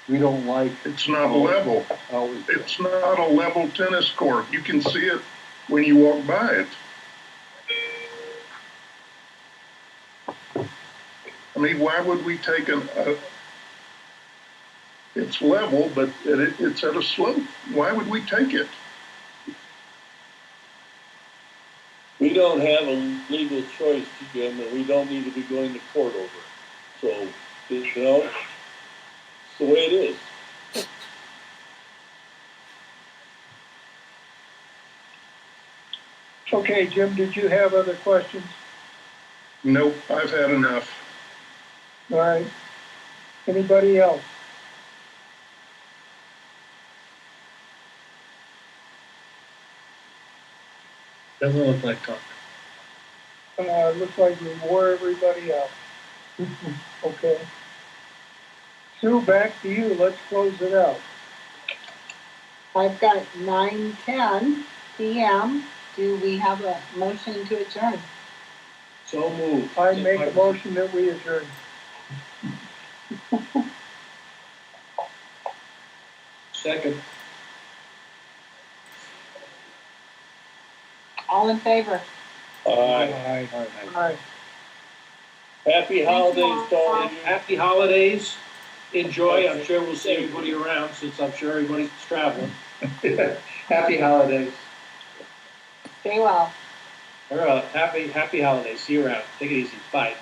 we don't like. It's not level. It's not a level tennis court. You can see it when you walk by it. I mean, why would we take it's level, but it's at a slope. Why would we take it? We don't have a legal choice, Jim, and we don't need to be going to court over it. So, it's the way it is. Okay, Jim, did you have other questions? Nope, I've had enough. All right. Anybody else? Doesn't look like talk. Looks like we wore everybody out. Okay. Sue, back to you. Let's close it out. I've got 9:10 p.m. Do we have a motion to adjourn? So moved. I make a motion that we adjourn. Second. All in favor? Aye. Aye. Happy holidays to all of you. Happy holidays. Enjoy. I'm sure we'll see everybody around since I'm sure everybody's traveling. Happy holidays. Stay well. All right. Happy holidays. See you around. Take it easy. Bye.